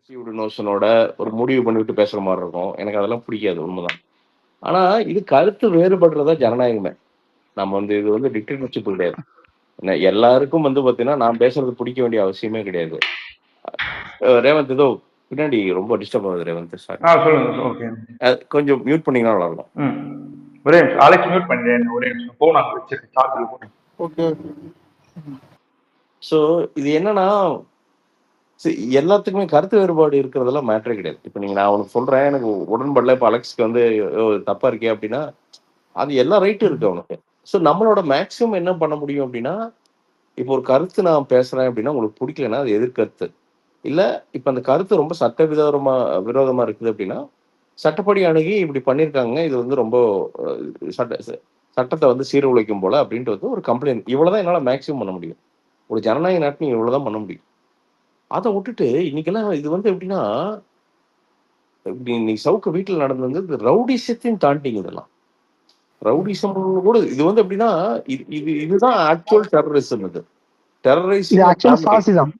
Achieved நோஷனோட ஒரு முடிவு பண்ணிவிட்டு பேசுற மாரி இருக்கும். எனக்கு அதெல்லாம் பிடிக்காது உண்மதான். ஆனா, இது கருத்து வேறுபடுறது தான் ஜனநாயகமே. நம்ம வந்து இது வந்து டிக்டேட்டர்ஷிப் கிடையாது. எல்லாருக்கும் வந்து பார்த்தீங்கன்னா, நான் பேசுறது பிடிக்க வேண்டிய அவசியமே கிடையாது. ரேவந்த் ஏதோ பின்னாடி ரொம்ப டிஸ்டர்ப் ஆகுது ரேவந்த். சாரி. சொல்லுங்க. ஓகே. கொஞ்சம் மியூட் பண்ணீங்கன்னா நல்லாருக்கும். ஒரே நிமிஷம். அலெக்ஸ் மியூட் பண்ணிட்டேன். ஒரே நிமிஷம். ஃபோன் அங்க வச்சிருக்கேன். சார்ஜ்ல போட்டேன். ஓகே. ஸோ இது என்னன்னா, எல்லாத்துக்குமே கருத்து வேறுபாடு இருக்கிறதெல்லாம் மேட்டரே கிடையாது. இப்ப நான் உனக்கு சொல்றேன், எனக்கு உடன்படல. இப்ப அலெக்ஸ்க்கு வந்து தப்பா இருக்கே அப்படின்னா, அது எல்லா ரைட்டும் இருக்கு அவனுக்கு. ஸோ நம்மளோட மேக்ஸிமம் என்ன பண்ண முடியும் அப்படின்னா, இப்போ ஒரு கருத்து நான் பேசுறேன் அப்படின்னா, உங்களுக்கு பிடிக்கலன்னா அது எதிர்கருத்து. இல்ல, இப்ப அந்த கருத்து ரொம்ப விரோதமா இருக்குது அப்படின்னா, சட்டப்படி அணுகி இப்படி பண்ணியிருக்காங்க. இது வந்து ரொம்ப அ சட்டத்த வந்து சீர்குலைக்கும் போல அப்படின்ட்டு வந்து ஒரு கம்ப்ளைண்ட். இவ்வளவுதான் என்னால மேக்ஸிமம் பண்ண முடியும். ஒரு ஜனநாயக நாட்டுல நீங்க இவ்வளவுதான் பண்ண முடியும். அத வுட்டுட்டு இன்னைக்கெல்லாம் இது வந்து எப்படின்னா, இப்படி இன்னைக்கு சவுக்கு வீட்ல நடந்தது இது ரவுடிசத்தையும் தாண்டிங்க இதெல்லாம். ரவுடிசம் கூட இது வந்து எப்படின்னா, இதுதான் ஆக்சுவல் டெரரிசம் இது. இது டெரரைசிங் அ ஆக்சுவல் ஃபேமிலி. ஃபாசிசம்.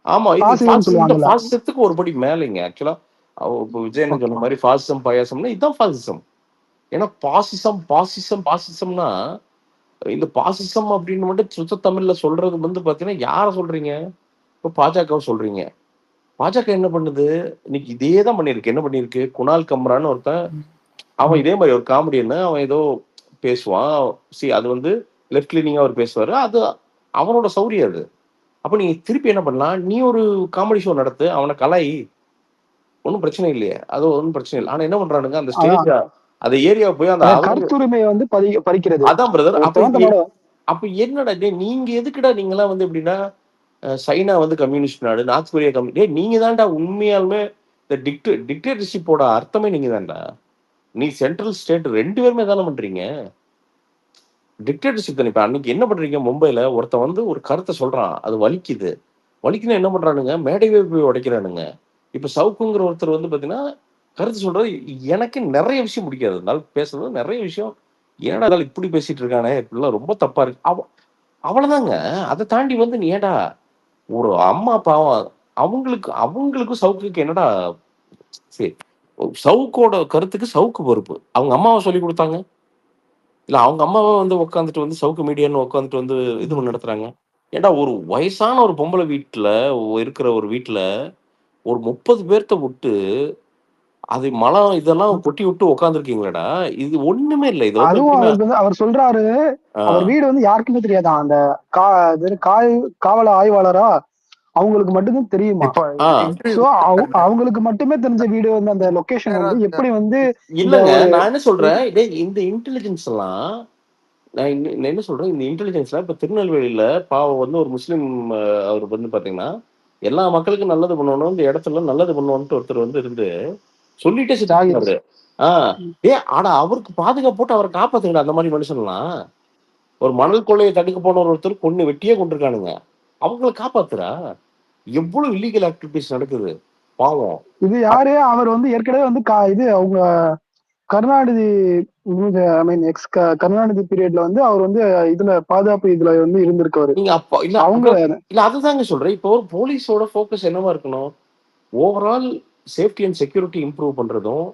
ஆமா. இது ஃபாசிசம் இந்த சொல்லுவாங்கல்ல. ஃபாசிசத்துக்கு ஒரு படி மேலேங்க. ஆக்சுவலா இப்ப விஜயன் ஓகே. சொன்ன மாரி ஃபாசிசம், பாயாசம்னா இதுதான் ஃபாசிசம். ஏன்னா பாசிசம்னா இந்த பாசிசம் அப்படின்னு மட்டும் சுத்த தமிழ்ல சொல்றது வந்து பார்த்தீங்கன்னா, யார சொல்றீங்க? இப்ப பாஜகவ சொல்றீங்க. பாஜக என்ன பண்ணுது? இன்னைக்கு இதே தான் பண்ணியிருக்கு. என்ன பண்ணியிருக்கு? குணால் கம்ரான்னு ஒருத்தன், அவன் இதே மாரி ஒரு காமெடியன்னு அவன் ஏதோ பேசுவான். அது வந்து லெஃப்ட் லீனிங்கா அவர் பேசுவாரு. அது அவனோட சௌரியம் அது. அப்ப நீங்க திருப்பி என்ன பண்ணலாம்? நீ ஒரு காமெடி ஷோ நடத்து. அவன கலாய். ஒண்ணும் பிரச்சனை இல்லையே! அது ஒண்ணும் பிரச்சனை இல்ல. ஆனா என்ன பண்றானுங்க, அந்த அதான். அந்த ஏரியாவ போய் அந்த கருத்துரிமையை வந்து பறிக்கிறது. அதான் பிரதர். ஒருத்தவன் தன்னோட அப்ப என்னடா நீங்க எதுக்குடா நீங்கலாம் வந்து எப்படின்னா, சைனா வந்து கம்யூனிஸ்ட் நாடு, நார்த் கொரியா நீங்க தான்டா உண்மையாலுமே இந்த டிக்டேட்டர்ஷிப்போட அர்த்தமே நீங்க தான்டா. நீ சென்ட்ரல், ஸ்டேட் 2 பேருமே தானே பண்றீங்க. டிக்டேட்டர்ஷிப் தானே. இப்ப அன்னைக்கு என்ன பண்றீங்க மும்பைல ஒருத்தன் வந்து ஒரு கருத்த சொல்றான். அது வலிக்குது. வலிக்குதுன்னா என்ன பண்றானுங்க? மேடையவே போய் உடைக்கிறானுங்க. இப்ப சவுக்குங்கிற ஒருத்தர் வந்து பார்த்தீங்கன்னா, கருத்து சொல்றது எனக்கு நெறைய விஷயம் பிடிக்காது. அந்த ஆள் பேசுறது நெறைய விஷயம். என்னடா இந்த ஆள் இப்படி பேசிட்டு இருக்கானே! இப்படிலாம் ரொம்ப தப்பா இருக்கு. அவ்வளதாங்க. அத தாண்டி வந்து நீ ஏன்டா ஒரு அம்மா பாவம் அவங்களுக்கும் சவுக்குக்கு என்னடா சரி. சவுக்கோட கருத்துக்கு சவுக்கு பொறுப்பு. அவங்க அம்மாவ சொல்லிக் குடுத்தாங்க. இல்ல அவங்க அம்மாவா வந்து உட்காந்துட்டு வந்து சவுக்கு மீடியான்னு உட்காந்துட்டு வந்து இது நடத்துறாங்க. ஏன்டா ஒரு வயசான ஒரு பொம்பள வீட்ல இருக்கிற ஒரு வீட்ல ஒரு 30 பேர்த்த விட்டு, அது மலம் இதெல்லாம் கொட்டி விட்டு உட்கார்ந்துருக்கீங்களேடா! இது ஒண்ணுமே இல்ல. இது வந்து அதுவும் எப்படின்னா அவருக்கு வந்து அவர் சொல்றாரு, ஆ. அவர் வீடு வந்து யாருக்குமே தெரியாதாம். அந்த கா காவல் ஆய்வாளரா அவங்களுக்கு மட்டும்தான் தெரியுமா. இப்போ ஆ. சோ அவங்களுக்கு மட்டுமே தெரிஞ்ச வீடு வந்து அந்த லொகேஷன் வந்து எப்படி வந்து இந்த இல்லங்க. ஒரு நான் என்ன சொல்றேன், டேய் இந்த இன்டெலிஜென்ஸ் எல்லாம் நான் என்ன சொல்றேன், இந்த இன்டெலிஜென்ஸ்லாம் இப்ப திருநெல்வேலியில பாவம் வந்து ஒரு முஸ்லீம் அவரு வந்து பார்த்தீங்கன்னா, எல்லா மக்களுக்கும் நல்லது பண்ணணும், இந்த இடத்துல நல்லது பண்ணுவோன்ட்டு ஒருத்தர் வந்து இருந்து சொல்லிட்டே ஜாகிர் செத்துட்டாரு. ஆ. ஆனா அவருக்கு பாதுகாப்பு போட்டு அவர காப்பாத்துங்கடா அந்த மாரி மனுஷன்லாம். ஒரு மணல் கொள்ளைய தடுக்க போன ஒருத்தர் வெட்டியே கொண்டிருக்கானுங்க. அவங்கள காப்பாத்துடா. எவ்வளவு இல்லீகல் ஆக்டிவிட்டீஸ் நடக்குது. பாவம். இது யாரு? அவர் வந்து ஏற்கனவே வந்து இது அவங்க கருணாநிதி ஐ மீன் எக்ஸ் கருணாநிதி பீரியட்ல வந்து அவர் வந்து இதுல பாதுகாப்பு இதுல வந்து இருந்திருக்காரு. நீங்க அவங்க இல்ல அதுதாங்க சொல்றேன். இப்போ ஒரு போலீஸோட ஃபோக்கஸ் என்னவா இருக்கணும்? Overall safety and security improve பண்றதும்,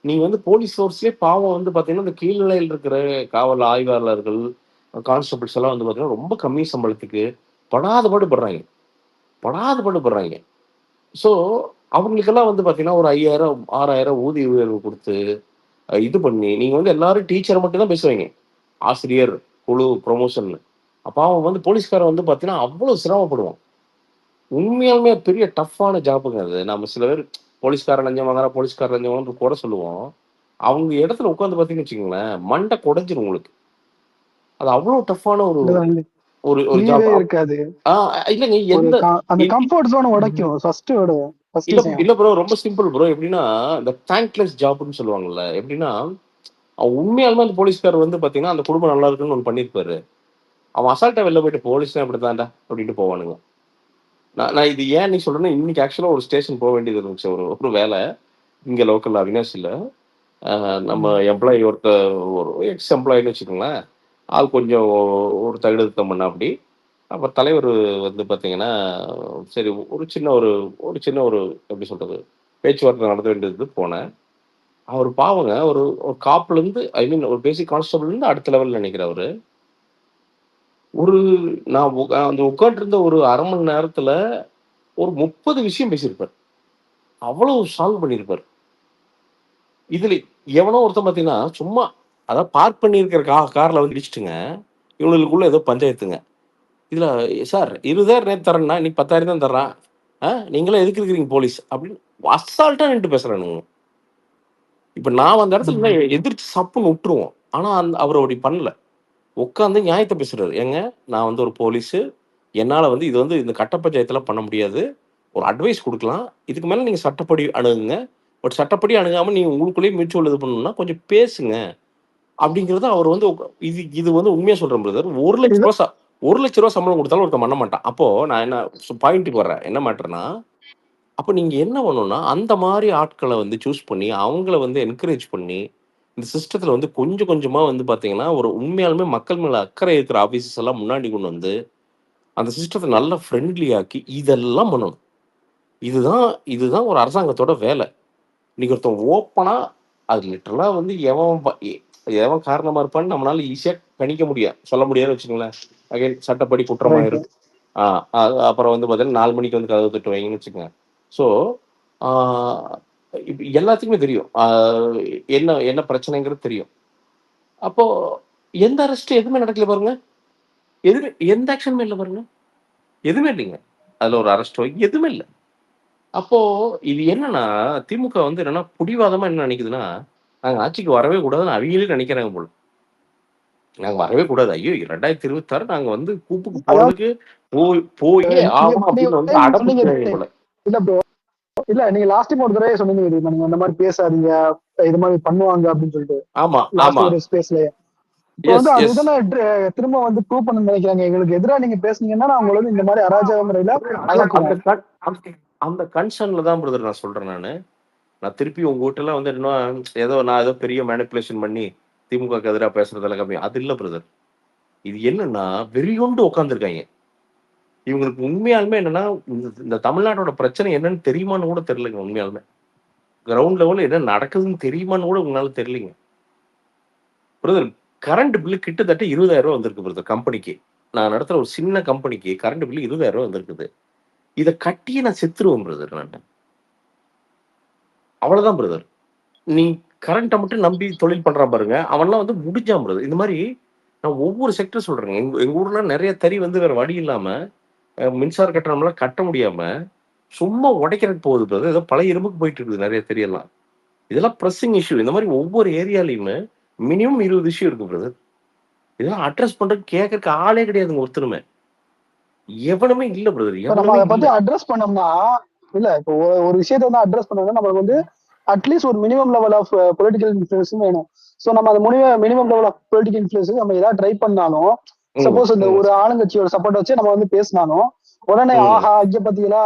நீங்க வந்து போலீஸ் ஃபோர்ஸ்லயே பாவம் வந்து பார்த்தீங்கன்னா, இந்த கீழ்நிலையில இருக்கிற காவல் ஆய்வாளர்கள், கான்ஸ்டபிள்ஸ் எல்லாம் வந்து பார்த்தீங்கன்னா, ரொம்ப கம்மி சம்பளத்துக்கு படாத பாடு படுறாய்ங்க. படாத பாடு படுறாய்ங்க. ஸோ, அவங்களுக்கெல்லாம் வந்து பார்த்தீங்கன்னா, ஒரு 5,000, 6,000 ஊதிய உயர்வு குடுத்து, இது பண்ணி நீங்க வந்து எல்லாரும் டீச்சர மட்டும் தான் பேசுவாய்ங்க. ஆசிரியர், குழு, ப்ரமோஷன்னு. பாவம் வந்து போலீஸ்காரன் வந்து பார்த்தீங்கன்னா, அவ்வளோ சிரமப்படுவான். உண்மையாலுமே பெரிய டஃப்பான ஜாப்புங்க அது. நம்ம சில பேர் போலீஸ்காரன் லஞ்சம் வாங்குறான், போலீஸ்காரன் லஞ்சம் வாங்குறான்னு கொற சொல்லுவோம். அவங்க இடத்துல உட்கார்ந்து பார்த்தீங்கன்னு வச்சுக்கங்களேன், மண்டை கொடைஞ்சிரும் உங்களுக்கு. அது அவ்வளோ டஃப்பான ஒரு ஒரு ஒரு ஜாப். லீவே இருக்காது. இல்லங்க ஒரு எந்த அந்த கம்ஃபர்ட் ஜோன் உடைக்கும் ஃபர்ஸ்ட் இல்ல ப்ரோ ரொம்ப சிம்பிள் ப்ரோ. எப்படின்னா, இந்த தேங்க்லெஸ் ஜாப்ன்னு சொல்லுவாங்கல்ல. எப்படின்னா, அவன் உண்மையாலுமே அந்த போலீஸ்காரர் வந்து பார்த்தீங்கன்னா, அந்த குடும்பம் நல்லா இருக்குன்னு ஒண்ணு பண்ணியிருப்பாரு. அவன் அசால்ட்டா வெளில போயிட்டு போலீஸ்னா இப்படித்தான்டா அப்படின்ட்டு போவானுங்க. நான் நான் இது ஏன் இன்னைக்கு சொல்றேன்னா, இன்னைக்கு ஆக்சுவலா ஒரு ஸ்டேஷன் வேண்டியது இருந்துச்சு. ஒரு ஒரு வேலை. இங்க லோக்கல்ல அவினாசில. நம்ம எம்ப்ளாயி ஒரு எக்ஸ் எம்ப்ளாயின்னு வச்சுக்கோங்களேன். ஆள் கொஞ்சம் ஒரு தகுதித்தம் பண்ணாப்படி. அப்புறம் தலைவர் வந்து பார்த்தீங்கன்னா, சரி ஒரு சின்ன ஒரு ஒரு சின்ன ஒரு எப்படி சொல்றது? பேச்சுவார்த்தை நடத்த வேண்டியது போனேன். அவரு பாவங்க ஒரு ஒரு காப்லருந்து ஐ மீன் ஒரு பேசிக் கான்ஸ்டபிள்லருந்து அடுத்த லெவல்ல நெனைக்கிறேன் அவரு. ஒரு நான் அந்த உட்கார்ந்திருந்த ஒரு 1/2 மணி நேரத்துல ஒரு 30 விஷயம் பேசியிருப்பாரு. அவ்வளவு சால்வ் பண்ணியிருப்பாரு. இதுல எவனோ ஒருத்தன் பார்த்தீங்கன்னா, சும்மா அதாவது பார்க் பண்ணியிருக்கிற கார்ல வந்து இடிச்சுட்டுங்க, இவனுங்களுக்குள்ள ஏதோ பஞ்சாயத்துங்க. இதுல சார் 20,000 நேத்து தரேன்னா, இன்னைக்கு 10,000 தான் தர்றான். நீங்கலாம் எதுக்கு இருக்கிறீங்க போலீஸ்? அப்படின்னு அசால்ட்டா நின்னுட்டு பேசுறானுங்க. இப்ப நான் அந்த இடத்துல இருந்தா எந்திரிச்சு சப்புன்னு உட்டுருவோம். ஆனா அவரு அப்படி பண்ணல. உட்கார்ந்து நியாயத்த பேசுறாரு. ஏங்க நான் வந்து ஒரு போலீஸு. என்னால வந்து இது வந்து இந்த கட்ட பஞ்சாயத்துலாம் பண்ண முடியாது. ஒரு அட்வைஸ் குடுக்கலாம். இதுக்கு மேல நீங்க சட்டப்படி அணுகுங்க. பட் சட்டப்படி அணுகாம நீங்க உங்களுக்குள்ளேயே மியூச்சுவல் இது பண்ணணும்னா கொஞ்சம் பேசுங்க. அப்படிங்கிறது அவர் வந்து இது இது வந்து உண்மையா சொல்றேன் பிரதர். ரூ. 1,00,000 ரூ. 1,00,000 சம்பளம் குடுத்தாலும் ஒருத்தன் பண்ண மாட்டான். அப்போ நான் என்ன பாயிண்ட்க்கு வர்றேன். என்ன மேட்டர்ன்னா, அப்ப நீங்க என்ன பண்ணணும்னா, அந்த மாரி ஆட்கள வந்து சூஸ் பண்ணி, அவங்கள வந்து என்கரேஜ் பண்ணி, இந்த சிஸ்டத்துல வந்து கொஞ்சம் கொஞ்சமா வந்து பாத்தீங்கன்னா, ஒரு உண்மையாலுமே மக்கள் மேல அக்கறை இருக்கிற ஆபீசர்ஸ் எல்லாம் முன்னாடி கொண்டு வந்து, அந்த சிஸ்டத்த நல்லா ஃப்ரெண்ட்லி ஆக்கி, இதெல்லாம் பண்ணணும். இதுதான் இதுதான் ஒரு அரசாங்கத்தோட வேல. இன்னைக்கு ஒருத்தன் ஓப்பனா அது லிட்டரலா வந்து எவன் காரணமா இருப்பான்னு நம்மளால ஈஸியா கணிக்க முடியும். சொல்ல முடியாதுன்னு வச்சுக்கங்களேன். அகைன் சட்டப்படி ரைட். குற்றமாயிரும். ஆ அப்புறம் வந்து பார்த்தீங்கன்னா, 4 மணிக்கு வந்து கதவு தட்டுவாய்ங்கன்னு வச்சுக்கங்க. ஸோ, ஆ இப்ப எல்லாத்துக்குமே தெரியும். என்ன என்ன பிரச்சனைங்கிறது தெரியும். அப்போ எந்த அரெஸ்ட் எதுவுமே நடக்கல பாருங்க. எதுவுமே எந்த ஆக்ஷனுமே இல்ல பாருங்க. எதுவுமே இல்லைங்க. அதுல ஒரு அரெஸ்ட்டோ எதுவுமே இல்ல. அப்போ இது என்னன்னா, திமுக வந்து என்னன்னா, புடிவாதமா என்ன நெனைக்குதுன்னா, நாங்க ஆட்சிக்கு வரவே கூடாதுன்னு அவிங்களே நெனைக்கிறாங்க போல. நாங்க வரவே கூடாது. ஐயோ! 2026 நாங்க வந்து கூப்புக்கு அதாவது போறதுக்கு போயே நீங்க ஆகணும் நீங்க அப்படின்னு வந்து நீங்க அடம் சொன்னீங்க பிடிக்கிறாங்க போல. இல்ல ப்ரோ, இல்ல நீங்க லாஸ்ட் டைம் ஒரு தடவை சொன்னீங்க தெரியுமா, நீங்க அந்த மாதிரி பேசாதீங்க, இது மாதிரி பண்ணுவாங்க அப்படின்னு சொல்லிட்டு ஆமா, லாஸ்ட் ஆமா. ஒரு ஸ்பேஸ்ல. இப்ப எஸ், வந்து அது எஸ். தானே திரும்ப வந்து ப்ரூவ் பண்ண நினைக்கிறாங்க. எங்களுக்கு எதிரா நீங்க பேசுனீங்கன்னா நான் உங்களை வந்து இந்த மாதிரி அராஜக முறையில அதான் தாக்குவேன். அந்த கன்சர்ன்ல தான் பிரதர் நான் சொல்றேன் நானு. நான் திருப்பி உங்ககிட்டலாம் வந்து என்னன்னா, நான் ஏதோ பெரிய மேனிபுலேஷன் பண்ணி திமுகவுக்கு எதிரா பேசுறதெல்லாம் கம்மி. அது இல்ல பிரதர். இது என்னன்னா, வெறிகொண்டு உட்கார்ந்துருக்காய்ங்க. இவங்களுக்கு உண்மையாலுமே என்னன்னா, இந்த தமிழ்நாட்டோட பிரச்சனை என்னன்னு தெரியுமான்னு கூட தெரியலங்க உண்மையாலுமே. கிரவுண்ட் லெவல்ல என்ன நடக்குதுன்னு தெரியுமான்னு கூட உங்களால தெரியலங்க. பிரதர் கரண்ட் பில் கிட்டத்தட்ட ரூ. 20,000 வந்திருக்கு பிரதர் கம்பெனிக்கு. நான் நடத்துற ஒரு சின்ன கம்பெனிக்கு கரண்ட் பில் ரூ. 20,000 வந்திருக்குது. இத கட்டியே நான் செத்துருவேன் பிரதர் நானு. அவ்வளவுதான் பிரதர். நீ கரண்ட்ட மட்டும் நம்பி தொழில் பண்றான் பாருங்க. அவன்லாம் வந்து முடிஞ்சான் பிரதர். இந்த மாரி நான் ஒவ்வொரு செக்டர் சொல்றேங்க. எங்க எங்க ஊர்ல நெறைய தறி வந்து வேற வழி இல்லாம, மின்சார கட்டணம்லாம் கட்ட முடியாம, சும்மா உடைக்கிறதுக்கு போகுது பிரதர். ஏதோ பழைய இரும்புக்கு போயிட்டு இருக்குது நெறைய தறியெல்லாம். இதெல்லாம் பிரஸிங் இஷ்யூ. இந்த மாரி ஒவ்வொரு ஏரியாலயுமே மினிமம் 20 இஷ்யூ இருக்கு பிரதர். இதெல்லாம் அட்ரஸ் பண்றதுக்கு கேட்கறக்கு ஆளே கிடையாதுங்க ஒருத்தருமே. எவனுமே இல்ல பிரதர். இப்ப நம்ம எவனுமே அதை இல்ல. பத்தி அட்ரஸ் பண்ணோம்னா, இல்ல இப்போ ஒரு விஷயத்தை வந்து அட்ரஸ் பண்ணோம்னா நம்மளுக்கு வந்து அட்லீஸ்ட் ஒரு minimum level of political influence வேணும். சோ நம்ம அந்த minimum level of political influence நம்ம ஏதாவது ட்ரை பண்ணாலும், ம், சப்போஸ் இந்த ம், ஒரு ஆளுங்கட்சியோட சப்போர்ட் வச்சு நம்ம வந்து பேசினாலும் உடனே ம். ஆஹா இங்க பாத்தீங்களா,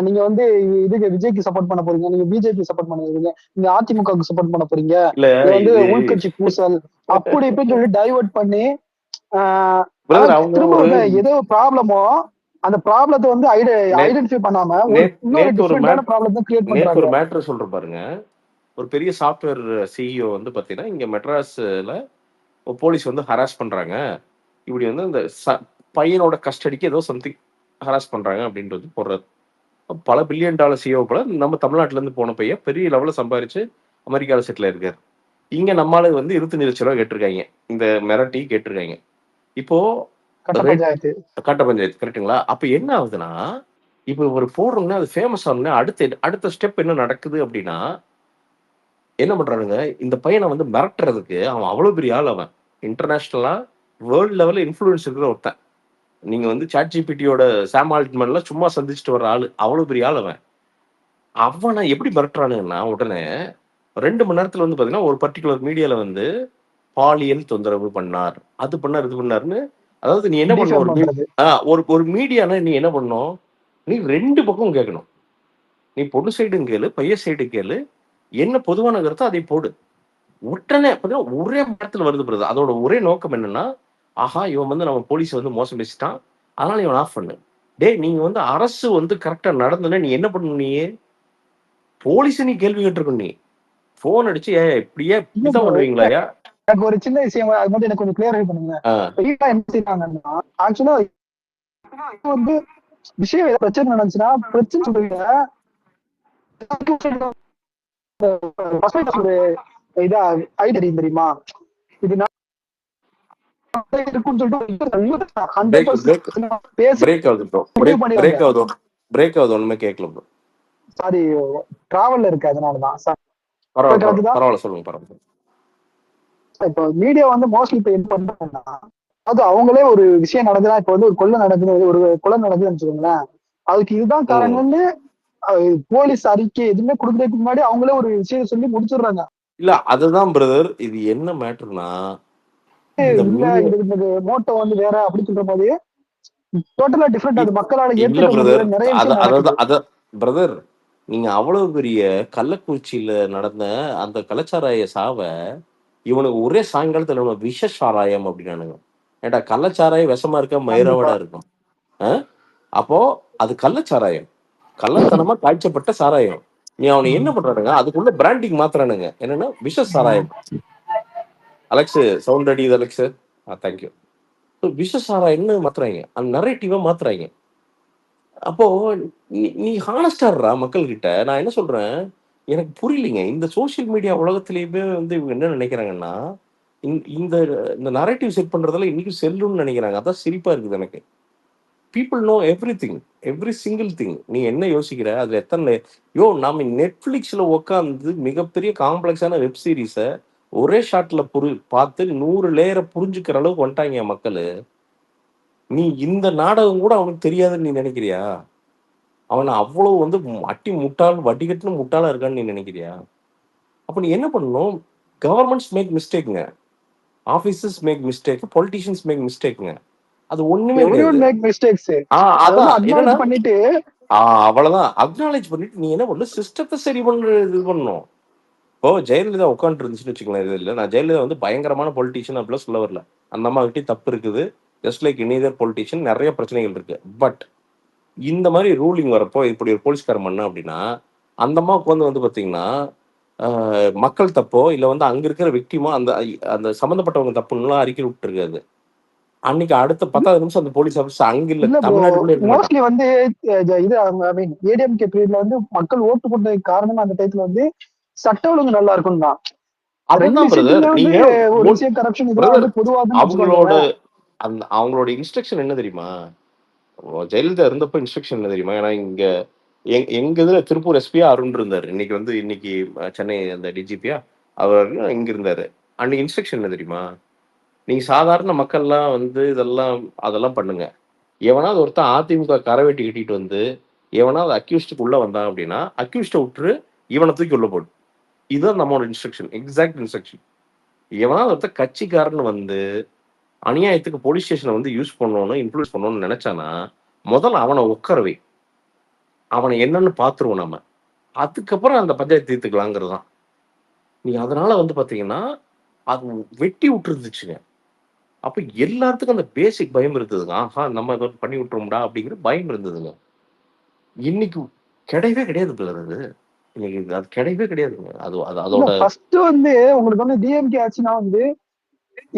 நீங்க வந்து இதுக்கு விஜய்க்கு சப்போர்ட் பண்ண போறீங்க, நீங்க பிஜேபி சப்போர்ட் பண்ணுவீங்க, நீங்க அதிமுகவுக்கு சப்போர்ட் பண்ண போறீங்க, இல்ல இது வந்து இது உள்கட்சி பூசல் அப்படி இப்படின்னு சொல்லி டைவர்ட் பண்ணி பிரதர் அதாவது அவங்க திரும்ப ஒரு வந்து ஏதோ ப்ராப்ளமோ அந்த ப்ராப்ளத்தை வந்து நேத் ஐடென்டிஃபை பண்ணாம ஒரு நேத் இன்னொரு நேத்து ஒரு டிஃப்ரெண்டான ப்ராப்ளத்தை கிரியேட் நேத்து பண்றாங்க. ஒரு மேட்டர் சொல்றேன் பாருங்க. ஒரு பெரிய சாஃப்ட்வேர் சிஇஓ வந்து பார்த்தீங்கன்னா, இங்க மெட்ராஸ்ல போலீஸ் வந்து ஹராஸ் பண்றாங்க. இப்படி வந்து இந்த பையனோட கஸ்டடிக்கு ஏதோ சம்திங் ஹராஸ் பண்றாங்க அப்படின்றது போடுறாரு. பல பில்லியன் டாலர் சிஇஓ போல நம்ம தமிழ்நாட்டுல இருந்து போன பையன் பெரிய லெவல்ல சம்பாரிச்சு அமெரிக்கால செட்டில் ஆயிருக்காரு. இங்க நம்மாளு வந்து 25,00,000 கேட்டிருக்காய்ங்க. இந்த மிரட்டி கேட்டிருக்காய்ங்க. இப்போ கட்ட ரெட் பஞ்சாயத்து. கட்ட பஞ்சாயத்து கரெக்ட்டுங்களா? அப்ப என்ன ஆகுதுன்னா, இப்ப ஒரு போடுறோம்னா அது ஃபேமஸ் ஆனோனே அடுத்த அடுத்த ஸ்டெப் என்ன நடக்குது அப்படின்னா, என்ன பண்றானுங்க, இந்த பையன வந்து மிரட்டுறதுக்கு அவன் அவ்வளோ பெரிய ஆள் அவன். இன்டர்நேஷனலா வேர்ல்ட் லெவல்ல இன்ஃப்ளூயன்ஸ் இருக்கிற ஒருத்தன். நீங்க வந்து ChatGPTயோட சாம் ஆல்ட்மன்லாம் சும்மா சந்திச்சுட்டு வர ஆளு. அவ்வளோ பெரிய ஆள் அவன். அவன எப்படி மிரட்டுறானுங்கன்னா, உடனே 2 மணி நேரத்துல வந்து பார்த்தீங்கன்னா, ஒரு பர்ட்டிகுலர் மீடியால வந்து பாலியல் தொந்தரவு பண்ணார். அது பண்ணார், இது பண்ணாருன்னு அதாவது நீ என்ன பண்ணணும் டிஃபேம் ஒரு பண்றது. ஒரு ஒரு மீடியானா நீ என்ன பண்ணணும்? நீ 2 பக்கமும் கேட்கணும். நீ பொண்ணு சைடும் கேளு, பையன் சைடு கேளு. என்ன பொதுவான கருத்தோ அதை போடு. உடனே பார்த்தீங்கன்னா, ஒரே மணி நேரத்துல வருது பிரதர். அதோட ஒரே நோக்கம் என்னன்னா, ஆஹா! இவன் வந்து நம்ம போலீஸ வந்து மோசம் பேசிட்டான். அதனால இவன் ஆஃப் பண்ணு. டேய் நீங்க வந்து அரசு வந்து கரெக்டா நடந்ததுன்னா நீ என்ன பண்ணணும் நீ? போலீஸ நீ கேள்வி கேட்டுருக்கணும் நீ. ஃபோன் அடிச்சு ஏன் இப்படியே இல்ல இப்படிதான் ப்ரோ, பண்ணுவீங்களாயா? எனக்கு ஒரு சின்ன விஷயம் அது மட்டும் எனக்கு கொஞ்சம் கிளியரிஃபை பண்ணுங்க. ஆ. இப்ப என்ன செய்யறாங்கன்னா ஆக்சுவலா வந்து விஷயம் ஏதாவது பிரச்சனை நடந்துச்சுன்னா பிரச்சனை சொல்றீங்க ஒரு இதா ஐடியா தெரியுமா? இது இருக்குன்னு சொல்லிட்டு பிரேக் பிரேக் 100% பேசி பிரேக் ஆகுது ப்ரோ. முடிவு பிரேக் பண்ணிடுறாங்க. பிரேக் ஆகுது. பிரேக் ஆகுது ஒண்ணுமே கேட்கல ப்ரோ. சாரி, டிராவல்ல இருக்கு அதனாலதான். பரவாயில்ல கரெக்ட் தான். பரவாயில்ல சொல்லுங்க பரவாயில்ல. இப்போ மீடியா வந்து மோஸ்ட்லி இப்ப என்ன பண்றாங்கன்னா அது அவங்களே ஒரு விஷயம் நடக்குதா, இப்ப வந்து ஒரு கொலை நடக்குது, ஒரு கொலை நடக்குதுன்னு வச்சுக்கோங்களேன், அதுக்கு இதுதான் ம். காரணம்னு போலீஸ் அறிக்கை எதுவுமே கொடுக்கறதுக்கு முன்னாடி அவங்களே ஒரு விஷயம் சொல்லி முடிச்சிடுறாங்க. இல்ல அதுதான் பிரதர். இது என்ன மேட்டர்னா இந்த இல்ல மீடியா இது மோட்டோ வந்து வேற அப்படி சொல்ற போது டோட்டலா டிஃப்ரெண்ட். அது மக்களால இல்ல ஏத்துக்க பிரதர். முடியல, நிறைய விஷயம் நடக்குது. அத பிரதர் நீங்க அவ்வளவு பெரிய கள்ளக்குறிச்சியில நடந்த அந்த கள்ளச்சாராய சாவ இவனுக்கு ஒரே சாயங்காலத்துல இவனுக்கு விஷ சாராயம் அப்படின்னானுங்க. ஏன்டா கள்ளச்சாராயம் விஷமா இருக்க கண்டிப்பா. மயிரவடா இருக்கும். ஆ? அப்போ அது கள்ளச்சாராயம். கள்ளத்தனமா காய்ச்சப்பட்ட சாராயம். நீ அவனை என்ன பண்றானுங்க? அதுக்குள்ள பிராண்டிங் மாத்துறானுங்க. என்னன்னா விஷ சாராயம். அலெக்ஸ் சவுண்ட் அடிக்குது அலெக்ஸ். தேங்க்யூ. விஷ சாராயம்னு மாத்துறாங்க. அந்த நரேட்டிவா மாத்துறாங்க. அப்போ நீ ஹானஸ்டாடுறா மக்கள் கிட்ட. நான் என்ன சொல்றேன், எனக்கு புரியலைங்க. இந்த சோசியல் மீடியா உலகத்திலேயுமே வந்து இவங்க என்ன நினைக்கிறாங்கன்னா, இந்த இந்த நரேட்டிவ் செட் பண்றதுல இன்னைக்கும் செல்லும்னு நினைக்கிறாங்க. அதான் சிரிப்பா இருக்குது எனக்கு. People no everything. Every single thing. நீ என்ன யோசிக்கிற? அதுல எத்தன நாம Netflixல உட்கார்ந்து மிகப்பெரிய காம்ப்ளக்ஸான வெப் சீரிஸ ஒரே ஷாட்ல பார்த்து 100 லேயர புரிஞ்சுக்கிற அளவுக்கு வந்துட்டாங்க மக்களு. நீ இந்த நாடகம் கூட அவனுக்கு தெரியாதுன்னு நீ நினைக்கிறியா? அவன அவ்வளவு வந்து அட்டி முட்டாள், வடிகட்டுன முட்டாளா இருக்கான்னு நீ நினைக்கிறியா? அப்ப நீ என்ன பண்ணணும்? கவர்ன்மெண்ட்ஸ் மேக் மிஸ்டேக்ங்க. Officers make mistake. Politicians make மிஸ்டேக்ங்க. அது ஒண்ணுமே கிடையாது. Everyone make mistakes. அதை வந்து அதான் என்னன்னா, அக்னாலேஜ் பண்ணிட்டு அவ்வளவுதான். அக்னாலேஜ் பண்ணிட்டு நீ என்ன பண்ணணும்? சிஸ்டத்தை சரி இது பண்ணணும். இப்போ ஜெயலலிதா உட்காந்துட்டு இருந்துச்சுன்னு வச்சுக்கலாம். இது இல்ல நான் ஜெயலலிதா வந்து பயங்கரமான பொலிட்டிஷியன் அப்படிலாம் சொல்ல வரல. அந்த அம்மா கிட்டயும் தப்பு இருக்குது. Just like any other politician நிறைய பிரச்சனைகள் இருக்கு. பட் இந்த மாதிரி ரூலிங் வரப்போ இப்படி ஒரு போலீஸ்காரன் பண்ண அப்படின்னா அந்த அம்மாவுக்கு வந்து பாத்தீங்கன்னா மக்கள் தப்போ இல்ல வந்து அங்க இருக்கிற விக்டிமோ அந்த அந்த சம்பந்தப்பட்டவங்க தப்புலாம் அறிக்கை விட்டு இருக்காது. அன்னைக்கு அடுத்த 10வது நிமிஷம் அந்த போலீஸ் ஆஃபீஸர் அங்க இல்ல இல்ல ப்ரோ, தமிழ்நாட்டுக்குள்ள இருக்க மாட்டான். மோஸ்ட்லி வந்து இது ஐ மீன் ஏடிஎம்கே பீரியட்ல வந்து மக்கள் ஓட்டு போட்டதுக்கு காரணம் அந்த டைத்துல வந்து சட்ட ஒழுங்கு நல்லா இருக்கும் தான். ரெண்டு அதுதான் பிரதர். விஷயத்துக்குமே வந்து நீங்க ஒரு விஷயம் கரப்ஷன் இதெல்லாம் பிரதர் வந்து பொதுவாதுன்னு அவங்களோட வச்சுக்கோங்களேன். அவங்களோட இன்ஸ்ட்ரக்ஷன் என்ன தெரியுமா? ஜெயலலிதா இருந்தப்ப இன்ஸ்ட்ரக்ஷன் என்ன தெரியுமா? ஏன்னா இங்க எங்க இதுல திருப்பூர் எஸ்பியா அருண் இருந்தாரு. இன்னைக்கு சென்னை அந்த டிஜிபியா அவர் இங்க இருந்தாரு. அன்னைக்கு இன்ஸ்ட்ரக்ஷன் என்ன தெரியுமா? நீங்க சாதாரண மக்கள்லாம் வந்து அதெல்லாம் பண்ணுங்க. எவனாவது ஒருத்தன் அதிமுக கரவேட்டி கட்டிட்டு வந்து எவனாவது அக்யூஸ்டுக்கு உள்ள வந்தான் அப்படின்னா அக்யூஸ்ட விட்டுரு, இவனை தூக்கி உள்ள போடு. இதுதான் நம்மளோட இன்ஸ்ட்ரக்ஷன். Exact instruction. எவனாவது ஒருத்தன் கட்சிக்காரன் வந்து அநியாயத்துக்கு போலீஸ் ஸ்டேஷனை வந்து யூஸ் பண்ணணும்னு இன்ஃப்ளூயன்ஸ் பண்ணணும்னு நினைச்சானா முதல்ல அவனை உட்காரவை. அவனை என்னன்னு பாத்துருவோம் நம்ம. அதுக்கப்புறம் அந்த பஞ்சாயத்து தீர்த்துக்கலாங்கிறது தான். நீ அதனால வந்து பாத்தீங்கன்னா அது வெட்டி விட்டுருந்துச்சுங்க. அப்ப எல்லாத்துக்கும் அந்த பேசிக் பயம் இருந்ததுங்க. ஆஹா நம்ம ஏதோ பண்ணி விட்டுருவோம்டா அப்படிங்கிற பயம் இருந்ததுங்க. இன்னைக்கு கிடையவே கிடையாது பிரதர் அது. இன்னைக்கு அது கிடையவே கிடையாதுங்க. அது அது இல்ல அதோட ஃபர்ஸ்ட் வந்து உங்களுக்கு வந்து டிஎம்கே ஆச்சுன்னா வந்து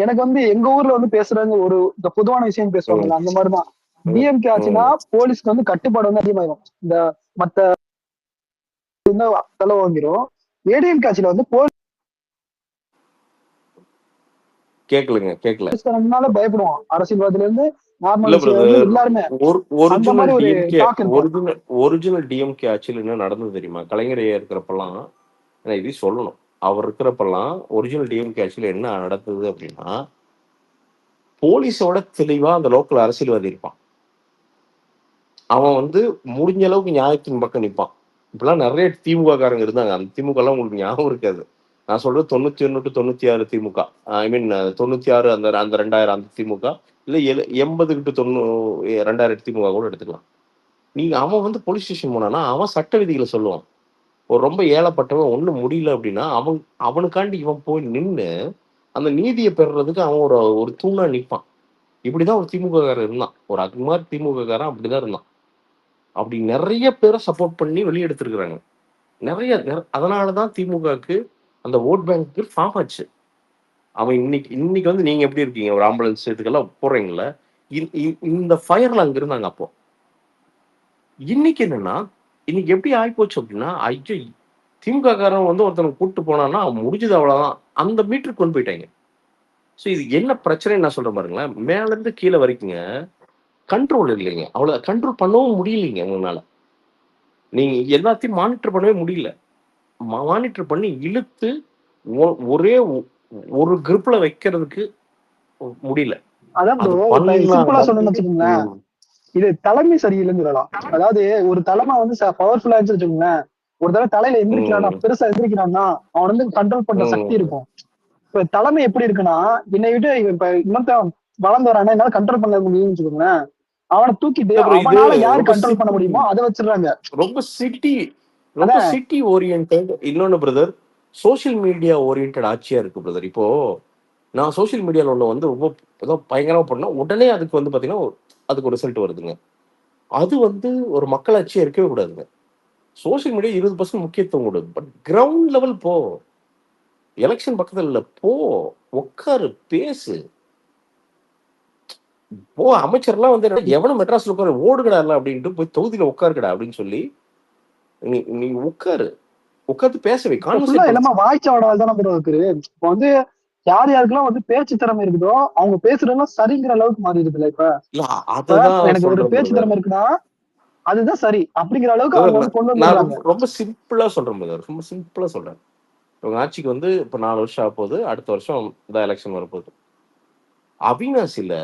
எனக்கு வந்து எங்க ஊர்ல வந்து பேசுறாங்க ஒரு இந்த பொதுவான விஷயம் ம், பேசுவாங்கல்ல அந்த மாதிரிதான். ம், டிஎம்கே ஆச்சுன்னா ம். போலீஸ்க்கு வந்து கட்டுப்பாடு வந்து அதிகமாயிரும். இந்த மத்த செலவு வாங்கிரும். ஏடிஎம்கே ஆட்சியில வந்து கேட்கல. போலீஸ்காரனால பயப்படுவான். அரசியல்வாதில இருந்து இல்ல நார்மல் இருந்து பிரதர். எல்லாருமே அந்த ஒரிஜினல் மாதிரி ஒரு டிஎம்கே டாக் இருக்கும். ஒரிஜினல் டிஎம்கே ஆட்சியில் என்ன நடந்தது தெரியுமா? கலைஞர் ஐயா இருக்கிறப்பெல்லாம் நான் இதையும் சொல்லணும். அவர் இருக்கிறப்பெல்லாம் ஒரிஜினல் டிஎம்கே ஆட்சியில் என்ன நடந்தது அப்படின்னா போலீஸோட தெளிவா அந்த லோக்கல் அரசியல்வாதி இருப்பான். அவன் வந்து முடிஞ்ச அளவுக்கு நியாயத்தின் பக்கம் நிற்பான். இப்பெல்லாம் நிறைய திமுக காரங்க இருந்தாங்க. அந்த திமுக எல்லாம் உங்களுக்கு ஞாபகம் இருக்காது. நான் சொல்றது 91 டு 96 திமுக. ஐ மீன் 96 அந்த அந்த 2000 அந்த திமுக. இல்ல 80 டு 2000 திமுக கூட எடுத்துக்கலாம். அவன் வந்து போலீஸ் ஸ்டேஷன் போனானா அவன் சட்ட விதிகளை சொல்லுவான். ஒரு ரொம்ப ஏழப்பட்டவன் ஒண்ணும் முடியல அப்படின்னா அவனுக்காண்டி இவன் போய் நின்னு அந்த நீதியை பெறுறதுக்கு அவன் ஒரு ஒரு தூணா நிற்பான். இப்படிதான் ஒரு திமுக காரன் இருந்தான், ஒரு அக்மார் திமுக காரன் அப்படிதான் இருந்தான். அப்படி நிறைய பேரை சப்போர்ட் பண்ணி வெளியெடுத்திருக்கிறாங்க. அதனாலதான் திமுகவுக்கு அந்த ஓட் பேங்க்கு ஃபார்ம் ஆச்சு. அவன் இன்னைக்கு இன்னைக்கு வந்து நீங்க எப்படி இருக்கீங்க, ஒரு ஆம்புலன்ஸ் இதுக்கெல்லாம் போறீங்கல்ல, இந்த ஃபயர்ல அங்க இருந்தாங்க அப்போ. இன்னைக்கு என்னன்னா, இன்னைக்கு எப்படி ஆயிப்போச்சு அப்படின்னா, ஐயோ திமுக காரன் வந்து ஒருத்தனை கூப்பிட்டு போனான்னா அவன் முடிஞ்சது அவ்வளவுதான், அந்த மீட்டருக்கு கொண்டு போயிட்டாங்க. ஸோ இது என்ன பிரச்சனைன்னு நான் சொல்றேன் பாருங்களேன். மேல இருந்து கீழே வரைக்குங்க கண்ட்ரோல் இல்லைங்க. அவ்வளவு கண்ட்ரோல் பண்ணவும் முடியலைங்க உங்களால. நீங்க எல்லாத்தையும் மானிட்டர் பண்ணவே முடியல. மானிட்டர் பண்ணி இழுத்து ஒரே ஒரு குரூப்ல வைக்கிறதுக்கு முடியல. அதான் அது ப்ரோ, இப்ப சிம்பிளா பண்ணாங்க. சொல்லணும்னு வச்சுக்கோங்களேன், இது தலைமை சரியில்லைன்னு சொல்லலாம். அதாவது ஒரு தலைமை வந்து பவர்ஃபுல்லா இருந்துச்சு வச்சுக்கோங்களேன், ஒரு தடவை தலையில எந்திரிக்கிறானா, பெருசா எந்திரிக்கிறான்னா அவன் வந்து கண்ட்ரோல் பண்ற சக்தி இருக்கும். இப்ப தலைமை எப்படி இருக்குன்னா, என்னை விட்டு இப்ப இன்னொருத்தன் வளர்ந்து வரானா என்னால கண்ட்ரோல் பண்ண முடியும்னு வச்சுக்கோங்களேன், அவனை தூக்கிட்டு இல்ல bro, இது அவனால யாரு ரொம்ப கண்ட்ரோல் பண்ண முடியுமோ அதை வச்சிடுறாங்க. ரொம்ப சிட்டி அதான் ஓரியன்டட். இன்னொன்னு பிரதர், சோஷியல் மீடியா ஓரியன்டட் ஆட்சியா இருக்கு பிரதர். இப்போ நான் சோஷியல் மீடியால ஒண்ணு வந்து ரொம்ப ஏதோ பயங்கரமா பண்ணா உடனே அதுக்கு வந்து பாத்தீங்கன்னா அதுக்கு ஒரு ரிசல்ட் வருதுங்க. அது வந்து ஒரு மக்களாட்சியா இருக்கவே கூடாதுங்க. சோஷியல் மீடியா 20% முக்கியத்துவம் கொடு, பட் கிரவுண்ட் லெவல் போ. எலெக்ஷன் பக்கத்துல இல்ல, போ உட்காரு பேசு. போ அமைச்சர்லாம் வந்து எவனும் மெட்ராஸ்ல உட்காரு ஓடுகடா இல்ல அப்படின்ட்டு போய் தொகுதியில உட்காருக்கடா அப்படின்னு சொல்லி நீ நீ உட்கார்ந்து பேசவே ஃபுல்லா எல்லாமே வாய்ச்சாவடால் தானே ப்ரோ இருக்கு. இப்போ வந்து யார் யாருக்கெல்லாம் வந்து பேச்சு திறமை இருக்குதோ அவங்க பேசுறதெல்லாம் சரிங்கிற அளவுக்கு மாறி இருக்குல்ல. இப்ப எனக்கு ஒரு பேச்சு திறமை இருக்குன்னா அதுதான் சரி அப்படிங்கிற அளவுக்கு அவங்க வந்து கொண்டு வந்துடுறாங்க. ரொம்ப சிம்பிளா சொல்றேன் பிரதர், ரொம்ப சிம்பிளா சொல்றேன். இவங்க ஆட்சிக்கு வந்து இப்ப 4 வருஷம் ஆக போகுது, அடுத்த வருஷம் தான் எலெக்ஷன் வரப்போகுது. அவினாசில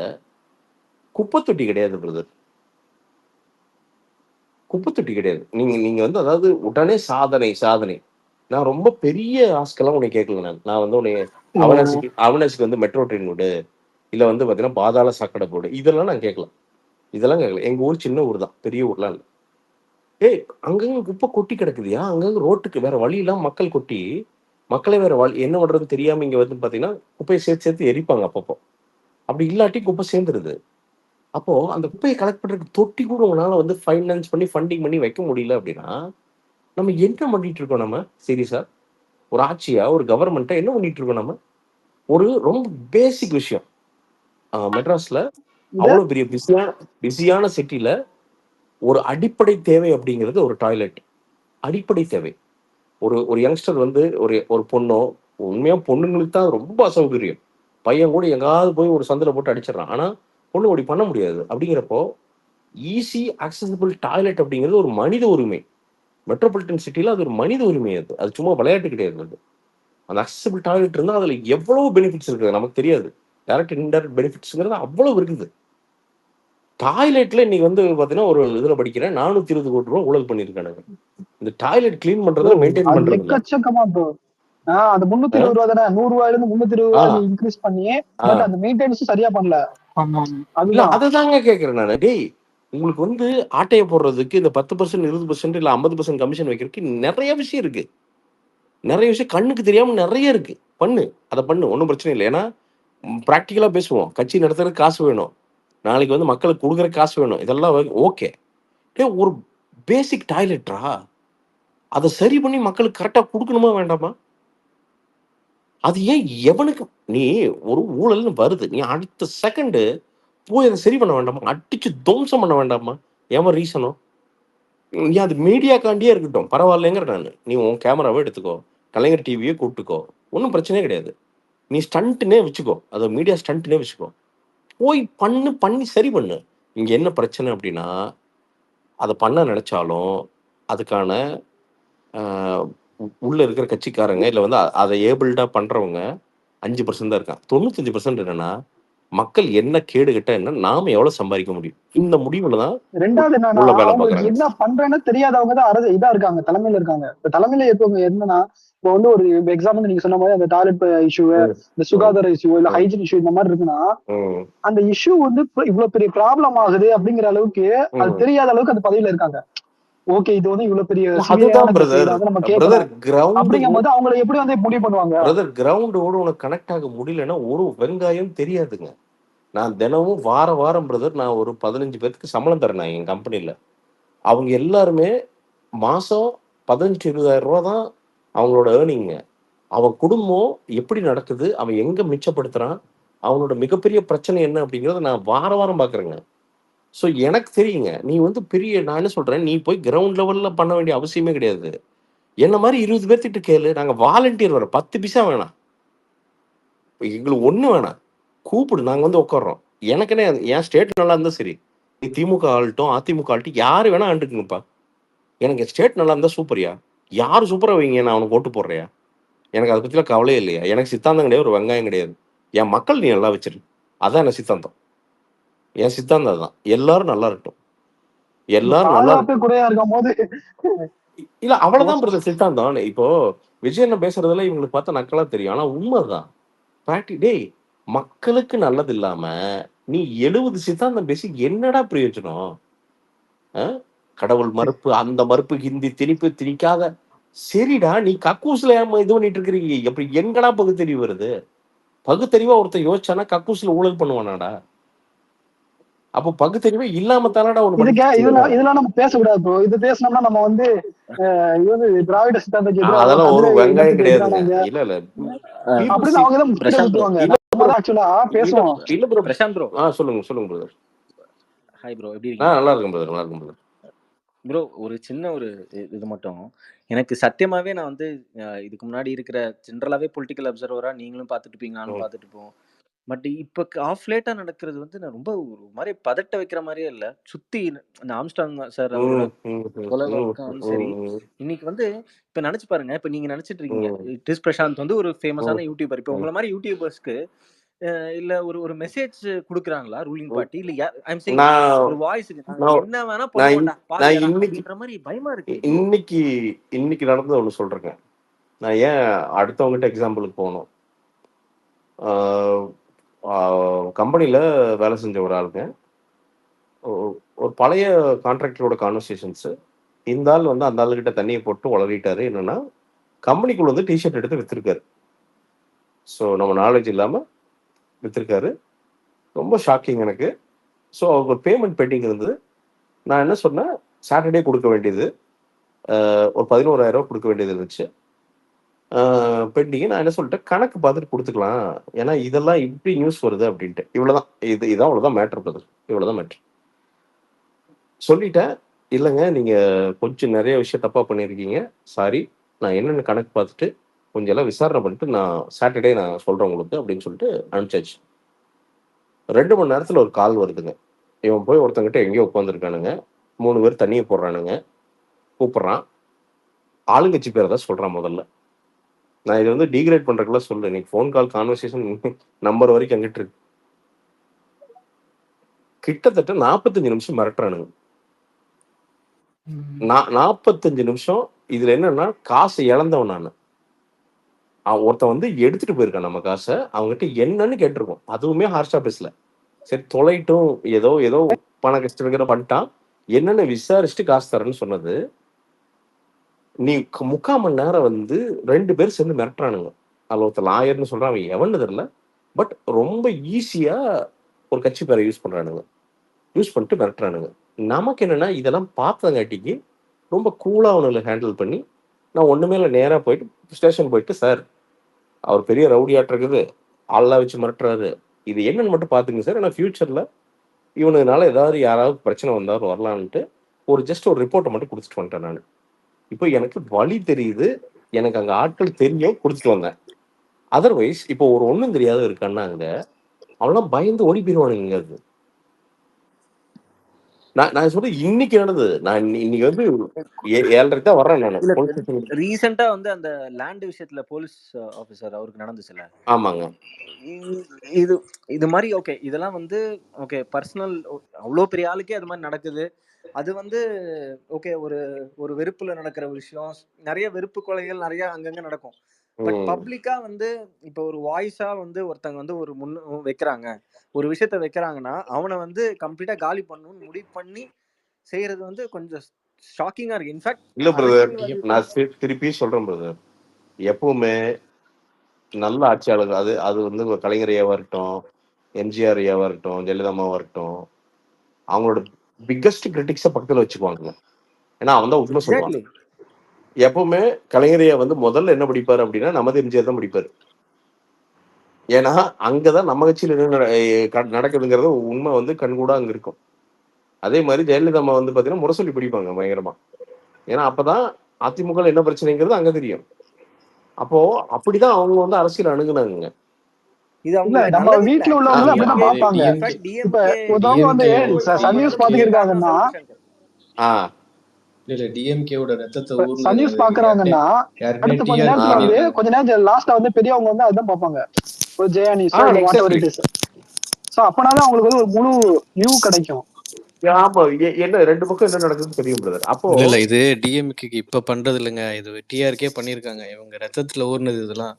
குப்பை தொட்டி கிடையாது பிரதர், குப்பை தொட்டி கிடையாது. நீங்க வந்து அதாவது உடனே சாதனை. நான் ரொம்ப பெரிய ஆஸ்கெல்லாம் உன்னை கேட்கல. நான் வந்து உன்னை அவனாசிக்கு வந்து மெட்ரோ ட்ரெயின் விடு, இல்ல வந்து பாத்தீங்கன்னா பாதாள சாக்கடை போடு, இதெல்லாம் நான் கேட்கல. எங்க ஊர் சின்ன ஊர் தான், பெரிய ஊர்லாம் இல்லை. ஏய் அங்கங்க குப்பை கொட்டி கிடக்குதுயா, அங்கங்க ரோட்டுக்கு வேற வழி இல்லாம மக்கள் கொட்டி, மக்களே வேற வழி என்ன பண்றதுன்னு தெரியாம இங்க வந்து பாத்தீங்கன்னா குப்பையை சேர்த்து எரிப்பாங்க அப்பப்போ. அப்படி இல்லாட்டி குப்பை சேர்ந்துருது. அப்போ அந்த குப்பையை கலெக்ட் பண்றதுக்கு தொட்டி கூட உங்களால வந்து ஃபைனான்ஸ் பண்ணி ஃபண்டிங் பண்ணி வைக்க முடியல அப்படின்னா நம்ம என்ன பண்ணிட்டு இருக்கோம்? நம்ம சீரியஸா ஒரு ஆட்சியா, ஒரு கவர்மெண்ட்டா என்ன பண்ணிட்டு இருக்கோம்? நம்ம ஒரு ரொம்ப பேசிக் விஷயம். மெட்ராஸ்ல அவ்வளவு பெரிய பிஸியான சிட்டில ஒரு அடிப்படை தேவை அப்படிங்கிறது ஒரு டாய்லெட். அடிப்படை தேவை. ஒரு யங்ஸ்டர் வந்து ஒரு பொண்ணோ, உண்மையா பொண்ணுங்களுக்கு தான் ரொம்ப அசௌகரியம். பையன் கூட எங்காவது போய் ஒரு சந்தில போட்டு அடிச்சிடறான். ஆனா பொண்ணு அப்படி பண்ண முடியாது. அப்படிங்கிறப்போ ஈஸி ஆக்சசிபிள் டாய்லெட் அப்படிங்கிறது ஒரு மனித உரிமை. மெட்ரோபாலிட்டன் சிட்டில அது ஒரு மனித உரிமை. அது சும்மா விளையாட்டு கிடையாது. அந்த அக்சசிபிள் டாய்லெட் இருந்தா அதுல எவ்வளவு பெனிஃபிட்ஸ் இருக்குது நமக்கு தெரியாது. டைரக்ட் இன்டைரக்ட் பெனிஃபிட்ஸ்ங்கிறது அவ்வளவு இருக்குது. டாய்லெட்ல இன்னைக்கு வந்து பாத்தீங்கன்னா ஒரு இதுல படிக்கிறேன் 420 கோடி ரூபாய் ஊழல் பண்ணிருக்கானுங்க. இந்த டாய்லெட் கிளீன் பண்றதுல மெயின்டைன் பண்றது எக்கச்சக்கமா ப்ரோ. அந்த 320 ரூபா தானே, 100 ரூபாயில இருந்து 320 ரூபாய் இன்க்ரீஸ் பண்ணி, பட் அந்த மெயின்டெனன்ஸ் சரியா பண்ணல. அதுதாங்க கேக்குறேன் நானு. டேய் உங்களுக்கு வந்து ஆட்டைய போடுறதுக்கு இந்த 10% 20% இல்ல 50% கமிஷன் வைக்கிறதுக்கு நிறைய விஷயம் இருக்கு. நிறைய விஷயம் கண்ணுக்கு தெரியாம நிறைய இருக்கு. அதை பண்ணு, ஒன்றும் பிரச்சனை இல்லை. ஏன்னா ப்ராக்டிக்கலா பேசுவோம். கட்சி நடத்துறதுக்கு காசு வேணும், நாளைக்கு வந்து மக்களுக்கு கொடுக்குற காசு வேணும், இதெல்லாம் ஓகே. ஒரு பேசிக் டாய்லெட்ரா, அதை சரி பண்ணி மக்களுக்கு கரெக்டா கொடுக்கணுமா வேண்டாமா? அது ஏன் எவனுக்கு நீ ஒரு ஊழல்னு வருது, நீ அடுத்த செகண்ட் போய் அதை சரி பண்ண வேண்டாமா? அடிச்சு துவம்சம் பண்ண வேண்டாமா? ஏன் ரீசனும் நீ அது மீடியாக்காண்டியே இருக்கட்டும் பரவாயில்லைங்கிற நான். நீ உன் கேமராவே எடுத்துக்கோ, கலைஞர் டிவியே கூப்பிட்டுக்கோ, ஒன்றும் பிரச்சனையே கிடையாது. நீ ஸ்டண்ட்னே வச்சுக்கோ, அதை மீடியா ஸ்டண்ட்னே வச்சுக்கோ, போய் பண்ணி சரி பண்ணு. இங்க என்ன பிரச்சனை அப்படின்னா, அதை பண்ண நினைச்சாலும் அதுக்கான உள்ள இருக்கிற கட்சிக்காரங்க இல்ல வந்து அதை ஏபிள்டா பண்றவங்க 5% தான் இருக்கான். 95% என்னன்னா மக்கள் என்ன கேடு கிட்ட என்ன நாம எவ்வளவு சம்பாதிக்க முடியும், இந்த முடிவுலதான் ரெண்டாவது என்ன பண்றேன்னு தெரியாதவங்க தான் இதா இருக்காங்க, தலைமையில இருக்காங்க. இப்ப தலைமையில இருக்கவங்க என்னன்னா, இப்போ வந்து ஒரு எக்ஸாம்பிள் நீங்க சொன்ன மாதிரி அந்த டாய்லெட் இஷ்யூ, இந்த சுகாதார இஷ்யூ, இல்ல ஹைஜீன் இஷ்யூ இந்த மாதிரி இருக்குன்னா, அந்த இஷ்யூ வந்து இவ்வளவு பெரிய ப்ராப்ளம் ஆகுது அப்படிங்கிற அளவுக்கு அது தெரியாத அளவுக்கு அந்த பதவியில இருக்காங்க. ஓகே இது வந்து இவ்வளவு பெரிய நம்ம கேட்கணும் அப்படிங்கும் போது அவங்களை எப்படி வந்து முடிவு பண்ணுவாங்க? கிரவுண்டோட உனக்கு கனெக்ட் ஆக முடியலன்னா ஒரு வெங்காயம் தெரியாதுங்க. நான் தினமும் வாரம் பிரதர் நான் ஒரு 15 பேருக்கு சம்பளம் தரேன் நான் என் கம்பெனில. அவங்க எல்லாருமே மாசம் 15, 20,000 ரூபா தான் அவங்களோட ஏர்னிங்க. அவன் குடும்பம் எப்படி நடக்குது? அவன் எங்க மிச்சப்படுத்துறான்? அவனோட மிகப்பெரிய பிரச்சனை என்ன அப்படிங்கிறத நான் வாரம் பார்க்குறேங்க. ஸோ எனக்கு தெரியுங்க. நீ வந்து நான் என்ன சொல்றேன், நீ போய் கிரவுண்ட் லெவல்ல பண்ண வேண்டிய அவசியமே கிடையாது. என்ன மாரி 20 பேர்த்துக்கிட்ட கேளு. நாங்க வாலண்டியர் வரோம். 10 பைசா வேணாம். எங்களுக்கு ஒண்ணும் வேணாம். கூப்பிடு. நாங்க வந்து உட்கார்றோம். எனக்குன்னே என் ஸ்டேட் நல்லா இருந்தா சரி. நீ திமுக ஆளட்டும், அதிமுக ஆளட்டும் யாரு வேணா ஆண்டுக்குங்கப்பா. எனக்கு என் ஸ்டேட் நல்லா இருந்தா சூப்பர்யா. யாரு சூப்பரா வைங்க நான் அவனுக்கு ஓட்டு போடுறேன்யா. எனக்கு அத பத்திலாம் கவலையே இல்லையா. எனக்கு சித்தாந்தம் கிடையாது, ஒரு வெங்காயம் கிடையாது. என் மக்கள் நீ நல்லா வச்சிரு. அதான் என் சித்தாந்தம். என் சித்தாந்தம் அதுதான். எல்லாரும் நல்லா இருக்கட்டும். எல்லாரும் நல்லா பாதுகாப்பே குறையா இருக்கும் போது இல்ல அவ்வளவுதான் பிரதர் சித்தாந்தம். இப்போ விஜய் என்ன பேசுறதுல இவங்களுக்கு பார்த்தா நக்கலா தெரியும். ஆனா உண்மைதான். டேய் மக்களுக்கு நல்லது இல்லாம நீ 70 சித்தாந்தம் பேசி என்னடா பிரயோஜனம்? கடவுள் மறுப்பு, அந்த மறுப்பு, ஹிந்தி திணிப்பு திணிக்காத. சரிடா நீ கக்கூஸ்ல இது பண்ணிட்டு இருக்கிறீங்க. எப்படி எங்கடா பகுத்தறிவு வருது? பகுத்தறிவா ஒருத்தன் யோசிச்சானா கக்கூஸ்ல ஊழல் பண்ணுவானாடா? அப்போ பகுத்தறிவே இல்லாம தானடா இதெல்லாம் நம்ம பேசக்கூடாது ப்ரோ. இது பேசணும்னா நம்ம வந்து திராவிட சித்தாந்தத்துக்கு எதிராக அதெல்லாம் ஒரு வெங்காயம் கிடையாதுங்க. இல்ல இல்ல அப்படின்னு அவங்க தான் பேசுவாங்க. ஆக்சுவலா பேசுவோம். இல்ல ப்ரோ பிரசாந்த் ப்ரோ. சொல்லுங்க பிரதர். ஹாய் ப்ரோ, எப்படி இருக்கீங்க? நல்லா இருக்கும் பிரதர். ப்ரோ ஒரு சின்ன ஒரு இது மட்டும், எனக்கு சத்தியமாவே நான் வந்து இதுக்கு முன்னாடி இருக்கிற ஜென்ரலாவே பொலிட்டிக்கல் அப்சர்வரா நீங்களும் பார்த்துட்டு இருப்பீங்க, நானும் பார்த்துட்டு இருப்போம். பட் இப்ப ஆஃப் லேட்டா நடக்கிறது வந்து நான் ரொம்ப ஒரு மாதிரி பதட்ட வைக்கிற மாதிரியே இல்ல. சுத்தி இந்த ஆம்ஸ்டாங் சார் அவரோட கொலை வழக்கம் சரி, இன்னைக்கு வந்து இப்ப நினைச்சு பாருங்க. இப்ப நீங்க நினைச்சிட்டு இருக்கீங்க இட் இஸ் பிரசாந்த் வந்து ஒரு ஃபேமஸான யூடியூபர். இப்ப உங்களை மாதிரி யூடியூபர்ஸ்க்கு இல்ல ஒரு மெசேஜ் குடுக்குறாங்களா ரூலிங் பார்ட்டி? இல்ல ஐ அம் சேயிங் ஒரு வாய்ஸ் என்ன வேணா பண்ணுவோம்டா பாருங்கன்ற மாதிரி பயமா இருக்கு. இன்னைக்கு நடந்தது ஒண்ணு சொல்றேங்க. நான் ஏன் அடுத்தவங்ககிட்ட எக்ஸாம்பிளுக்கு போகணும். கம்பெனில வேலை செஞ்ச ஒரு ஆளுங்க, ஒரு பழைய கான்ட்ராக்டரோட கான்வர்சேஷன்ஸ். இந்த ஆள் வந்து அந்த ஆளுகிட்ட தண்ணியை போட்டு உளறிட்டாரு. என்னன்னா கம்பெனிக்குள்ள வந்து டிஷர்ட் எடுத்து வித்திருக்காரு. ஸோ நம்ம நாலேஜ் இல்லாம வித்திருக்காரு. ரொம்ப ஷாக்கிங் எனக்கு. ஸோ அவருக்கு ஒரு பேமெண்ட் பெண்டிங் இருந்தது. நான் என்ன சொன்னேன், சாட்டர்டே கொடுக்க வேண்டியது ஒரு 11,000 கொடுக்க வேண்டியது இருந்துச்சு பெண்டிங். நான் என்ன சொல்லிட்டேன், கணக்கு பார்த்துட்டு கொடுத்துக்கலாம். ஏன்னா இதெல்லாம் இப்படி நியூஸ் வருது அப்படின்ட்டு. இவ்வளவுதான். இதான் அவ்வளவுதான் மேட்ரு பிரதர். இவ்வளவுதான் மேட்ரு சொல்லிட்டேன். இல்லைங்க நீங்க கொஞ்சம் நிறைய விஷயம் தப்பா பண்ணியிருக்கீங்க, சாரி. நான் என்னென்ன கணக்கு பார்த்துட்டு கொஞ்சம் எல்லாம் விசாரணை பண்ணிட்டு நான் சாட்டர்டே நான் சொல்றேன் உங்களுக்கு அப்படின்னு சொல்லிட்டு அனுப்பிச்சாச்சு. 2 மணி நேரத்துல ஒரு கால் வருதுங்க. இவன் போய் ஒருத்தங்கிட்ட எங்கேயோ உட்காந்துருக்கானுங்க. 3 பேர் தண்ணியை போடுறானுங்க. கூப்பிடுறான். ஆளுங்கட்சி பேரை தான் சொல்றான் முதல்ல. நான் இதை வந்து டீக்ரேட் பண்றதுக்குள்ள சொல்றேன். இன்னைக்கு ஃபோன் கால் கான்வர்சேஷன் நம்பர் வரைக்கும் அங்கிட்டு இருக்கு. கிட்டத்தட்ட 45 நிமிஷம் மிரட்டுறானுங்க. 45 நிமிஷம். இதுல என்னன்னா காசை இழந்தவன் நான். ஒருத்தன் வந்து எடுத்துட்டு போயிருக்கான் நம்ம காசை. அவங்ககிட்ட என்னன்னு கேட்டிருக்கோம். அதுவுமே ஹார்ஷா பேசல. சரி தொலைட்டும், ஏதோ பண கஷ்டங்கிற பண்ணிட்டான். என்னன்னு விசாரிச்சுட்டு காசு தரேன்னு சொன்னது. நீ 3/4 மணி நேரம் வந்து 2 பேர் சேர்ந்து மிரட்டுறானுங்க. அதுல ஒருத்தர் லாயர்னு சொல்றான். அவன் எவன்னு தெரியல. பட் ரொம்ப ஈஸியா ஒரு கட்சி பேரை யூஸ் பண்றானுங்க. யூஸ் பண்ணிட்டு மிரட்டுறானுங்க. நமக்கு என்னன்னா இதெல்லாம் பார்த்தங்காட்டிக்கு ரொம்ப கூலா அவனுங்களை ஹேண்டில் பண்ணி நான் ஒண்ணுமே இல்லை, நேரா போயிட்டு ஸ்டேஷன் போயிட்டு, சார் அவர் பெரிய ரவுடியாட்டு இருக்குது, ஆள்லாம் வச்சு மிரட்டுறாரு, இது என்னன்னு மட்டும் பாத்துங்க சார். ஏன்னா ஃபியூச்சர்ல இவனுனால ஏதாவது யாராவது பிரச்சனை வந்தாலும் வரலான்ட்டு ஜஸ்ட் ஒரு ரிப்போர்ட்டை மட்டும் கொடுத்துட்டு வந்துட்டேன் நான். இப்போ எனக்கு வழி தெரியுது, எனக்கு அங்க ஆட்கள் தெரியும், கொடுத்துட்டு வந்தேன். அதர்வைஸ் இப்போ ஒரு ஒண்ணும் தெரியாத இருக்கான்னா அங்க அவெல்லாம் பயந்து ஓடி போயிடுவானுங்க. அது நான் சொல்றது இன்னைக்கு நடந்தது. நான் இன்னைக்கு வந்து 7:30 தான் வர்றேன் நான். ரீசெண்டா வந்து அந்த லேண்ட் விஷயத்துல போலீஸ் ஆபீசர் அவருக்கு நடந்துச்சுல. ஆமாங்க. இது மாதிரி ஓகே, இதெல்லாம் வந்து ஓகே பர்சனல். அவ்வளோ பெரிய ஆளுக்கே அது மாதிரி நடக்குது. அது வந்து ஓகே ஒரு வெறுப்புல நடக்கிற விஷயம். நிறைய வெறுப்பு கொலைகள் நிறைய அங்கங்க நடக்கும். பட் பப்ளிக்கா வந்து இப்ப ஒரு வாய்ஸா வந்து ஒருத்தங்க வந்து ஒரு வைக்கிறாங்க, ஒரு விஷயத்த வைக்கிறாங்கன்னா அவனை வந்து கம்ப்ளீட்டா காலி பண்ணணும்னு முடிவு பண்ணி செய்யறது வந்து கொஞ்சம் ஷாக்கிங்கா இருக்கு. இன்ஃபேக்ட் இல்ல பிரதர், நான் திருப்பி சொல்றேன் பிரதர், எப்பவுமே நல்ல ஆட்சியாளர்கள் அது வந்து கலைஞரையாவா இருக்கட்டும், எம்ஜிஆர் ஐயாவா இருக்கட்டும், ஜெயலலிதா அம்மாவா இருக்கட்டும், அவங்களோட பிக்கஸ்ட் கிரிட்டிக்ஸை பக்கத்தில் வச்சுக்குவாங்க. ஏன்னா அவன் தான் உண்மை சொல்லுவான். எக்ஸாக்ட்லி. எப்பவுமே கலைஞரையா வந்து முதல்ல என்ன படிப்பாரு அப்படின்னா நமது எம்ஜிஆர் தான் படிப்பாரு. ஏன்னா அங்கதான் நம்ம கட்சியில் என்ன நடக்குதுங்கிறது உண்மை வந்து கண்கூட அங்க இருக்கும். அதே மாதிரி ஜெயலலிதா அம்மா வந்து பாத்தீங்கன்னா முரசொலி பிடிப்பாங்க பயங்கரமா. ஏன்னா அப்பதான் அதிமுக என்ன பிரச்சனைங்கிறது அங்க தெரியும். அப்போ அப்படிதான் அவங்க வந்து அரசியல் அணுகுனாங்க. இது இல்ல அவங்க நம்ம நல்லதே இல்ல வீட்டுல உள்ளவங்களும் ஆக்சுவலா. அப்படிதான் டிஎம்கே பார்ப்பாங்க. டிஎம்கே இன்ஃபேக்ட் இப்ப டிஎம்கே ஒருத்தவங்க வந்து டிஎம்கேவோட சன் நியூஸ் காங்கிரஸ் பாத்துக்கிட்டு காரணம் இருக்காங்கன்னா சவுக்கு சங்கர். ஆ இல்ல டிஎம்கேவோட ரத்தத்தை இப்ப ஊர்னது சன் நியூஸ் பாக்குறாங்கன்னா யாருக்குமே அடுத்த கொஞ்ச டிஆர் நேரத்துல வந்து பண்ணிருக்காங்க. கொஞ்ச நேரத்துல லாஸ்டா வந்து பெரியவங்க வந்து அதுதான் பார்ப்பாங்க, ஒரு ஜெயா நியூஸோ இல்ல whatever exactly. It is. So அப்பனாதான் அவங்களுக்கு வந்து ஒரு முழு வியூ கிடைக்கும். ஆமா என்ன ரெண்டு பக்கம் என்ன நடக்குதுன்னு தெரியும் பிரதர். அப்போ இல்ல இது டிஎம்கே இப்ப பண்றது இல்லைங்க, இது டிஆர்கே பண்ணிருக்காங்க. இவங்க ரத்தத்துல ஊர்னது இதெல்லாம்.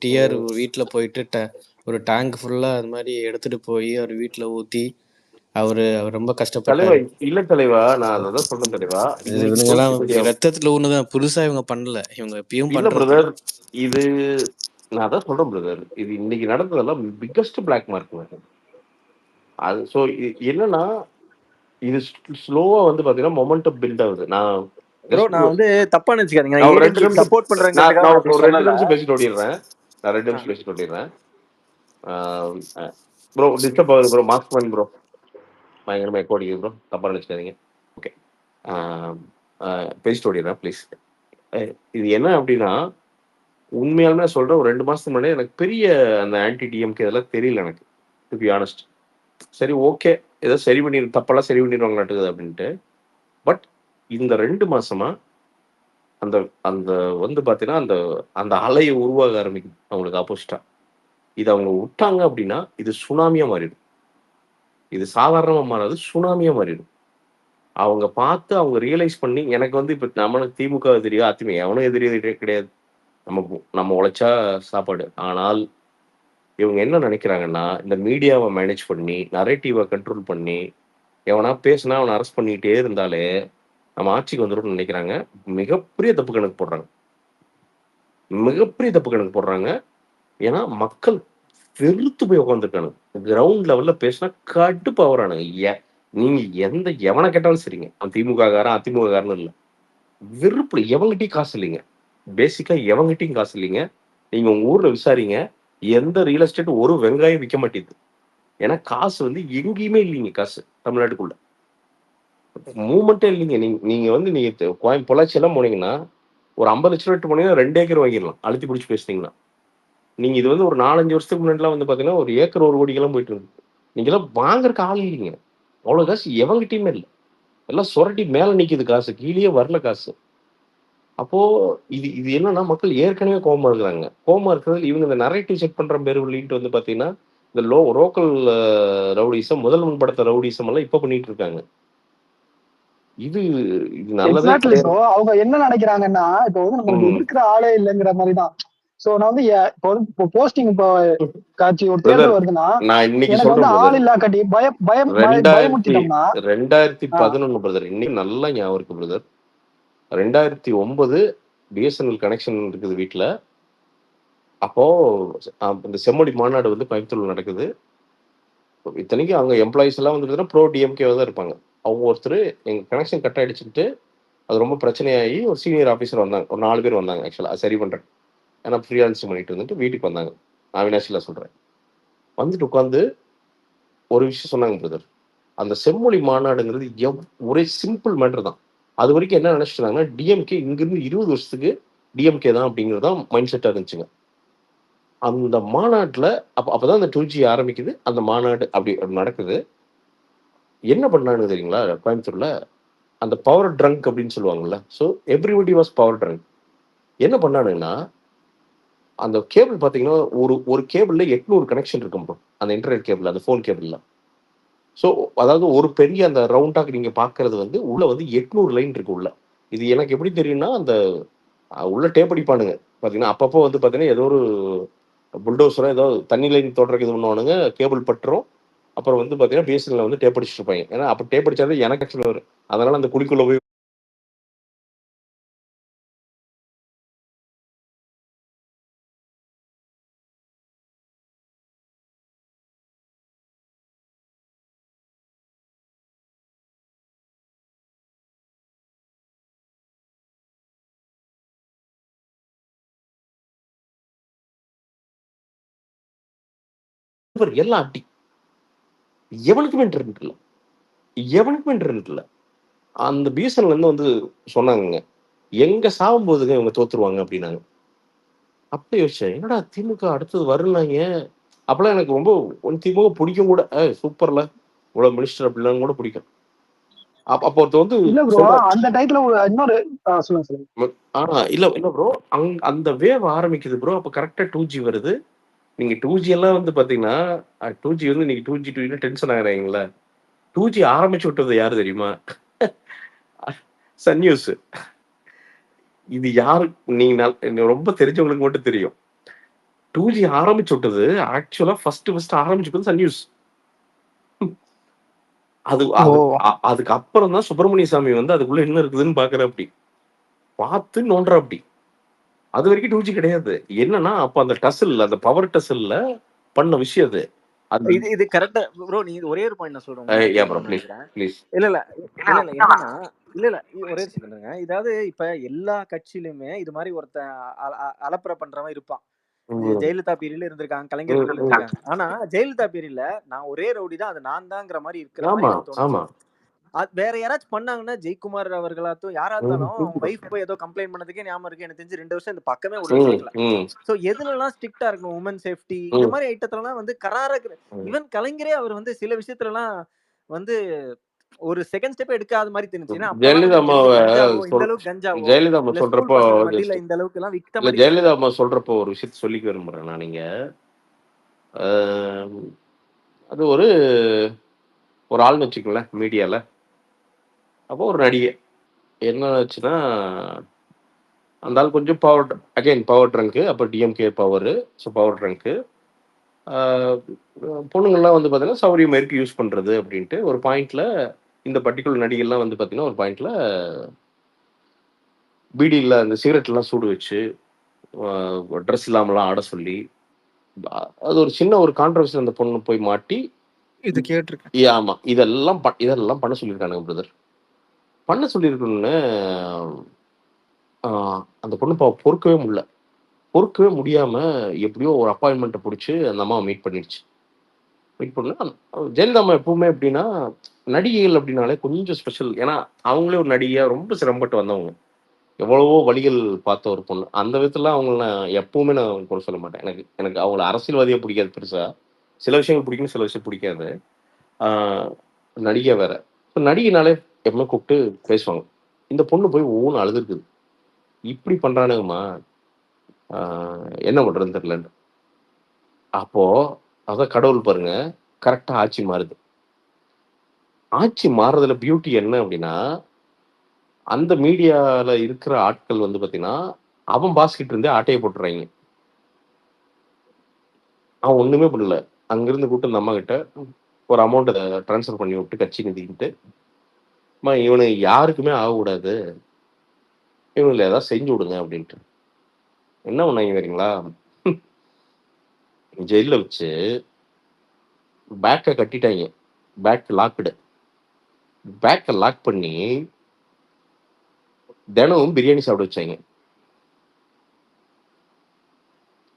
டிஆர் வீட்டுல போயிட்டு ஒரு டேங்க் ஃபுல்லா அது மாதிரி எடுத்துட்டு போய் அவர் வீட்டுல ஊத்தி அவர் ரொம்ப தலைவா கஷ்டப்பட்டாரு. இல்ல தலைவா, நான் அதான் சொல்றேன் தலைவா. இன்னைக்கு இவங்கெல்லாம் social media ரத்தத்துல ஊர்னதுதான், புதுசா இவங்க பண்ணல, இவங்க எப்பயும் இல்ல பண்றது. பிரதர், இது நான் அதான் சொல்றேன் பிரதர், இது இன்னைக்கு நடந்ததெல்லாம் பிக்கஸ்ட் பிளாக் மார்க். அது ஸோ என்னன்னா இது ஸ்லோவா வந்து பாத்தீங்கன்னா மொமெண்டம் பில்ட் ஆகுது. நான் ப்ரோ just நான் வந்து தப்பா நினைச்சுக்காதீங்க, நான் நான் ஒரு 2 ஏடிஎம்கே நிமிஷம் சப்போர்ட் நான் பண்றேங்கிறதுக்காக நான் நான் அப்படி ஒரு 2 சொல்லல. நிமிஷம் பேசிட்டு ஓடிடுறேன். நான் 2 நிமிஷம் பேசிட்டு ஓடிடுறேன். ப்ரோ டிஸ்டர்ப் ஆகுது ப்ரோ, மாஸ்க் பண்ணி ப்ரோ, பயங்கரமா எக்கோ அடிக்குது ப்ரோ, தப்பா நினைச்சுக்காதீங்க. ஓகே, பேசிட்டு ஓடிடுறேன் ப்ளீஸ். இது என்ன அப்படின்னா உண்மையாலுமே சொல்றேன், ஒரு 2 மாசத்துக்கு முன்னாடி எனக்கு பெரிய அந்த ஆன்டி டிஎம்கே இதெல்லாம் தெரியல எனக்கு, டு பி ஆனஸ்ட். சரி ஓகே, ஏதோ சரி பண்ணி தப்பெல்லாம் சரி பண்ணிடுவாங்களாட்டுக்குது அப்படின்ட்டு. பட் இந்த 2 மாசமா அந்த அந்த வந்து பாத்தீங்கன்னா அந்த அந்த அலையை உருவாக ஆரம்பிக்குது அவங்களுக்கு ஆப்போசிட்டா. இது அவங்க விட்டாங்க அப்படின்னா இது சுனாமியா மாறிடும். இது சாதாரணமா மாறாது, சுனாமியா மாறிடும். அவங்க பார்த்து அவங்க ரியலைஸ் பண்ணி, எனக்கு வந்து இப்ப நம்மளுக்கு திமுக தெரியும், அதிமுக எவனும் எதிரி கிடையாது. நம்ம உழைச்சா சாப்பாடு. ஆனால் இவங்க என்ன நினைக்கிறாங்கன்னா, இந்த மீடியாவை மேனேஜ் பண்ணி, நரேட்டிவை கண்ட்ரோல் பண்ணி, எவனா பேசினா அவனை அரெஸ்ட் பண்ணிட்டே இருந்தாலே நம்ம ஆட்சிக்கு வந்துரும்னு நினைக்கிறாங்க. மிகப்பெரிய தப்பு கணக்கு போடுறாங்க. மிகப்பெரிய தப்பு கணக்கு போடுறாங்க. ஏன்னா மக்கள் வெறுத்து போய் உட்காந்துருக்கானுங்க. கிரவுண்ட் லெவல்ல பேசினா கடுப்பு ஆகுறானுங்க. நீங்க எவனை கேட்டாலும் சரிங்க, அவன் திமுக காரன் அதிமுக காரன் இல்லை, வெறுப்புல எவங்கிட்டையும் காசு இல்லைங்க. பேசிக்கா எவங்கிட்டையும் காசு இல்லைங்க. நீங்க உங்க ஊர்ல விசாரிங்க, எந்த ரியல் எஸ்டேட் ஒரு வெங்காயம் விற்க மாட்டேங்குது. ஏன்னா காசு வந்து எங்கேயுமே இல்லைங்க. காசு தமிழ்நாட்டுக்குள்ள மூவ்மெண்ட்டே இல்லைங்க. நீங்க வந்து நீங்க பொள்ளாச்சி எல்லாம் போனீங்கன்னா ஒரு 50 லட்சம் ரூபாய் போனீங்கன்னா 2 ஏக்கர் வாங்கிடலாம், அழுத்தி பிடிச்சி பேசுனீங்கன்னா. நீங்க இது வந்து ஒரு 4-5 வருஷத்துக்கு முன்னாடிலாம் வந்து பாத்தீங்கன்னா ஒரு ஏக்கர் 1 கோடிக்கெல்லாம் போயிட்டு இருக்கு. நீங்க எல்லாம் வாங்குறதுக்கு ஆள் இல்லைங்க. அவ்வளவு காசு எவங்கிட்டையுமே இல்லை. எல்லாம் சுரண்டி மேல நிக்குது காசு, கீழே வரல காசு. அப்போ இது இது என்னன்னா மக்கள் ஏற்கனவே கோபமா இருக்கிறாங்க. கோபமா இருக்கிறது இவங்க இந்த நரேட்டிவ் செட் பண்ற பேர் சொல்லிட்டு வந்து பாத்தீங்கன்னா இந்த லோக்கல் ரவுடிசம், முதல்வன் படத்த ரவுடிசம் எல்லாம் இப்ப பண்ணிட்டு இருக்காங்க. இது இது நல்லதே எக்ஸாக்ட்லி கிடையாது. ப்ரோ. அவங்க என்ன நினைக்கிறாங்கன்னா இப்போ வந்து நம்மளுக்கு எதிர்க்கிற ஆளே இல்லைங்கிற மாதிரிதான். சோ நான் வந்து இப்போ வந்து போஸ்டிங் இப்போ காட்சி ஒரு பிரதர், தேர்தல் வருதுன்னா நான் இன்னைக்கு எனக்கு வந்து சொல்றேன் ஆள் பிரதர், இல்லா கட்டி பயமுறுத்திட்டோம்னா 2011 பிரதர், இன்னைக்கு நல்லா ஞாபகம் இருக்கு பிரதர். 2009 பிஎஸ்என்எல் கனெக்ஷன் இருக்குது வீட்டுல. அப்போ இந்த செம்மொழி மாநாடு வந்து கோயம்புத்தூர்ல நடக்குது. இத்தனைக்கும் அங்க எம்ப்ளாயிஸ் எல்லாம் வந்து ப்ரோ டிஎம்கே தான் இருப்பாங்க. அவங்க ஒருத்தர் எங்க கனெக்ஷன் கட் ஆயிடுச்சுட்டு அது ரொம்ப பிரச்சனையாகி ஒரு சீனியர் ஆஃபீஸர் வந்தாங்க, ஒரு 4 பேர் வந்தாங்க ஆக்சுவலா சரி பண்றேன். ஏன்னா ஃப்ரீலான்சிங் பண்ணிட்டு வந்துட்டு வீட்டுக்கு வந்தாங்க. நான் அவினாஷில சொல்றேன். வந்துட்டு உட்காந்து ஒரு விஷயம் சொன்னாங்க பிரதர். அந்த செம்மொழி மாநாடுங்கிறது ஒரே சிம்பிள் மேட்டர் தான். அது வரைக்கும் என்ன நினைச்சிட்டு இருந்தாங்கன்னா டிஎம்கே இங்கிருந்து 20 வருஷத்துக்கு டிஎம்கே தான் அப்படிங்கிறது தான் மைண்ட் செட்டா இருந்துச்சுங்க. அந்த மாநாட்டுல அப்பதான் அந்த 2G ஆரம்பிக்குது. அந்த மாநாடு அப்படி நடக்குது. என்ன பண்ணான்னு தெரியுங்களா கோயம்புத்தூர்ல? அந்த பவர் ட்ரங்க் அப்படின்னு சொல்லுவாங்கல்ல. So everybody was power drunk. என்ன பண்ணானுங்கன்னா அந்த கேபிள் பார்த்தீங்கன்னா ஒரு கேபிள்ல 800 கனெக்ஷன் இருக்கும் ப்ரோ. அந்த இன்டர்நெட் கேபிள், அந்த ஃபோன் கேபிள்ல. ஸோ அதாவது ஒரு பெரிய அந்த ரவுண்டாக நீங்க பார்க்கறது வந்து உள்ள வந்து 800 லைன் இருக்கு உள்ள. இது எனக்கு எப்படி தெரியும்னா அந்த உள்ள டேப் அடிப்பானுங்க பார்த்தீங்கன்னா, அப்பப்போ வந்து பார்த்தீங்கன்னா ஏதோ ஒரு புல்டோசரோ ஏதோ தண்ணி லைன் தொடர்றது இது பண்ணுவானுங்க, கேபிள் பட்டுரும். அப்புறம் வந்து பார்த்தீங்கன்னா பிஎஸ்என்எல்ல வந்து டேப் அடிச்சுட்டு இருப்பாங்க. ஏன்னா அப்போ டேப் அடிச்சாலே எனக்கு ஆக்சுவலாக வரும். அதனால அந்த குழிக்குள்ள போய் எல்லாம் அடி. எவனுக்குமே இன்டர்நெட் இல்லை, எவனுக்குமே இன்டர்நெட் இல்லை. அந்த பிஎஸ்என்எல் வந்து சொன்னாங்க, எங்க சாகும் போதுங்க இவங்க தோத்துருவாங்க அப்படின்னாங்க. அப்படி யோசிச்சேன், என்னடா திமுக அடுத்தது வருனாங்க. அப்பெல்லாம் எனக்கு ரொம்ப திமுக பிடிக்கும் கூட. சூப்பர்ல இவ்வளவு மினிஸ்டர் அப்படிலாம் கூட பிடிக்கும். அப்போ ஒருத்தர் வந்து இல்ல ப்ரோ, அந்த டைத்துல இன்னொரு சொல்லுங்க. இல்ல இல்ல ப்ரோ, அந்த வேவ் ஆரம்பிக்குது ப்ரோ. அப்ப கரெக்டா 2G வருது. நீங்க 2G எல்லாம் வந்து பாத்தீங்கன்னா 2G வந்து நீங்க 2G டென்ஷன் ஆகுறீங்களா? 2G ஆரம்பிச்சு விட்டது யாரு தெரியுமா? Sun News. இது யாரு நீங்க ரொம்ப தெரிஞ்சவங்களுக்கு மட்டும் தெரியும். 2G ஆரம்பிச்சு விட்டது ஆக்சுவலா ஃபர்ஸ்ட் ஆரம்பிச்சுட்டது சன் நியூஸ். அதுக்கு அப்புறம் தான் சுப்பிரமணிய சாமி வந்து அதுக்குள்ள என்ன இருக்குதுன்னு பாக்குற. அப்படி பார்த்து நோன்ற. அப்படி அது வரைக்கும் 2G கிடையாது. என்னன்னா அப்ப அந்த டசல், அந்த பவர் டசல்ல பண்ண விஷயம் அது. இது கரெக்டா ப்ரோ. நீ ஒரே ஒரு பாயிண்ட் நான் சொல்றேன். இல்ல ஒரே செகண்ட்ங்க. இதாவது இப்ப எல்லா கட்சியிலுமே இது மாதிரி ஒருத்தன் அலப்பறை பண்றவன் இருப்பான். ஜெயலலிதா பீரியட்ல இருந்திருக்காங்க, கலைஞர் பீரியட்ல இருந்திருக்காங்க. ஆனா ஜெயலலிதா பீரியட்ல நான் ஒரே ரவுடி தான், அது நான் தான்ங்கிற மாதிரி இருக்கிற மாதிரி எனக்கு தோணுச்சு. வேற யாராச்சும் பண்ணாங்கன்னா ஜெயக்குமார் அவர்களாத்தும் யாரா இருந்தாலும் அவங்க வைஃப் போய் ஏதோ கம்ப்ளைண்ட் பண்ணதுக்கே ஞாபகம் இருக்கு. எனக்கு தெரிஞ்சு 2 வருஷம் இந்த பக்கமே உள்ள வைக்கல. சோ எதுலாம் ஸ்ட்ரிக்டா இருக்கணும், உமன் சேஃப்டி இந்த மாதிரி ஐட்டத்துலலாம் வந்து கராரா. ஈவன் கலைஞரே அவர் வந்து சில விஷயத்துல எல்லாம் வந்து ஒரு செகண்ட் ஸ்டெப் எடுக்காத மாதிரி தெரிஞ்சுன்னா, ஜெயலலிதா சொல்றப்போ இந்த அளவுக்கு எல்லாம் வித்த மாதிரி. ஜெயலலிதா அம்மா சொல்றப்போ ஒரு விஷயத்த சொல்லிக்க விரும்புறேன் நான். நீங்க அது ஒரு ஆள் வச்சுக்கல மீடியால. அப்போ ஒரு நடிகை என்ன ஆச்சுன்னா, அந்த ஆள் கொஞ்சம் பவர் ட்ரங்கு. அப்போ DMK power, so power drunk. பொண்ணுங்கள்லாம் வந்து பார்த்தீங்கன்னா சௌரியம் மாரிக்கு யூஸ் பண்ணுறது அப்படின்ட்டு ஒரு பாயிண்ட்ல இந்த பர்டிகுலர் நடிகர்லாம் வந்து பார்த்தீங்கன்னா ஒரு பாயிண்ட்ல பீடியில் அந்த சிகரெட்லாம் சூடு வச்சு ட்ரெஸ் இல்லாமலாம் ஆட சொல்லி, அது ஒரு சின்ன ஒரு கான்ட்ரவர்சி. அந்த பொண்ணு போய் மாட்டி இது கேட்டிருக்கேன். ஆமா, இதெல்லாம் பண்ண சொல்லியிருக்கானுங்க பிரதர். பண்ண சொல்லியிருக்கணும்னு அந்த பொண்ணு பொறுக்கவே முடியாம எப்படியோ ஒரு அப்பாயின்மெண்ட்டை பிடிச்சி அந்த அம்மாவை மீட் பண்ணிடுச்சு. மீட் பண்ணா ஜெயலலிதா அம்மா எப்பவுமே எப்படின்னா நடிகைகள் அப்படின்னாலே கொஞ்சம் ஸ்பெஷல். ஏன்னா அவங்களே ஒரு நடிகையா ரொம்ப சிரமப்பட்டு வந்தவங்க, எவ்வளவோ வழிகள் பார்த்த ஒரு பொண்ணு. அந்த விதத்துல அவங்கள நான் எப்பவுமே நான் கூட சொல்ல மாட்டேன். எனக்கு அவங்கள அரசியல்வாதியா பிடிக்காது பெருசா. சில விஷயங்கள் பிடிக்கும், சில விஷயம் பிடிக்காது. நடிகை வேற. நடிகைனாலே எப்பவுமே கூப்பிட்டு பேசுவாங்க. இந்த பொண்ணு போய் ஒவ்வொன்று அழுதுருக்குது, இப்படி பண்றானுங்கம்மா, என்ன பண்றதுன்னு தெரியலன்னு. அப்போ அதான் கடவுள் பாருங்க, கரெக்டா ஆட்சி மாறுது. ஆட்சி மாறுறதுல பியூட்டி என்ன அப்படின்னா, அந்த மீடியால இருக்கிற ஆட்கள் வந்து பாத்தீங்கன்னா அவன் பாஸ்கிட்ட இருந்தே ஆட்டையை போட்டுறாங்க. அவன் ஒண்ணுமே பண்ணல. அங்கிருந்து கூப்பிட்டு அந்த அம்மா கிட்ட ஒரு அமௌண்ட் டிரான்ஸ்ஃபர் பண்ணி விட்டு கட்சி நிதிக்கிட்டு, இவனு யாருக்குமே ஆகக்கூடாது, இவனுல ஏதாவது செஞ்சு விடுங்க அப்படின்ட்டு. என்ன பண்ணாங்க வரீங்களா, ஜெயில வச்சு பேக்கை கட்டிட்டாங்க. பேக்கை லாக் பண்ணி தினமும் பிரியாணி சாப்பிட வச்சாங்க.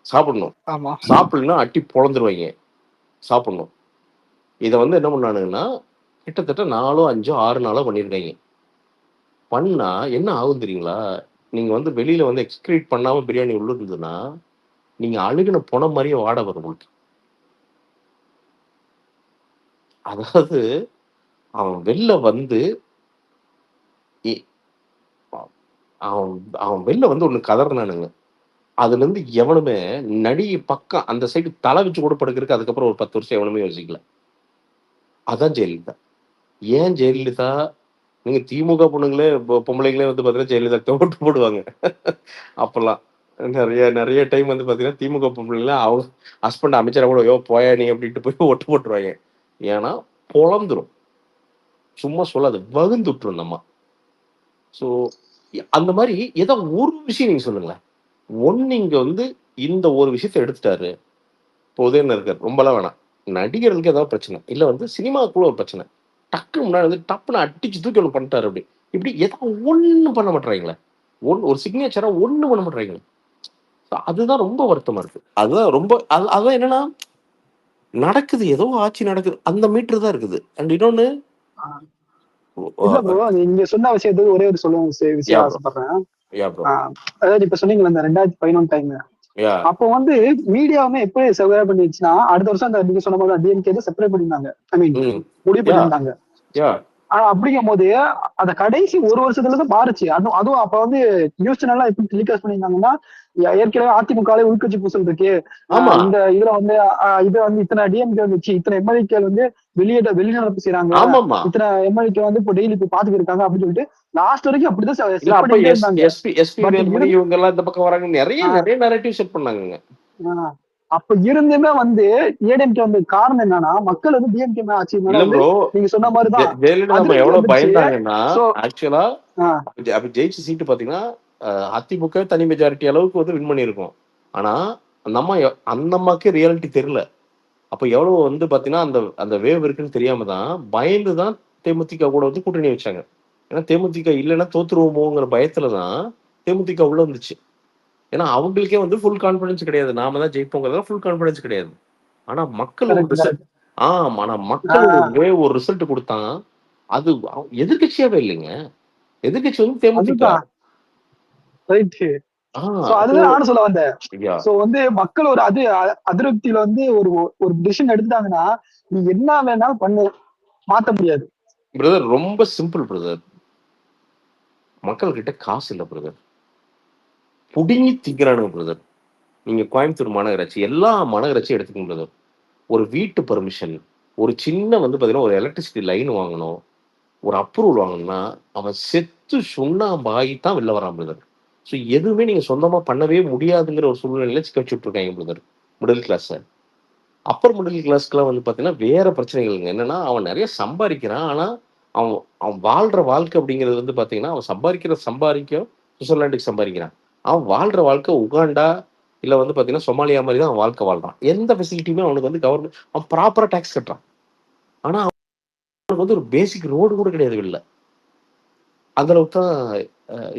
சாப்பிடணும், சாப்பிடலன்னா அட்டி பொழந்துருவாங்க. சாப்பிடணும். இதை வந்து என்ன பண்ணானுங்கன்னா கிட்டத்தட்ட 4, 5, 6 நாளா பண்ணியிருக்காங்க. பண்ணா என்ன ஆகும் தெரியுங்களா, நீங்க வந்து வெளியில வந்து எக்ஸ்கிரீட் பண்ணாம பிரியாணி உள்ள இருந்ததுன்னா நீங்க அழுகின போன மாதிரியே வாட வரும் உங்களுக்கு. அதாவது அவன் வெளில வந்து அவன் வெளில வந்து ஒண்ணு கதறினானுங்க. அதுல இருந்து எவனுமே நடிகை பக்கம் அந்த சைடு தலை வச்சு கூட படுக்கிறதுக்கு அதுக்கப்புறம் ஒரு 10 வருஷம் எவனுமே யோசிக்கல. அதான் ஜெயலலிதா. ஏன் ஜெயலலிதா, நீங்க திமுக பொண்ணுங்களே பொம்பளைங்களே வந்து பாத்தீங்கன்னா ஜெயலலிதா ஓட்டு போடுவாங்க. அப்பெல்லாம் நிறைய டைம் வந்து பாத்தீங்கன்னா திமுக பொம்பளைங்கள அவங்க ஹஸ்பண்ட் அமைச்சரா கூட போயா நீ அப்படின்ட்டு போய் ஓட்டு போட்டுருவாங்க. ஏன்னா பொழந்துரும், சும்மா சொல்லாது, வகுந்துட்டுரும் நம்ம. ஸோ அந்த மாதிரி ஏதோ ஒரு விஷயம் நீங்க சொல்லுங்களேன். இங்க வந்து இந்த ஒரு விஷயத்த எடுத்துட்டாரு. இப்போ உதயநிதி இருக்காரு, ரொம்பலாம் வேணாம், நடிகர்களுக்கு ஏதாவது பிரச்சனை இல்லை வந்து சினிமாக்குள்ள ஒரு பிரச்சனை, டக்கு முன்னாடி வந்து டப்புன்னு அடிச்சு தூக்கி ஒன்று பண்ணிட்டாரு. அப்படி இப்படி ஏதாவது ஒன்றும் பண்ண மாட்டேறாங்களே, ஒரு சிக்னேச்சரா ஒன்றும் பண்ண மாட்டேறாங்களே. அதுதான் ரொம்ப வருத்தமா இருக்கு. அதுதான் ரொம்ப அதுதான் என்னன்னா நடக்குது, ஏதோ ஆட்சி நடக்குது. அந்த மீட்டர் தான் இருக்குது. அண்ட் இன்னொன்னு ஆஹ் இல்ல ப்ரோ, நீங்க சொன்ன விஷயத்துக்கு ஒரே ஒரு விஷயம் ஆசைப்படுறேன். அதாவது இப்ப சொன்னீங்களா இந்த 2011 டைம், அப்போ வந்து மீடியாவுமே எப்படி செப்பரேட் பண்ணிடுச்சுன்னா, அடுத்த வருஷம் அந்த நீங்க சொன்ன மாதிரி டிஎம்கே செப்பரேட் பண்ணிருந்தாங்க, ஐ மீன் முடிவு பண்ணிருந்தாங்க. ஆனா அப்படிங்கும் போது அந்த கடைசி ஒரு வருஷத்துலதான் மாறுச்சு. அதுவும் அப்ப வந்து நியூஸ் சேனல்லாம் எப்படி டெலிகாஸ்ட் பண்ணியிருந்தாங்கன்னா, ஏற்கனவே அதிமுகவே உள்கட்சி பூசல் இருக்கு, இந்த இதுல வந்து இது வந்து இத்தனை டிஎம்கே வந்துச்சு, இத்தனை எம்எல்ஏக்கள் வந்து வெளிநடப்பு செய்யறாங்க, இத்தனை எம்எல்ஏக்கள் வந்து இப்போ டெய்லி போய் பாத்துட்டு இருக்காங்க அப்படின்னு சொல்லிட்டு லாஸ்ட் வரைக்கும் அப்படிதான் இருந்தாங்க. இந்த பக்கம் வராங்க, நிறைய நரேட்டிவ் செட் பண்ணாங்க. அப்ப இருந்துமே வந்து ஏடிஎம்கே வந்து காரணம் என்னன்னா, மக்கள் வந்து டிஎம்கே ஆட்சி மேல வந்து நீங்க சொன்ன மாதிரிதான் ஜெயலலிதா எவ்வளவு பயந்தாங்கன்னா, ஆக்சுவலா அப்ப ஜெயிச்ச சீட்டு பாத்தீங்கன்னா அதிமுக தனி மெஜாரிட்டி அளவுக்கு வந்து வின் பண்ணிருக்கோம். ஆனா அந்த அம்மாக்கே ரியாலிட்டி தெரியல. அப்ப எவ்வளவு வந்து பாத்தீங்கன்னா அந்த வேவ் இருக்குன்னு தெரியாம தான் பயந்துதான் தேமுதிக கூட வந்து கூட்டணி வச்சாங்க. ஏன்னா தேமுதிக இல்லைன்னா தோத்துருவோமோங்கிற பயத்துலதான் தேமுதிக உள்ள வந்துச்சு. ஏன்னா அவங்களுக்கே வந்து ஃபுல் கான்பிடன்ஸ் கிடையாது, நாம தான் ஜெயிப்போங்கிறதா ஃபுல் கான்பிடன்ஸ் கிடையாது. ஆனா மக்கள் ஒரு ரிசல்ட் கொடுத்தான். அது எதிர்கட்சியாவே இல்லைங்க, எதிர்கட்சி வந்து தேமுதிக. அதுதான் நானும் சொல்ல வந்தேன். சோ வந்து மக்கள் ஒரு அதிருப்தியில வந்து ஒரு டிசிஷன் எடுத்துட்டாங்கன்னா, நீ என்ன வேணாலும் பண்ணு, மாத்த முடியாது. பிரதர் ரொம்ப சிம்பிள் பிரதர், மக்கள் கிட்ட காசு இல்ல பிரதர், புடுங்கி திங்கிறானுங்க பிரதர். நீங்க கோயம்புத்தூர் மாநகராட்சி எல்லா மாநகராட்சியும் எடுத்துக்கோங்க பிரதர். ஒரு வீட்டு பர்மிஷன், ஒரு சின்ன வந்து பாத்தீங்கன்னா ஒரு எலக்ட்ரிசிட்டி லைன் வாங்கணும், ஒரு அப்ரூவல் வாங்கணும்னா அவன் செத்து சுண்ணாம்பாகி தான் வெளில வரான் பிரதர். ஸோ எதுவுமே நீங்க சொந்தமா பண்ணவே முடியாதுங்கிற ஒரு சூழ்நிலையில சிக்க வச்சுட்டு இருக்காங்க பிரதர் மிடில் கிளாஸை. அப்பர் மிடில் கிளாஸ்க்குலாம் வந்து பாத்தீங்கன்னா வேற பிரச்சனைகள்ங்க. என்னன்னா அவன் நிறைய சம்பாதிக்கிறான், ஆனா அவன் அவன் வாழ்ற வாழ்க்கை அப்படிங்கிறது வந்து பாத்தீங்கன்னா அவன் சம்பாதிக்க சுவிட்சர்லாண்டுக்கு சம்பாதிக்கிறான். அவன் வாழ்ற வாழ்க்கை உகாண்டா இல்ல வந்து பாத்தீங்கன்னா சொமாலியா மாதிரி தான் அவன் வாழ்க்கை வாழ்றான். எந்த ஃபெசிலிட்டியுமே அவனுக்கு வந்து கவர்மெண்ட், அவன் ப்ராப்பரா டாக்ஸ் கட்டுறான், ஆனா அவனுக்கு வந்து ஒரு பேசிக் ரோடு கூட கிடையாது வெளில. அந்த அளவுக்கு தான்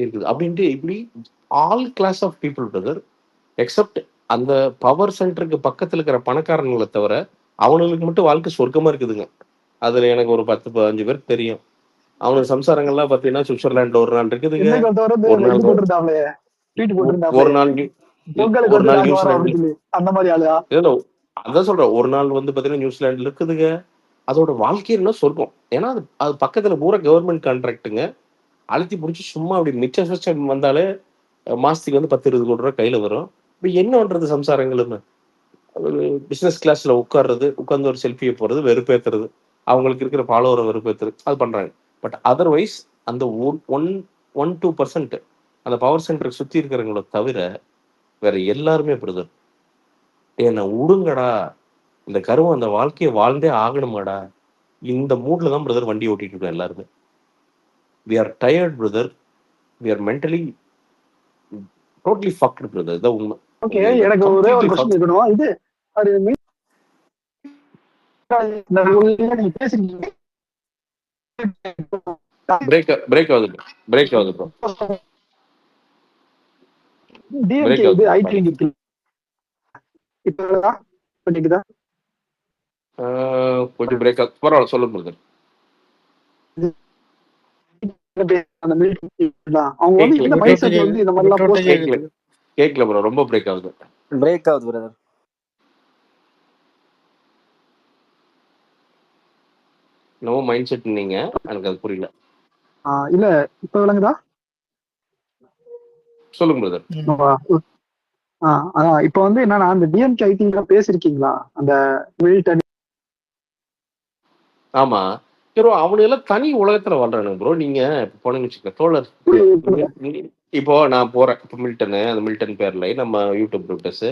இருக்குது. அப்படின்ட்டு இப்படி all class of people brother, except அந்த பவர் சென்டருக்கு பக்கத்துல இருக்கிற பணக்காரங்களை தவிர அவனுங்களுக்கு மட்டும் வாழ்க்கை சொர்க்கமா இருக்குதுங்க. அதுல எனக்கு ஒரு 10-15 பேர் தெரியும். அவனுக்கு சம்சாரங்கள்லாம் பாத்தீங்கன்னா சுவிட்சர்லாந்துல ஒரு நாள் இருக்குதுங்க, ஒரு நாள் நியூசிலாந்து, அதான் சொல்றேன், ஒரு நாள் வந்து பாத்தீங்கன்னா நியூசிலாந்துல இருக்குதுங்க. அதோட வாழ்க்கை என்ன சொர்க்கம். ஏன்னா அது பக்கத்துல பூரா கவர்மெண்ட் கான்ட்ராக்டுங்க. அழுத்தி பிடிச்சி சும்மா அப்படி மிச்சம் வந்தாலே மாசத்துக்கு வந்து 10-20 கோடி ரூபாய் கையில வரும். இப்ப என்ன பண்றது சம்சாரங்களுமே, பிசினஸ் கிளாஸ்ல உட்கார்ந்து ஒரு செல்ஃபியை போறது, வெறுப்பேத்துறது, அவங்களுக்கு இருக்கிற ஃபாலோவரை வெறுப்பேத்துறது, அது பண்றாங்க. பட் அதர்வைஸ் அந்த 1-2% அந்த பவர் சென்டருக்கு சுத்தி இருக்கிறவங்கள தவிர வேற எல்லாருமே பிரதர், என்ன விடுங்கடா, இந்த கருவம் அந்த வாழ்க்கையை வாழ்ந்தே ஆகணுமாடா, இந்த மூட்ல தான் பிரதர் வண்டி ஓட்டிட்டு இருக்கோம் எல்லாருமே. we are tired brother, we are mentally totally fucked brother. இதான் உண்மை. ஓகே, எனக்கு ஒரே ஒரு क्वेश्चन இருக்கணும். இது அது நீங்க பேசுறீங்க பிரேக் ஆகுது ப்ரோ. டிஎம்கே இது ஐடி இப்போ கேக்குதா? கொஞ்சம் பிரேக் ஆகுது, பரவாயில்ல சொல்லுங்க பிரதர். அவங்க வந்து இந்த மைண்ட்செட் வந்து இந்த மாதிரி எல்லாம் போஸ்ட் கேக்கல ப்ரோ, ரொம்ப பிரேக் ஆகுது பிரதர். நோ மைண்ட் செட் நீங்க, எனக்கு அது புரியல. இல்ல இப்ப விளங்குதா? சொல்லுங்க பிரதர். அதான் இப்ப வந்து என்னன்னா, அந்த டிஎம்கே ஐடி பேசிருக்கீங்களா அந்த மிலிட்டரி? ஆமா ப்ரோ, அவனு எல்லாம் தனி உலகத்துல வாழ்றானுங்க ப்ரோ. நீங்க போனீங்கன்னு வச்சுக்கோங்க தோழர், இப்போ நான் போறேன், இப்போ மில்டன், அந்த மில்டன் பேர்ல நம்ம யூடியூப் ப்ரூட்டஸ்,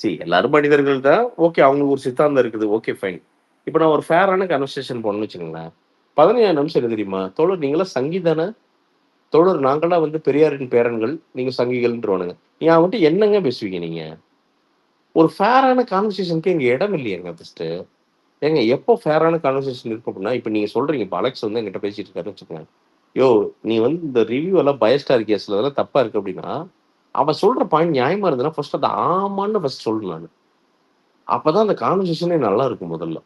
சரி எல்லாரும் மனிதர்கள் தான், ஓகே, அவங்களுக்கு ஒரு சித்தாந்தம் இருக்குது, ஓகே ஃபைன். இப்போ நான் ஒரு ஃபேரான கன்வர்சேஷன் போனேன்னு வச்சுக்கோங்களேன், 15 நிமிஷம் என்ன தெரியுமா தோழர், நீங்களாம் சங்கி தானே தோழர், நாங்களாம் வந்து பெரியாரின் பேரன்கள், நீங்க சங்கிகள்ன்றவானுங்க. நீங்க வந்துட்டு என்னங்க பேசுவீங்க நீங்க? ஒரு ஃபேரான கான்வர்சேஷனுக்கு இங்க இடம் இல்லையாங்க ஃபர்ஸ்ட். ஏங்க எப்போ ஃபேரான கான்வர்சேஷன் இருக்கும் அப்படின்னா, இப்போ நீங்க சொல்றீங்க, இப்போ அலெக்ஸ் வந்து என்கிட்ட பேசிட்டு இருக்காருன்னு வச்சுக்கோங்க, யோ நீ வந்து இந்த ரிவ்யூ எல்லாம் பயஸ்டா இருக்கியா, சில இதெல்லாம் தப்பா இருக்கு அப்படின்னா, அவன் சொல்ற பாயிண்ட் நியாயமா இருந்ததுன்னா ஃபர்ஸ்ட் அதை ஆமான்னு ஃபர்ஸ்ட் சொல்லணும். நான் அப்பதான் அந்த கான்வர்சேஷனே நல்லா இருக்கும் முதல்ல.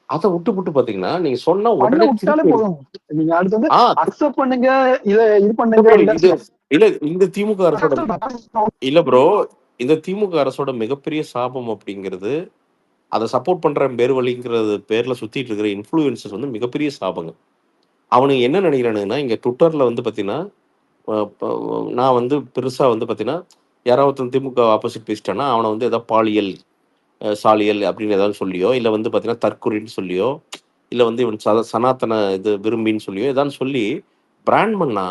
அதை விட்டு பாத்தீங்கன்னா நீங்க சொன்னா பண்ண உடனே விட்டாலே திருப்பி போதும். நீங்க அடுத்து வந்து ஆ அக்செப்ட் பண்ணுங்க, இத இது பண்ணுங்க, bro, relax இது பண்ணலாம். இல்ல இந்த திமுக அரசோட இல்ல ப்ரோ, இந்த திமுக அரசோட மிகப்பெரிய சாபம் அப்படிங்கிறது அதை சப்போர்ட் பண்ற பேர் வழிங்கிறது பேர்ல சுத்திட்டு இருக்கிற இன்ஃப்ளூயன்சஸ் வந்து மிகப்பெரிய சாபங்க. அவனுக்கு என்ன நினைக்கிறானுங்கன்னா இங்க ட்விட்டர்ல வந்து பாத்தீங்கன்னா நான் வந்து பெருசா வந்து பாத்தீங்கன்னா யாராவது திமுக ஆப்போசிட் பேசிட்டானா அவனை வந்து ஏதாவது பாலியல் சாலியல் அப்படின்னு ஏதாவது சொல்லியோ இல்லை வந்து பாத்தீங்கன்னா தற்கொலைன்னு சொல்லியோ இல்லை வந்து இவன் சனாத்தன இது விரும்பின்னு சொல்லியோ ஏதாவது சொல்லி பிராண்ட் பண்ணா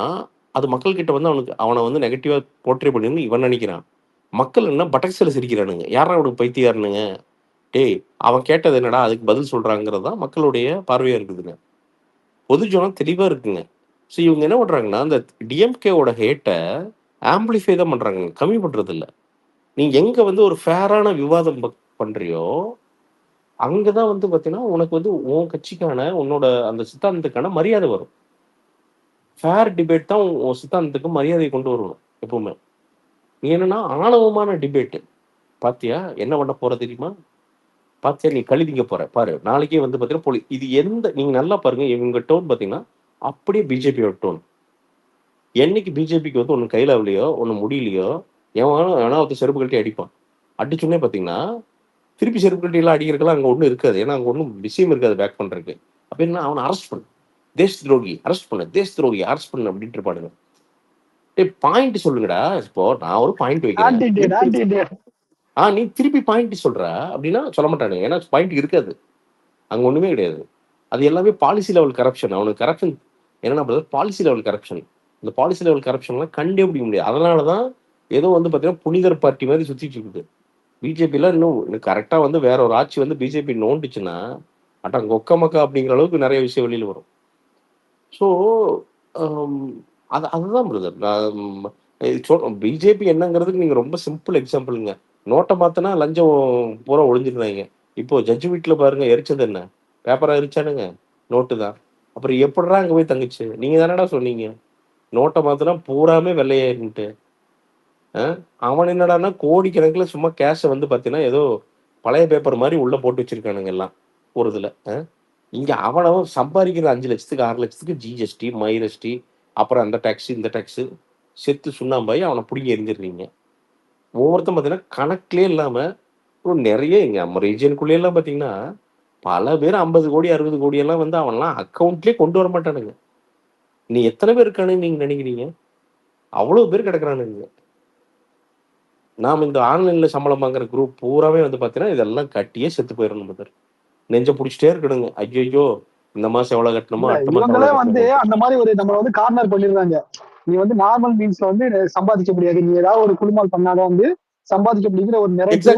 அது மக்கள்கிட்ட வந்து அவனை வந்து நெகட்டிவா போர்ட்ரே பண்ணின்னு இவன் நினைக்கிறான். மக்கள் என்ன பட்டக்ஸில் சிரிக்கிறானுங்க, யாரா அவனுக்கு பைத்தியாருனுங்க, டேய் அவன் கேட்டது என்னடா அதுக்கு பதில் சொல்றாங்கிறது தான் மக்களுடைய பார்வையா இருக்குதுங்க. பொதுஜனம் தெளிவா இருக்குங்க. ஸோ இவங்க என்ன பண்றாங்கன்னா அந்த டிஎம்கேவோட ஹேட்டை ஆம்பிளிஃபை தான் பண்றாங்க, கம்மி பண்றது இல்லை. நீ எங்க வந்து ஒரு ஃபேரான விவாதம் பண்றியோ அங்கதான் வந்து பாத்தீங்கன்னா உனக்கு வந்து உன் கட்சிக்கான உன்னோட அந்த சித்தாந்தத்துக்கான மரியாதை வரும். ஃபேர் டிபேட் தான் உன் சித்தாந்தத்துக்கு மரியாதையை கொண்டு வரணும் எப்பவுமே. நீ என்னன்னா ஆணவமான டிபேட் பாத்தியா என்ன பண்ண போற தெரியுமா, பாத்தியா நீ கழுதிங்க போற பாரு, நாளைக்கே வந்து பாத்தீங்கன்னா இது எந்த நீங்க நல்லா பாருங்க இவங்க டோன் பாத்தீங்கன்னா அப்படியே பிஜேபியோட டோன். என்னைக்கு பிஜேபிக்கு வந்து ஒண்ணு கையில இல்லையோ ஒண்ணு முடியலையோ எவனா ஒருத்தர் செருப்பு கட்டி அடிப்பான். அடிச்சுன்னே பாத்தீங்கன்னா திருப்பி செருப்பு கட்டி எல்லாம் அடிக்கிறதுக்கெல்லாம் அங்க ஒண்ணும் இருக்காது, ஏன்னா அங்க ஒன்றும் விஷயம் இருக்காது பேக் பண்றதுக்கு. அப்படின்னா அவனை அரெஸ்ட் பண்ணு, தேச துரோகி அரெஸ்ட் பண்ணு, தேச துரோகி அரெஸ்ட் பண்ணு அப்படின்ட்டு இருப்பானுங்க. பாயிண்ட் சொல்லுங்கடா. இப்போ நான் ஒரு பாயிண்ட் வைக்கிறேன், நீ திருப்பி பாயிண்ட் சொல்ற அப்படின்னா சொல்ல மாட்டானுங்க, ஏன்னா பாயிண்ட் இருக்காது, அங்க ஒண்ணுமே கிடையாது. அது எல்லாமே பாலிசி லெவல் கரப்ஷன். அவனுக்கு கரப்ஷன் என்னன்னா பாலிசி லெவல் கரப்ஷன். இந்த பாலிசி லெவல் கரப்ஷன்லாம் கண்டே பிடிக்க முடியாது. அதனாலதான் ஏதோ வந்து பாத்தீங்கன்னா புனிதர் பார்ட்டி மாதிரி சுத்திட்டு இருக்குது. பிஜேபிலாம் இன்னும் கரெக்டா வந்து வேற ஒரு ஆட்சி வந்து பிஜேபி நோண்டுச்சுன்னா அட்டா கொக்க மக்கா அப்படிங்கிற அளவுக்கு நிறைய விஷயம் வெளியில வரும். ஸோ அதுதான் பிரதர் பிஜேபி என்னங்கிறதுக்கு நீங்க ரொம்ப சிம்பிள் எக்ஸாம்பிளுங்க. நோட்டை மாத்தினா லஞ்சம் பூரா ஒழிஞ்சிருந்தாங்க. இப்போ ஜட்ஜு வீட்டுல பாருங்க எரிச்சது என்ன, பேப்பரா எரிச்சானுங்க, நோட்டு தான். அப்புறம் எப்படிடா அங்க போய் தங்குச்சு, நீங்க தானடா சொன்னீங்க நோட்டை மாத்தினா பூராமே வெள்ளையாயிருன்ட்டு. அவன் என்னடான்னா கோடிக்கணக்கில் சும்மா கேஷை வந்து பார்த்தீங்கன்னா ஏதோ பழைய பேப்பர் மாதிரி உள்ள போட்டு வச்சிருக்கானுங்க எல்லாம் ஒரு இதுல. இங்க அவனவன் சம்பாதிக்கிற 5 லட்சத்துக்கு 6 லட்சத்துக்கு ஜிஎஸ்டி மைஎஸ்டி அப்புறம் அந்த டாக்ஸ் இந்த டாக்ஸ் செத்து சுண்ணாம்பாய் அவனை பிடிங்கி எரிஞ்சிடுறீங்க. ஒவ்வொருத்தரும் பார்த்தீங்கன்னா கணக்கிலே இல்லாம நிறைய இங்க நம்ம ரீஜியனுக்குள்ளே எல்லாம் பார்த்தீங்கன்னா பல பேர் 50 கோடி 60 கோடி எல்லாம் வந்து அவன்லாம் அக்கௌண்ட்லேயே கொண்டு வர மாட்டானுங்க. நீ எத்தனை பேர் இருக்கானுன்னு நீங்க நினைக்கிறீங்க? அவ்வளவு பேர் கிடக்குறானுங்க. நாம் இந்த ஆன்லைன்ல சம்பளம் வாங்குற குரூப் பூராவே வந்து பார்த்தீங்கன்னா இதெல்லாம் கட்டியே செத்து போயிடணும் பதர். நெஞ்ச பிடிச்சிட்டே இருக்கணுங்க. ஐயோ இந்த மாசம் எவ்வளவு கட்டணுமோ அடுத்த மாசம் இவங்களே வந்து அந்த மாதிரி ஒரு நம்ம வந்து கார்னர் பண்ணிடுறாங்க. நீ வந்து நார்மல் மீன்ஸ்ல வந்து சம்பாதிக்க முடியாது, நீ ஏதாவது ஒரு குழுமால் பண்ணாதான் வந்து சம்பாதிக்க முடியுங்கிற ஒரு நிறைய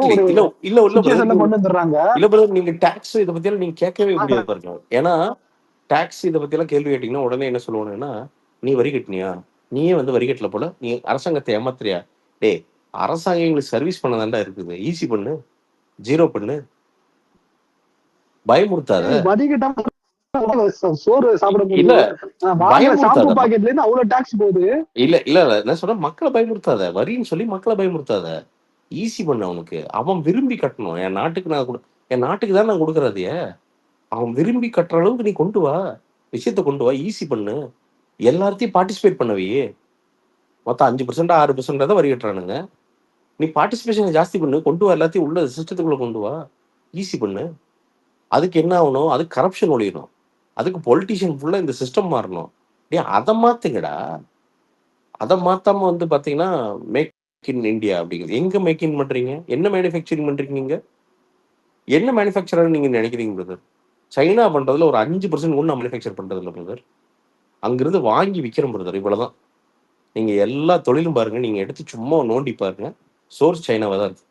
கொண்டு வந்துடுறாங்க. இல்ல பிரதர், நீங்க டாக்ஸ் இதை பத்தி எல்லாம் நீங்க கேட்கவே முடியாது பாருங்க. ஏன்னா டாக்ஸ் இதை பத்தி எல்லாம் கேள்வி கேட்டீங்கன்னா உடனே என்ன சொல்லுவாங்கன்னா, நீ வரி கட்டினியா, நீயே வந்து வரி கட்டல போல, நீ அரசாங்கத்தை ஏமாத்துறியா? டே அரசாங்கம் எங்களுக்கு சர்வீஸ் பண்ணதாண்டா இருக்குது, ஈஸி பண்ணு, ஜீரோ பண்ணு, பயமுறுத்தாத. சோறு சாப்பிட முடியல, ஷாம்பு பாக்கெட்ல இருந்து அவ்வளவு டாக்ஸ் போகுது. இல்ல இல்ல நான் சொல்றேன் மக்களை பயமுறுத்தாத, வரின்னு சொல்லி மக்களை பயமுறுத்தாத, ஈஸி பண்ண. அவனுக்கு அவன் விரும்பி கட்டணும். என் நாட்டுக்கு தான் நான் கொடுக்கறது. அவன் விரும்பி கட்டுற அளவுக்கு நீ கொண்டு வா, விஷயத்த கொண்டு வா, ஈஸி பண்ணு, எல்லாத்தையும் பார்ட்டிசிபேட் பண்ணவையே. மொத்தம் 5% 6% தான் வரி கட்டுறானுங்க. நீ பார்ட்டிசிபேஷன் ஜாஸ்தி பண்ணு, கொண்டு வா, எல்லாத்தையும் உள்ள சிஸ்டத்துக்குள்ள கொண்டு வா, ஈஸி பண்ணு. அதுக்கு என்ன ஆகணும், அதுக்கு கரப்ஷன் ஒழியணும், அதுக்கு பொலிட்டிஷியன் ஃபுல்லா இந்த சிஸ்டம் மாறணும். அதை மாத்துங்கடா. அதை மாத்தாம வந்து பாத்தீங்கன்னா மேக் இன் இந்தியா அப்படிங்கிறது எங்க மேக் இன் பண்றீங்க? என்ன மேனுஃபேக்சரிங் பண்றீங்க? என்ன மேனுஃபேக்சரர் நீங்க நினைக்கிறீங்க பிரதர்? சைனா பண்றதுல ஒரு 5% ஒன்றும் மேனுஃபேக்சர் பண்றது இல்லை பிரதர். அங்கிருந்து வாங்கி விற்கிறோம் பிரதர், இவ்வளவுதான். நீங்க எல்லா தொழிலும் பாருங்க, நீங்க எடுத்து சும்மா நோண்டி பாருங்க, சோர்ஸ் சைனாவா தான் இருக்கு.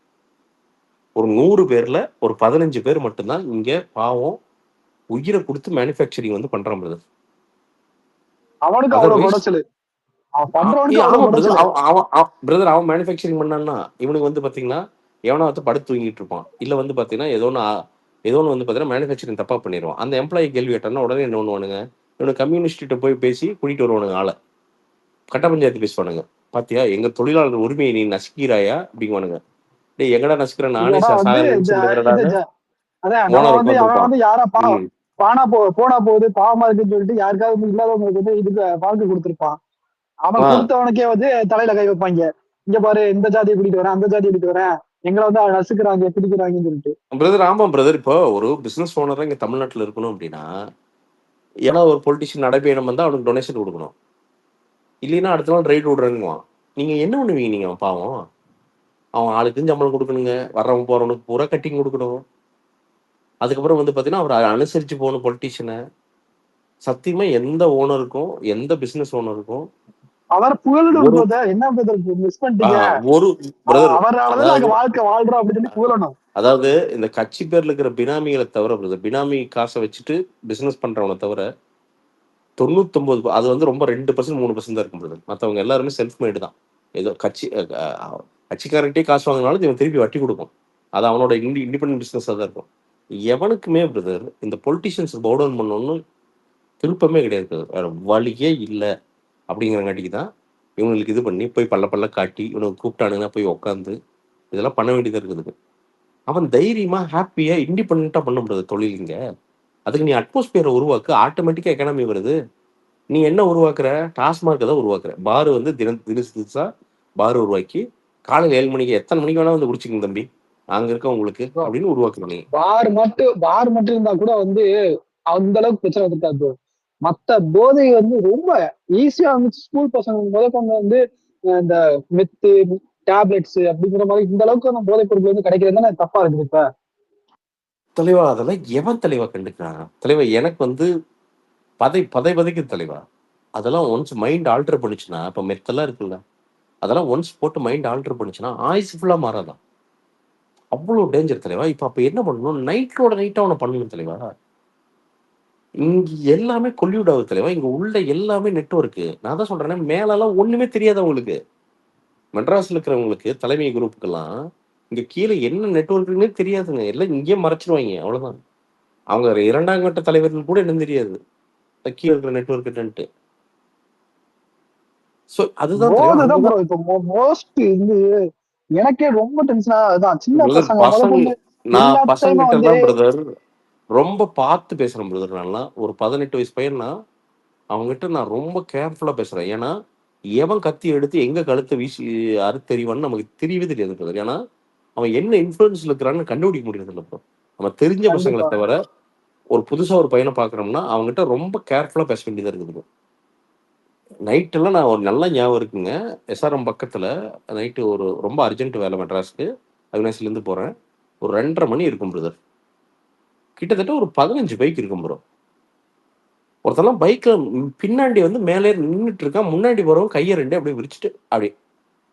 ஒரு 100 பேர்ல ஒரு 15 பேர் மட்டும்தான் இங்க பாவம் உயிரை கொடுத்து மேனுஃபேக்சரிங் வந்து பண்றான் பிரதர். அவனுக்கு அவ்வளவு குறைச்சல். அவன் மேனுஃபேக்சரிங் பண்ணான்னா இவனுக்கு வந்து பாத்தீங்கன்னா எவனா வந்து படுத்து தூங்கிட்டு இருப்பான், இல்ல வந்து பாத்தீங்கன்னா ஏதோ ஒன்று வந்து பாத்தீங்கன்னா மேனுஃபேக்சரிங் தப்பா பண்ணிடுவான். அந்த எம்ப்ளாயி கேள்வி கேட்டான்னா உடனே என்ன பண்ணுவானுங்க, இவனு கம்யூனிஸ்ட போய் பேசி கூட்டிட்டு வருவானுங்க, ஆளை கட்ட பஞ்சாயத்து பேசுவானுங்க. பாத்தியா எங்க தொழிலாளர் உரிமையை நீ நசுக்கிறாயா அப்படிங்குவானுங்க. டேய் எங்கடா நசுக்கிறேன் நானே இல்லடா வந்து நினைச்சுட்டு அதான் நம்ம ஓனருக்கு வந்து அவன் வந்திருப்பான். வந்து யாரா ம். போனா போகுது பாவமா இருக்குன்னு சொல்லிட்டு யாருக்காவது வந்து இல்லாதவங்களுக்கு வந்து இதுக்கு வாழ்க்கை கொடுத்திருப்பான். அவன் ஆ. கொடுத்தவனுக்கே வந்து தலையில கை வைப்பாங்க. இங்க பாரு இந்த ஜாதியை பிடிட்டு வரேன் அந்த ஜாதியை பிடிட்டு வரேன், எங்களை வந்து நசுக்குறாங்க பிடிக்கிறாங்கன்னு சொல்லிட்டு. பிரதர் ஆமா பிரதர். இப்போ ஒரு பிசினஸ் ஓனரா இங்க தமிழ்நாட்டுல இருக்கணும் அப்படின்னா, ஏன்னா ஒரு பொலிட்டிஷியன் நடைபயணம் வந்தா அவனுக்கு டொனேஷன் கொடுக்கணும். இல்லைன்னா அடுத்த நாள் ரைட் விடுறேங்குவான். நீங்க என்ன பண்ணுவீங்க? நீங்க அவன் பாவம் அவன் ஆளுக்கு சம்பளம் கொடுக்கணுங்க, வர்றவன் போறவனுக்கு பூரா கட்டிங் கொடுக்கணும். அதுக்கப்புறம் வந்து பாத்தீங்கன்னா அவர் அனுசரிச்சு போகணும் பொலிட்டிஷியனை. சத்தியமா எந்த ஓனருக்கும் எந்த பிசினஸ் ஓனருக்கும் அவர் புகழணும் ஒரு brother. என்ன brother மிஸ் பண்ணிட்டீங்க? ஒரு பிரதர் அவராலதான் நாங்க வாழ்க்கை வாழ்றோம் அப்படின்னு சொல்லி புகழணும். அதாவது இந்த கட்சி பேர்ல இருக்கிற பினாமிகளை தவிர பிரதர், பினாமி காசை வச்சுட்டு பிசினஸ் பண்றவனை தவிர 99 அது வந்து ரொம்ப 2% 3% தான் இருக்கும் பிரதர். மற்றவங்க எல்லாருமே செல்ஃப் மேடு தான். ஏதோ கட்சிக்காரர்கிட்டே காசு வாங்கினாலும் இவன் திருப்பி வட்டி கொடுக்கும். அது அவனோட இண்டிபெண்டன்ட் பிசினஸாக தான் இருக்கும். எவனுக்குமே பிரதர் இந்த பொலிட்டிஷியன்ஸ் பவுட் டவுன் பண்ணணும்னு திருப்பமே கிடையாது பிரதர். வேற வழியே இல்லை. அப்படிங்கிறங்காட்டிக்கு தான் இவங்களுக்கு இது பண்ணி போய் பல்ல காட்டி இவனுக்கு கூப்பிட்டானுங்கன்னா போய் உட்காந்து இதெல்லாம் பண்ண வேண்டியதாக இருக்குது. அவன் தைரியமா ஹாப்பியா இண்டிபெண்டா பண்ண முடியாது தொழிலுங்க. அதுக்கு நீ அட்மாஸ்பியரை உருவாக்கு, ஆட்டோமேட்டிக்கா எக்கனாமி வருது. நீ என்ன உருவாக்குற? டாஸ்மார்க்கை தான் உருவாக்குற. பாரு வந்து தினசா பாரு உருவாக்கி காலையில் 7 மணிக்கு எத்தனை மணிக்கு வேணா வந்து குடிச்சிங்க தம்பி அங்க இருக்க உங்களுக்கு அப்படின்னு உருவாக்குற. நீ பார் மட்டும் இருந்தா கூட வந்து அந்த அளவுக்கு பிரச்சனை வந்துருக்காது. மத்த போதை வந்து ரொம்ப ஈஸியா வந்து ஸ்கூல் பசங்க முதற்கொண்டு வந்து இந்த மெத்து டேப்லெட்ஸ் அப்படிங்கிற மாதிரி இந்த அளவுக்கு அந்த போதைப் பொருட்கள் வந்து கிடைக்கிறது தப்பா இருக்குது. இப்ப தலைவா அதெல்லாம் எவன் தலைவா கண்டுக்கிறான்? தலைவா எனக்கு வந்து பதைக்கு தலைவா. அதெல்லாம் ஒன்ஸ் மைண்ட் ஆல்டர் பண்ணுச்சுன்னா, இப்ப மெத்தெல்லாம் இருக்குல்ல, அதெல்லாம் ஒன்ஸ் போட்டு மைண்ட் ஆல்டர் பண்ணுச்சுன்னா ஆயுசு ஃபுல்லா மாறாதான். அவ்வளவு டேஞ்சர் தலைவா. இப்ப அப்ப என்ன பண்ணணும்? நைட்டா அவனை பண்ணணும் தலைவா. இங்க எல்லாமே கொல்லிவுட் ஆகுது தலைவா. இங்க உள்ள எல்லாமே நெட்வொர்க்கு. நான் தான் சொல்றேன், மேலெல்லாம் ஒண்ணுமே தெரியாது அவங்களுக்கு. மெட்ராஸ்ல இருக்கிறவங்களுக்கு தலைமை குரூப்புக்கெல்லாம் இங்க கீழே என்ன நெட்வொர்க்குன்னே தெரியாதுங்க. எல்லாம் இங்கேயே மறைச்சிருவாங்க. அவ்வளவுதான். அவங்க 2ஆம் கட்ட தலைவர்கள் கூட என்னன்னு தெரியாது. கீழே இருக்கிற நெட்வொர்க் என்னன்ட்டு. சோ அதுதான் போதைதான் ப்ரோ. இப்ப மோஸ்ட் வந்து எனக்கே ரொம்ப டென்ஷனா அதான் சின்ன பசங்க நான் பசங்கிட்ட தான் பிரதர் ரொம்ப பார்த்து பேசுறேன் பிரதர். நான்லாம் ஒரு 18 வயசு பையன்னா அவங்ககிட்ட நான் ரொம்ப கேர்ஃபுல்லா பேசுறேன். ஏன்னா எவன் கத்தி எடுத்து எங்க கழுத்தை வீசி அறுத்தறிவான்னு நமக்கு தெரியவே தெரியாது பிரதர். ஏன்னா அவன் என்ன இன்ஃபுளுன்ஸ்ல இருக்கிறான்னு கண்டுபிடிக்க முடியாது இல்லை ப்ரோ. நம்ம தெரிஞ்ச பசங்களை தவிர ஒரு புதுசா ஒரு பையனை பாக்குறோம்னா அவங்ககிட்ட ரொம்ப கேர்ஃபுல்லா பேச வேண்டியதா இருக்குது. நைட்டெல்லாம் நான் ஒரு நல்ல ஞாபகம் இருக்குங்க. எஸ்ஆர்எம் பக்கத்துல நைட்டு ஒரு ரொம்ப அர்ஜென்ட் வேலை மெட்ராஸ்க்கு அவினாசிலேருந்து போறேன். ஒரு 2:30 மணி இருக்கும் பிரதர். கிட்டத்தட்ட ஒரு 15 பைக் இருக்கும் ப்ரோ. ஒருத்தெல்லாம் பைக்ல பின்னாடி வந்து மேலே நின்றுட்டு இருக்கான். முன்னாடி போறவங்க கையை 2 அப்படியே விரிச்சுட்டு அப்படியே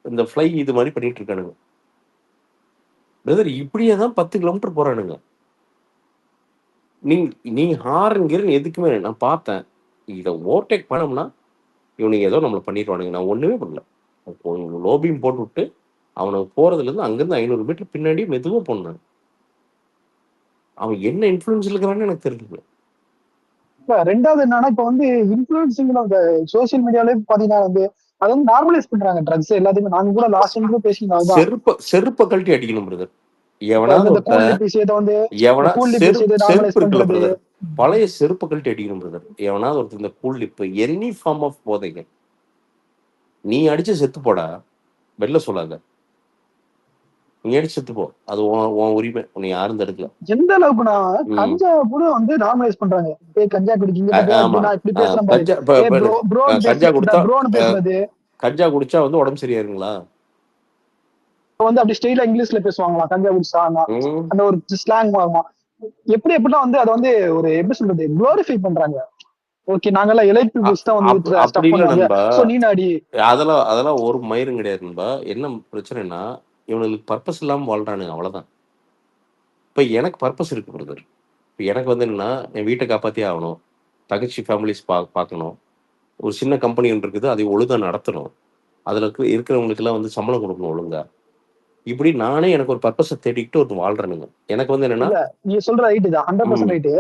இந்த ஃப்ளை இது மாதிரி பண்ணிட்டு இருக்கானுங்க பிரதர். இப்படியே தான் 10 கிலோமீட்டர் போறானுங்க. நீ ஹாரன் கீரன் எதுக்குமே நான் பார்த்தேன். இதை ஓவர்டேக் பண்ணோம்னா இவனுக்கு ஏதோ நம்மளை பண்ணிடுவானுங்க. நான் ஒண்ணுமே பண்ணல. லோபியும் போட்டு விட்டு அவனுக்கு போறதுல இருந்து அங்கிருந்து 500 மீட்டர் பின்னாடி மெதுவா போனான். அவன் என்ன இன்ஃபுளுன்ஸ் இருக்கிறான்னு எனக்கு தெரியல. இப்ப ரெண்டாவது என்னன்னா இப்ப வந்து இன்ஃபுளுன்சிங் அந்த சோசியல் மீடியாலே பாத்தீங்கன்னா வந்து அதை வந்து நார்மலைஸ் பண்றாங்க ட்ரக்ஸ் எல்லாத்தையுமே. நாங்க கூட லாஸ்ட் டைம் கூட பேசியிருந்தோம். செருப்பை கழட்டி அடிக்கணும் பிரதர். பழைய செருப்பை கழட்டி அடிக்கணும் பிரதர். எவனாவது ஒருத்தர் இந்த cool lip any form of போதைங்க நீ அடிச்சு செத்து போடா, வெளில சொல்லாத. நீ அடிச்சு செத்து போ, அது உன் உரிமை. உன்னை யாரும் தடுக்கல. எந்த அளவுக்குனா கஞ்சா கூட வந்து நார்மலைஸ் பண்றாங்க. கஞ்சா குடிக்கீங்க, கஞ்சா குடிச்சா வந்து உடம்பு சரியாருங்களா? வந்து அப்படி ஸ்டைலா இங்கிலீஷ்ல பேசுவாங்களா கஞ்சா குடிச்சாங்க, அந்த ஒரு ஸ்லாங் மாறுமா. எப்படின்னா வந்து அதை வந்து ஒரு எப்படி சொல்றது குளோரிஃபை பண்றாங்க. ஓகே நாங்கெல்லாம் எலைட் பீப்புள்ஸ் தான் வந்து அப்படி இல்ல நண்பா. சோ நீ நாடி அதெல்லாம் ஒரு மயிரும் கிடையாது நண்பா. என்ன பிரச்சனைனா இவனுக்கு பர்பஸ் இல்லாம வாழ்றானுங்க, அவ்வளவுதான். இப்ப எனக்கு பர்பஸ் இருக்கு பிரதர். இப்ப எனக்கு வந்து என்னன்னா என் வீட்டை காப்பாத்தியே ஆகணும், தங்கச்சி ஃபேமிலிஸ் பார்க்கணும், ஒரு சின்ன கம்பெனி ஒன்று இருக்குது அதை ஒழுங்கா நடத்தணும், அதுல இருக்கிறவங்களுக்கு எல்லாம் வந்து சம்பளம் கொடுக்கணும் ஒழுங்கா. இப்படி நானே எனக்கு ஒரு பர்பஸை தேடிக்கிட்டு ஒரு வாழ்றேனுங்க. எனக்கு வந்து என்னன்னா நீ சொல்ற ரைட்டு தான் 100% ரைட்டு.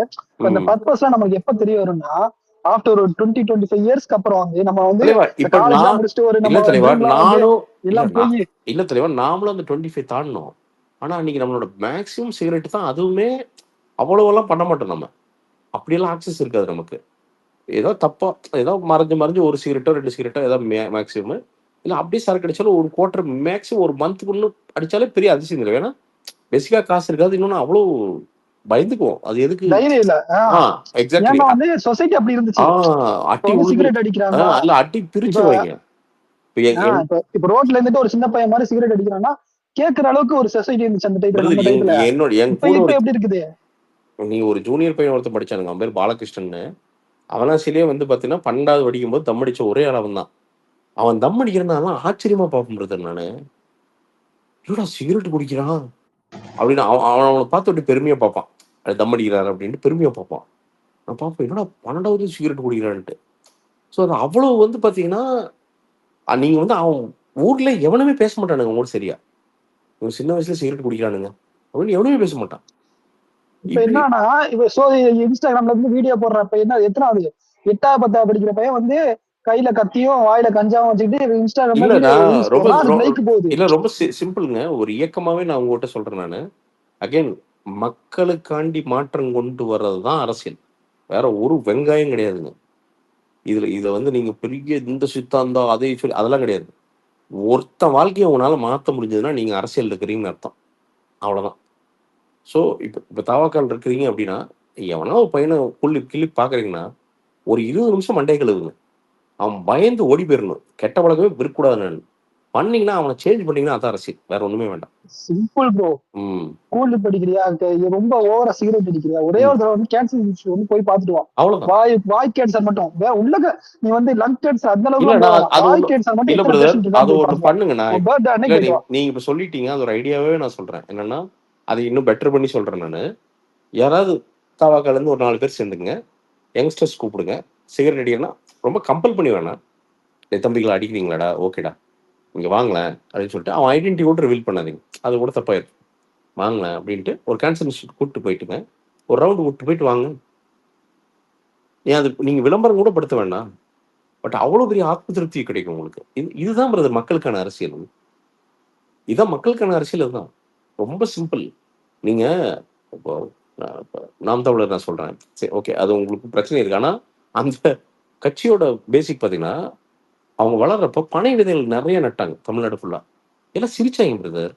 அந்த பர்பஸ் நமக்கு எப்ப தெரிய வரும்னா ஆஃப்டர் ஒரு 20-25 இயர்ஸ்க்கு அப்புறம் வந்து நம்ம வந்து இப்ப நானும் இல்ல தலைவா, நாமளும் அந்த 25 தாண்டணும். ஆனா அன்னைக்கு நம்மளோட மேக்ஸிமம் சிகரெட் தான். அதுவுமே அவ்வளவெல்லாம் பண்ண மாட்டோம் நம்ம. அப்படியெல்லாம் ஆக்சஸ் இருக்காது நமக்கு. ஏதோ தப்பா ஏதோ மறைஞ்சு ஒரு சிகரெட்டோ 2 சிகரெட்டோ ஏதோ மேக்ஸிமம். இல்ல அப்படியே சரக்கு அடிச்சாலும் ஒரு குவார்டர் மேக்ஸிமம் ஒரு மந்த்துக்குள்ள அடிச்சாலே பெரிய அதிசயம் இல்லை. ஏன்னா பேசிக்கா காசு இருக்காது. இன்னொன்னு அவ்வளோ பயந்துக்குவோம். அது எதுக்கு? தைரியம் இல்ல. எக்ஸாக்ட்லி. ஏன்னா வந்து சொசைட்டி அப்படி இருந்துச்சு. அட்டி வந்து உழுது சிகரெட் அடிக்கிறாங்க. அல்ல அட்டி பிரிச்சு இப்ப வைங்க. இப்ப ரோட்ல இருந்துட்டு ஒரு சின்ன பையன் மாதிரி சிகரெட் அடிக்கிறான்னா கேட்கிற அளவுக்கு ஒரு சொசைட்டி இருந்துச்சு அந்த டைப்ல. நம்ம டைப்ல இப்ப எப்படி இருக்குது? நீ ஒரு ஜூனியர் பையன் ஒருத்தர் படிச்சானுங்க, அவன் பேர் பாலகிருஷ்ணன். அவனாசிலேயே வந்து பாத்தீங்கன்னா 12வது படிக்கும் போது தம் அடிச்ச ஒரே அளவன் தான். அவன் தம் அடிக்கிறனால ஆச்சரியமா பார்ப்பேன் பிரதர். நானு என்னடா சிகரெட் குடிக்கிறான் அப்படின்னு அவனை பார்த்து அப்படி பெருமையா பார்ப்பான். அது தம் அடிக்கிறாரு அப்படின்ட்டு பெருமையா பார்ப்பான். நான் பார்ப்பேன் என்னடா 12வது சிகரெட் குடிக்கிறான்ட்டு. ஸோ அது அவ்வளவு வந்து பாத்தீங்கன்னா நீங்க வந்து அவன் ஊர்ல எவனுமே பேச மாட்டானுங்க உங்களோட சரியா. இவன் சின்ன வயசுல சிகரெட் குடிக்கிறானுங்க அப்படின்னு எவனுமே பேச மாட்டான். இப்ப என்னன்னா இப்ப இன்ஸ்டாகிராம்ல இருந்து வீடியோ போடுறப்ப என்ன எத்தனாவது 8வது 10வது படிக்கிற பையன் வந்து கையில கத்தியும் வாயில கஞ்சாவும் வச்சுக்கிட்டு இன்ஸ்டாகிராம்ல ரொம்ப சிம்பிளுங்க. ஒரு இயக்கமாவே நான் உங்ககிட்ட சொல்றேன். நானு அகைன் மக்களுக்காண்டி மாற்றம் கொண்டு வர்றதுதான் அரசியல். வேற ஒரு வெங்காயம் கிடையாதுங்க. இதுல வந்து நீங்க பெரிய இந்த சித்தாந்தம் அதை சொல்லி அதெல்லாம் கிடையாது. ஒருத்த வாழ்க்கையை உங்களால மாற்ற முடிஞ்சதுன்னா நீங்க அரசியல் இருக்கிறீங்கன்னு அர்த்தம். அவ்வளவுதான். ஸோ இப்போ தாவாக்கால் இருக்கிறீங்க அப்படின்னா எவனா ஒரு பையனை கிள்ளி பார்க்குறீங்கன்னா ஒரு 20 நிமிஷம் மண்டை கழுவுங்க. அவன் பயந்து ஓடி போயிடணும். கெட்ட பழக்கமே விருக்கூடாது. நான் பண்ணீங்கன்னா அவனை சேஞ்ச் பண்ணீங்கன்னா அதான் அரசியல். வேற ஒண்ணுமே வேண்டாம். Simple bro. ஸ்கூல்ல படிக்கிறியா, ரொம்ப ஓவரா சிகரெட் அடிக்கிறியா, ஒரே ஒரு தடவை வந்து கேன்சர் வந்து போய் பார்த்துட்டு வா. அவ்வளவுதான். வாய் கேன்சர் மட்டும் உள்ள நீ வந்து லங் கேன்சர் அந்த அளவுக்கு வாய் கேன்சர் மட்டும் அது ஒன்று பண்ணுங்கண்ணா. நீங்க இப்ப சொல்லிட்டீங்க. அது ஒரு ஐடியாவே நான் சொல்றேன். என்னன்னா அதை இன்னும் பெட்டர் பண்ணி சொல்றேன். நான் யாராவது தாவாக்கால இருந்து ஒரு 4 பேர் சேர்ந்துங்க, யங்ஸ்டர்ஸ் கூப்பிடுங்க. சிகரெட் அடிக்கிறனா ரொம்ப கம்பல் பண்ணி வேணாம். தம்பிகளை அடிக்கிறீங்களாடா, ஓகேடா இங்க வாங்கலேன் அப்படின்னு சொல்லிட்டு அவன் ஐடென்டிட்டி கூட ரிவீல் பண்ணாதீங்க. அது கூட தப்பாயிருக்கு. வாங்கலேன் அப்படின்ட்டு ஒரு கேன்சர் இன்ஸ்டியூட் கூப்பிட்டு போயிட்டுங்க, ஒரு ரவுண்டு கூப்பிட்டு போயிட்டு வாங்க. ஏன் அது நீங்க விளம்பரம் கூட படுத்த வேண்டாம். பட் அவ்வளவு பெரிய ஆத்ம திருப்தி கிடைக்கும் உங்களுக்கு. இதுதான் பிரதர் மக்களுக்கான அரசியல். இதுதான் மக்களுக்கான அரசியல். இதுதான் ரொம்ப சிம்பிள். நீங்க இப்போ நாம் தமிழர் நான் சொல்றேன், சரி ஓகே, அது உங்களுக்கு பிரச்சனை இருக்கு. ஆனா அந்த கட்சியோட பேசிக் பாத்தீங்கன்னா அவங்க வளர்றப்ப பனை விதைகள் நிறைய நட்டாங்க தமிழ்நாடு ஃபுல்லா. எல்லாம் சிரிச்சாங்க பிரதர்.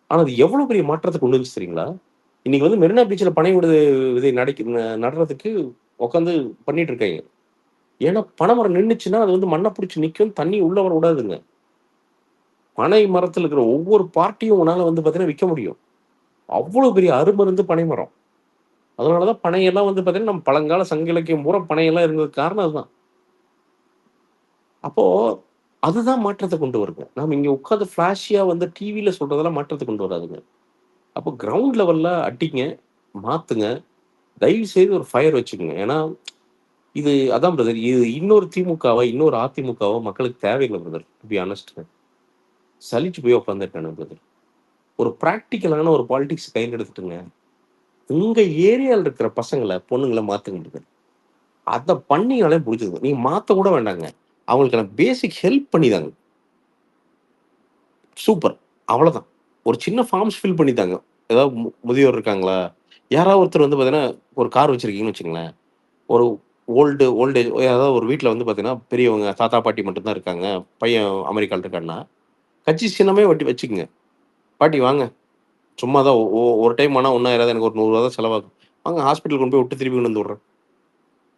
ஆனா அது எவ்வளவு பெரிய மாற்றத்தை கொண்டு வந்துச்சு தெரியுங்களா? இன்னைக்கு வந்து மெரினா பீச்சில் பனை விதை நடுறதுக்கு உட்காந்து பண்ணிட்டு இருக்காங்க. ஏன்னா பனைமரம் நின்றுச்சுன்னா அது வந்து மண்ணை பிடிச்சி நிற்கும், தண்ணி உள்ள வர விடாதுங்க. பனை மரத்தில் இருக்கிற ஒவ்வொரு பார்ட்டியும் உன்னால வந்து பார்த்தீங்கன்னா விற்க முடியும். அவ்வளவு பெரிய அருமருந்து பனை மரம். அதனாலதான் பனையெல்லாம் வந்து பார்த்தீங்கன்னா நம்ம பழங்கால சங்க இலக்கியம் பூரா பனையெல்லாம் இருந்ததுக்கு காரணம் அதுதான். அப்போ அதுதான் மாற்றத்தை கொண்டு வருங்க. நாம இங்க உட்காந்து ஃபிளாஷியா வந்து டிவியில சொல்றதெல்லாம் மாற்றத்தை கொண்டு வராதுங்க. அப்போ கிரவுண்ட் லெவல்ல அடிங்க, மாத்துங்க. தயவு செய்து ஒரு ஃபயர் வச்சுக்கோங்க. ஏன்னா இது அதான் பிரதர். இது இன்னொரு திமுகவா இன்னொரு அதிமுகவா மக்களுக்கு தேவையில்லை பிரதர். டு பி ஆனஸ்ட், சலிச்சு போய் உட்காந்துருக்கானு பிரதர். ஒரு ப்ராக்டிக்கலான ஒரு பாலிடிக்ஸ் கையில் எடுத்துட்டுங்க. உங்க ஏரியாவில் இருக்கிற பசங்களை பொண்ணுங்களை மாத்துங்க பிரதர். அதை பண்ணினாலே முடிஞ்சது. நீங்க மாத்த கூட வேண்டாங்க. அவங்களுக்கான பேசிக் ஹெல்ப் பண்ணிதாங்க. சூப்பர், அவ்வளவுதான். ஒரு சின்ன ஃபார்ம்ஸ் ஃபில் பண்ணித்தாங்க. ஏதாவது முதியோர் இருக்காங்களா, யாராவது ஒருத்தர் வந்து பார்த்தீங்கன்னா ஒரு கார் வச்சிருக்கீங்கன்னு வச்சுங்களேன், ஒரு ஓல்டேஜ் ஏதாவது ஒரு வீட்டில் வந்து பார்த்தீங்கன்னா பெரியவங்க தாத்தா பாட்டி மட்டும்தான் இருக்காங்க, பையன் அமெரிக்காவில் இருக்கான்னா கட்சி சின்னமே வச்சுக்கோங்க. பாட்டி வாங்க, சும்மா தான் ஒரு டைம் ஆனால் ஒன்றா யாராவது எனக்கு ஒரு 100 ரூபா தான் செலவாகும், வாங்க ஹாஸ்பிட்டல் கொண்டு போய் விட்டு திருப்பி கொண்டு வந்து விட்றேன்.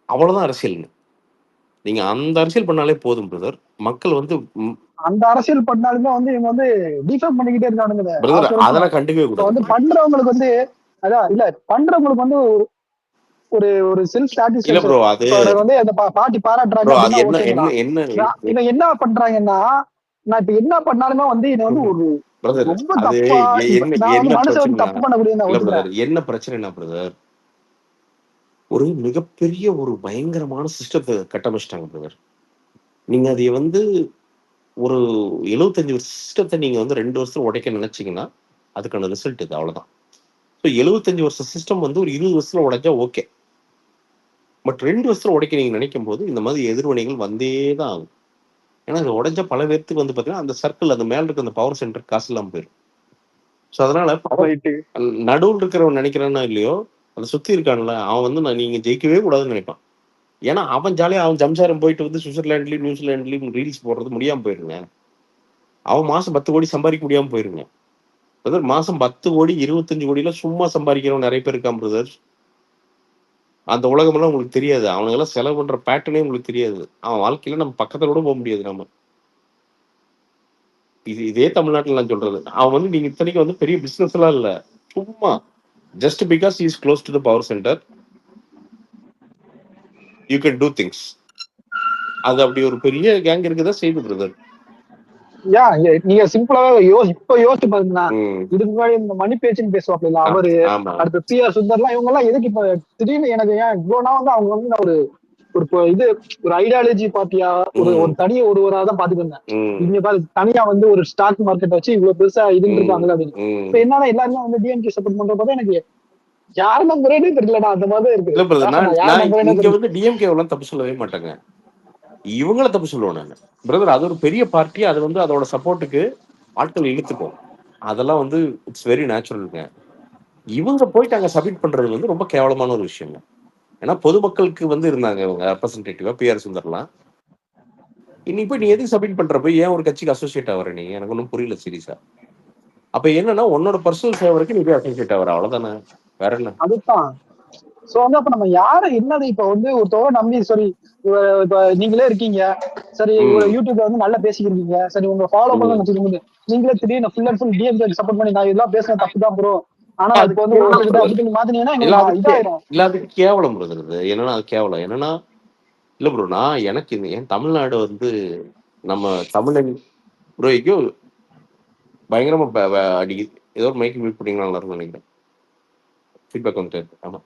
அவ்வளோதான் அரசியல்ங்க. நீங்க அந்த அரசியல் பண்ணாலே போதும் பிரதர். மக்கள் வந்து அந்த அரசியல் பண்ணாலுமே வந்து இவங்க வந்து டிஃபைன் பண்ணிக்கிட்டே இருக்கானுங்க. அதெல்லாம் கண்டுக்கவே கூடாது. வந்து பண்றவங்களுக்கு வந்து அதான் இல்ல, பண்றவங்களுக்கு வந்து ஒரு ஒரு செல்ஃப் சாட்டிஸ்ஃபேக்ஷன் வந்து அந்த பாட்டி பாராட்டுறாங்க. இவன் என்ன பண்றாங்கன்னா, நான் இப்ப என்ன பண்ணாலுமே வந்து இதை வந்து ஒரு ரொம்ப தப்பா மனசை வந்து தப்பு பண்ணக்கூடிய என்ன பிரச்சனைனா பிரதர், ஒரு மிகப்பெரிய ஒரு பயங்கரமான சிஸ்டத்தை கட்டமைச்சிட்டாங்க பிரதர். நீங்க அதை வந்து ஒரு 75 வருஷ சிஸ்டத்தை நீங்க வந்து 2 வருஷத்துல உடைக்க நினைச்சீங்கன்னா அதுக்கான ரிசல்ட் இது. அவ்வளவுதான். ஸோ 75 வருஷம் சிஸ்டம் வந்து ஒரு 20 வருஷத்துல உடைச்சா ஓகே. பட் 2 வருஷத்துல உடைக்க நீங்க நினைக்கும் போது இந்த மாதிரி எதிர்வினைகள் வந்தே தான் ஆகும். ஏன்னா அது உடைஞ்சா பல பேருக்கு வந்து பார்த்தீங்கன்னா அந்த சர்க்கிள், அந்த மேல இருக்க அந்த பவர் சென்டர் காசு இல்லாமல் போயிடும். ஸோ அதனால பவர் ரைட்டு. நடுவில் இருக்கிறவன் நினைக்கிறானோ இல்லையோ, அதை சுத்தி இருக்கான்ல அவன் வந்து நீங்க ஜெயிக்கவே கூடாதுன்னு நினைப்பான். ஏன்னா அவன் ஜாலியா அவன் ஜம்சாரம் போயிட்டு வந்து சுவிட்சர்லாண்ட்லயும் நியூசிலாண்ட்லயும் ரீல்ஸ் போடுறது முடியாம போயிருங்க. அவன் மாசம் 10 கோடி சம்பாதிக்க முடியாம போயிருங்க. பிரதர் மாசம் 10 கோடி 25 கோடியில சும்மா சம்பாதிக்கிறவன் நிறைய பேர் இருக்கான் பிரதர். அந்த உலகமெல்லாம் உங்களுக்கு தெரியாது. அவனுங்கெல்லாம் செலவு பண்ற பேட்டர்னே உங்களுக்கு தெரியாது. அவன் வாழ்க்கையில நம்ம பக்கத்துல கூட போக முடியாது. நம்ம இதே தமிழ்நாட்டுல நான் சொல்றது. அவன் வந்து நீங்க இத்தனைக்கு வந்து பெரிய பிசினஸ் எல்லாம் இல்ல, சும்மா just because is close to the power centre you can do things. அது அப்படி ஒரு பெரிய கேங் இருக்குதான் செய்து பிரதர். நீங்க சிம்பிளாவே இப்ப யோசிச்சு பாருங்கன்னா, இதுக்கு முன்னாடி இந்த மணி பேச்சுன்னு பேசுவாப்ல அவரு, அடுத்து PR சுந்தர்லாம் இவங்க எல்லாம் எதுக்கு இப்ப திடீர்னு எனக்கு ஏன் இவ்வளவு நாள் வந்து அவங்க வந்து ஒரு ஒரு ஐடியாலஜி பார்ட்டியா ஒரு தனி ஒருவரா தான் பாத்துட்டு இருந்தேன். இங்க பாரு தனியா வந்து ஒரு ஸ்டாக் மார்க்கெட் வச்சு இவ்வளவு பெருசா இதுன்னு இருக்காங்களா அப்படின்னு. இப்ப என்னன்னா எல்லாருமே வந்து டிஎம்கே சப்போர்ட் பண்ற பார்த்தா எனக்கு யார நம்புறேனே தெரியலடா, அந்த மாதிரி இருக்கு. வந்து டிஎம்கே எல்லாம் தப்பு சொல்லவே மாட்டாங்க, இவங்கள தப்பு சொல்லுவோம் நாங்க பிரதர். அது ஒரு பெரிய பார்ட்டி, அது வந்து அதோட சப்போர்ட்டுக்கு ஆட்கள் இழுத்துக்கும். அதெல்லாம் வந்து இட்ஸ் வெரி நேச்சுரலுங்க. இவங்க போயிட்டு அங்க சப்மிட் பண்றது வந்து ரொம்ப கேவலமான ஒரு விஷயங்க. ஏன்னா பொதுமக்களுக்கு வந்து இருந்தாங்க இவங்க ரெப்ரசன்டேட்டிவா PR சுந்தர்லாம். இன்னைக்கு போய் நீ எதுக்கு சப்மிட் பண்றப்ப ஏன் ஒரு கட்சிக்கு அசோசியேட் ஆகிற நீ? எனக்கு ஒன்றும் புரியல சீரியஸா. அப்ப என்னன்னா உன்னோட பர்சனல் ஃபேவருக்கு நீ போய் அசோசியேட் ஆகிற, அவ்வளவுதானே, வேற என்ன? அதுதான். சோ வந்து அப்ப நம்ம யாரு என்னது இப்ப வந்து ஒருத்தவரை நம்பி சரி இப்ப நீங்களே இருக்கீங்க, சரி யூடியூப்ல வந்து நல்லா பேசிக்கிறீங்க, சரி உங்க ஃபாலோ பண்ண வச்சுக்கோங்க, நீங்களே திடீர்னு full and full DMK support பண்ணி நான் இதெல்லாம் பேசுறது தப்பு தான் ப்ரோ, ஆனா அதுக்கு வந்து அப்படி மாத்தினீங்கன்னா இதாயிரும். இல்ல அது கேவலம் வருது. என்னன்னா அது கேவலம். என்னன்னா இல்ல ப்ரோ, நான் எனக்கு என் தமிழ்நாடு வந்து நம்ம தமிழன் ப்ரோய்க்கு பயங்கரமா அடிக்குது. ஏதோ ஒரு மைக்கு மியூட் பண்ணிங்கன்னா நல்லா இருக்கும்னு நினைக்கிறேன். ஃபீட்பேக் வந்துட்டு. ஆமா,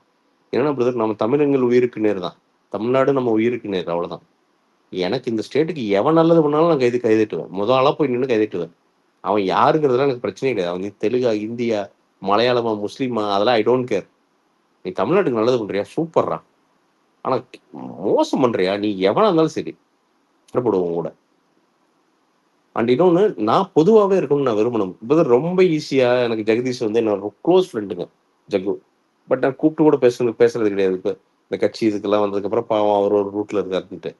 என்னன்னா பிரதர் நம்ம தமிழங்கள் உயிருக்கு நேர் தான். தமிழ்நாடு நம்ம உயிருக்கு நேர், அவ்வளவுதான். எனக்கு இந்த ஸ்டேட்டுக்கு எவன் நல்லது பண்ணாலும் நான் கைதிட்டுவேன். முதல் ஆளா போய் நின்று கைதிட்டுவேன். அவன் யாருங்கிறதுலாம் எனக்கு பிரச்சனையே கிடையாது. அவன் தெலுங்கா, இந்தியா, மலையாளமா, முஸ்லீமா, அதெல்லாம் ஐ டோன்ட் கேர். நீ தமிழ்நாட்டுக்கு நல்லது பண்றியா, சூப்பர்ரா. ஆனா மோசம் பண்றியா, நீ எவனா இருந்தாலும் சரி கஷ்டப்படுவோம் கூட. அண்ட் இன்னொன்னு, நான் பொதுவாகவே இருக்கணும்னு நான் விரும்பணும். இப்போ ரொம்ப ஈஸியா எனக்கு ஜெகதீஷ் வந்து என்னோட ரொம்ப ஃப்ரெண்டுங்க ஜக்கு. பட் நான் கூப்பிட்டு கூட பேசுறது கிடையாது. இப்போ இந்த கட்சி இதுக்கெல்லாம் வந்ததுக்கப்புறம் பாவம் அவர் ஒரு ரூட்ல இருக்காருன்ட்டு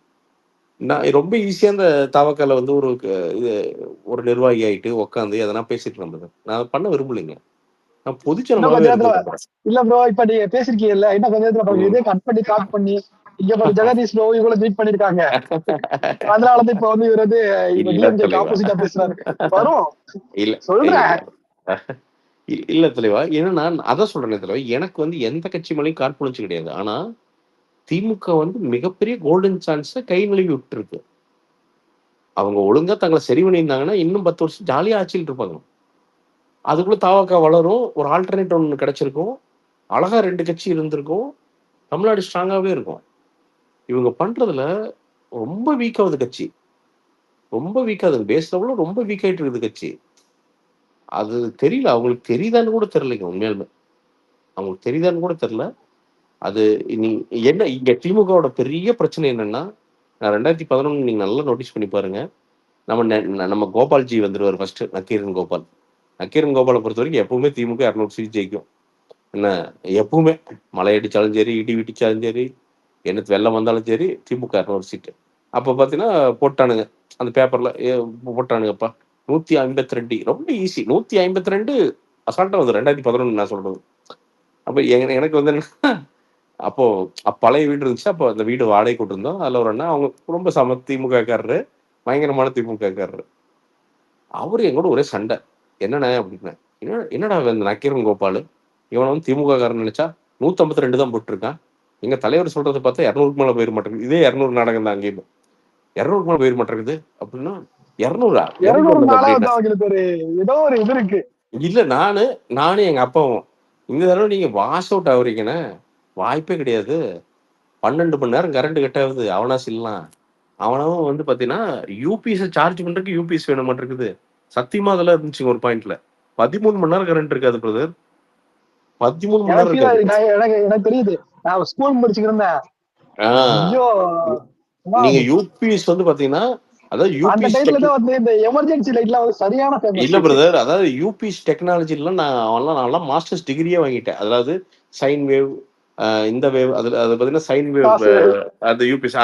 நான் ரொம்ப ஈஸியா இந்த தாவக்கால வந்து ஒரு நிர்வாகி ஆயிட்டு உட்காந்து எதனா பேசிட்டு இருந்தது நான் பண்ண விரும்பலைங்க. நான் பொதுச்சனமாவே இல்ல ப்ரோ, இப்ப நீங்க பேசிருக்கீங்கல்ல, இன்னும் கொஞ்சம் இதே கட் பண்ணி காட் பண்ணி இங்க பாரு ஜெகதீஷ் ப்ரோ இவங்கள ட்வீட் பண்ணிருக்காங்க, அதனால வந்து இப்ப வந்து இவர் வந்து டிஎம்கேக்கு ஆப்போசிட்டா பேசுறாரு. வரும் இல்ல சொல்றேன். இல்ல தலைவா, ஏன்னா அதான் சொல்றேன் தலைவா, எனக்கு வந்து எந்த கட்சி மேலேயும் காழ்ப்புணர்ச்சி கிடையாது. ஆனா திமுக வந்து மிகப்பெரிய கோல்டன் சான்ஸை கை நழுவி விட்டு இருக்கு. அவங்க ஒழுங்கா தங்களை சரி பண்ணியிருந்தாங்கன்னா இன்னும் 10 வருஷம் ஜாலியா ஆட்சியில் இருப்பாங்க. அதுக்குள்ள தாவக்கா வளரும், ஒரு ஆல்டர்னேட் ஒன்று கிடைச்சிருக்கும், அழகா 2 கட்சி இருந்திருக்கும், தமிழ்நாடு ஸ்ட்ராங்காவே இருக்கும். இவங்க பண்றதுல ரொம்ப வீக் ஆகுது கட்சி, ரொம்ப வீக் ஆகுது. பேஸ் லெவலும் ரொம்ப வீக் ஆயிட்டு இருக்குது கட்சி. அது தெரியல, அவங்களுக்கு தெரியுதான்னு கூட தெரியலைங்க. உண்மையாலுமே அவங்களுக்கு தெரியுதான்னு கூட தெரியல. அது நீ என்ன இங்க திமுகவோட பெரிய பிரச்சனை என்னன்னா, 2011 நீங்க நல்லா நோட்டீஸ் பண்ணி பாருங்க. நம்ம கோபால்ஜி வந்துருவார் ஃபர்ஸ்ட், நக்கீரன் கோபால். நக்கீரன் கோபாலை பொறுத்த வரைக்கும் எப்பவுமே திமுக 200 சீட் ஜெயிக்கும். என்ன எப்பவுமே மழை அடிச்சாலும் சரி, இடி விட்டிச்சாலும் சரி, என்ன வெள்ளம் வந்தாலும் சரி, திமுக 200 சீட்டு. அப்போ பார்த்தீங்கன்னா போட்டானுங்க அந்த பேப்பர்ல போட்டானுங்கப்பா 152. ரொம்ப ஈஸி, 152 அசால்ட்டா வந்து 2011 நான் சொல்றது. அப்போ எனக்கு வந்து அப்போ பழைய வீடு இருந்துச்சு. அப்போ அந்த வீடு வாடகை கொடுத்துருந்தோம். அதில் ஒரு அண்ணா, அவங்க ரொம்ப சம திமுகக்காரரு, பயங்கரமான திமுகக்காரரு. அவரு எங்கூட ஒரே சண்டை. என்னண்ணே அப்படின்னா, என்னடா இந்த நக்கீரன் கோபால் இவனை வந்து திமுக காரன் நினைச்சா 152 தான் போட்டிருக்கான். எங்க தலைவர் சொல்றதை பார்த்தா 200 மேல போயிட மாட்டேங்குது. இதே 200 நாடகம் தான், அங்கேயும் 200 மேல போயிட மாட்டேங்குது அப்படின்னா 200 இல்ல. நானு எங்க அப்பாவும் இந்த தடவை நீங்க வாஷ் அவுட் ஆகுறீங்கன்னு வாய்ப்பே கிடையாது. 12 மணி நேரம் கரண்ட் கட் ஆகுது. அவனா சில்லாம் அவனவும் வந்து பாத்தீங்கன்னா யூபிஎஸ் சார்ஜ் பண்றதுக்கு யூபிஎஸ் வேணும் மாட்டிருக்குது. சத்தியமா அதெல்லாம் இருந்துச்சுங்க ஒரு பாயிண்ட்ல. 13 மணி நேரம் கரண்ட் இருக்காது பிரதர். 13 மணி நேரம் எனக்கு தெரியுது. நான் ஸ்கூல் படிச்சுக்கிட்டு இருந்தேன். நீங்க யூபிஎஸ் வந்து பாத்தீங்கன்னா அதாவது அந்த யூபிஎஸ் டைத்துல தான் வந்து இந்த எமர்ஜென்சி லைட்லாம் வந்து சரியான இல்ல ஃபேமஸ். பிரதர், அதாவது யூபிஎஸ் டெக்னாலஜிலாம் நான்லாம் மாஸ்டர்ஸ் டிகிரியே வாங்கிட்டேன். அதாவது சைன் வேவ், இந்த வேவ், அது பார்த்தீங்கன்னா சைன் வேவ், காசு அது யூபிஎஸ்.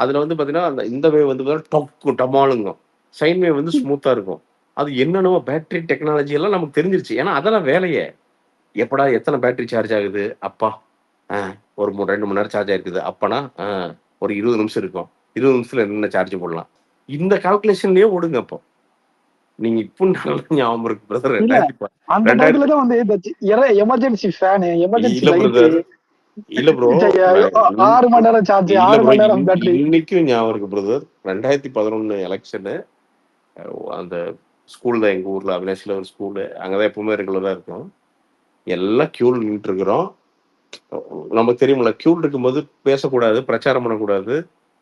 அதில் வந்து பார்த்தீங்கன்னா அந்த இந்த வேவ் வந்து டொக்கு டமாலுங்கும், சைன் வேவ் வந்து ஸ்மூத்தாக இருக்கும். அது என்னென்னவோ பேட்டரி டெக்னாலஜி எல்லாம் நமக்கு தெரிஞ்சிருச்சு. ஏன்னா அதெல்லாம் வேலையே. எப்படா எத்தனை பேட்டரி சார்ஜ் ஆகுது, அப்பா ஒரு 2 மணி நேரம் சார்ஜ் ஆயிருக்குது, அப்பனா ஒரு 20 நிமிஷம் இருக்கும், 20 நிமிஷத்துல என்ன சார்ஜ் போடலாம், இந்த கால்குலேஷன்லயே ஓடுங்க. அப்போ நீங்க இப்போ நல்ல ஞாபகம் இருக்கு பிரதர், இல்ல அந்த டைத்துல தான் வந்து இந்த எமர்ஜென்சி ஃபேனு, எமர்ஜென்சி இல்ல லைட்டு, பிரதர், இல்ல ப்ரோ, 6 மணி நேரம் சார்ஜ், இல்ல 6 ப்ரோ, மணி நேரம் பேட்டரி. இன்னைக்கும் ஞாபகம் இருக்கு பிரதர். 2011 எலெக்ஷனு, அந்த ஸ்கூல் தான் எங்க ஊர்ல அவினாசில ஒரு ஸ்கூலு, அங்கதான் எப்பவுமே ரெகுலரா இருக்கும். எல்லாம் கியூல நின்றுட்டு இருக்கிறோம். நமக்கு தெரியுமில்ல, கியூல் இருக்கும்போது பேசக்கூடாது, பிரச்சாரம் பண்ணக்கூடாது.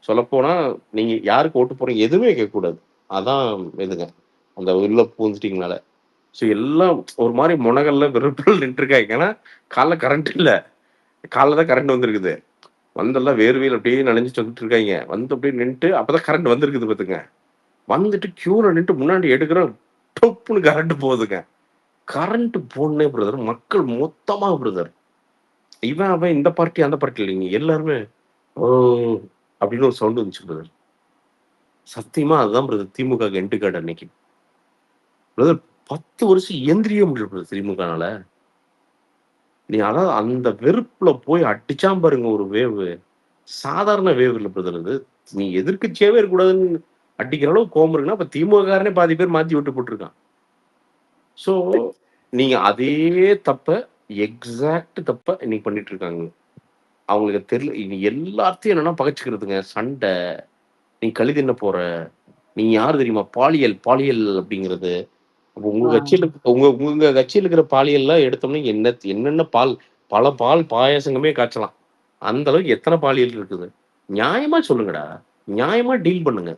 சொல்லப்போனா நீங்க யாருக்கு ஓட்டு போறீங்க எதுவுமே கேட்கக்கூடாது. அதான் இதுங்க அந்த உள்ள பூந்துட்டீங்கனால. ஸோ எல்லாம் ஒரு மாதிரி முனகல்ல வெறுப்பில் நின்றுருக்காங்க. ஏன்னா காலைல கரண்ட் இல்லை, காலைல தான் கரண்ட் வந்திருக்குது. வந்தெல்லாம் வேர்வையில் அப்படியே நனைஞ்சிட்டு வந்துட்டு இருக்காங்க. வந்து அப்படியே நின்றுட்டு அப்பதான் கரண்ட் வந்திருக்குது பார்த்துங்க. வந்துட்டு கியூல நின்றுட்டு முன்னாடி எடுக்கிற டொப்புன்னு கரண்ட் போகுதுங்க. கரண்ட் போனே பிரதர், மக்கள் மொத்தமா பிரதர், இவன் அவன் இந்த பார்ட்டி அந்த பார்ட்டி இல்லைங்க, எல்லாருமே ஓ அப்படின்னு ஒரு சவுண்ட் வந்துச்சு பிரதர். சத்தியமா அதுதான் பிரதர் திமுக என்டு கார்டு அன்னைக்கு பிரதர். 10 வருஷம் எந்திரியே முடியல பிரதர் திமுகனால. நீ அதாவது அந்த வெறுப்புல போய் அடிச்சாம் பாருங்க ஒரு வேவு, சாதாரண வேவ் இல்லை பிரதர். அது நீ எதிர்க்கட்சியாவே இருக்கக்கூடாதுன்னு அடிக்கிற அளவு கோபம் இருக்குன்னா அப்ப திமுக காரனே பாதி பேர் மாத்தி விட்டு போட்டிருக்கான். ஸோ நீங்க அதே தப்ப, எக்ஸாக்ட் தப்ப இன்னைக்கு பண்ணிட்டு இருக்காங்க. அவங்களுக்கு தெரியல, இனி எல்லாத்தையும் என்னன்னா பகைச்சுக்கிறதுங்க, சண்டை. நீ கழுது என்ன போற, நீ யாரு தெரியுமா, பாலியல் பாலியல் அப்படிங்கிறது. அப்போ உங்க கட்சியில உங்க கட்சியில இருக்கிற பாலியல்லாம் எடுத்தோம்னா என்னென்ன பல பால் பாயாசங்கமே காய்ச்சலாம். அந்த அளவுக்கு எத்தனை பாலியல் இருக்குது. நியாயமா சொல்லுங்கடா, நியாயமா டீல் பண்ணுங்க,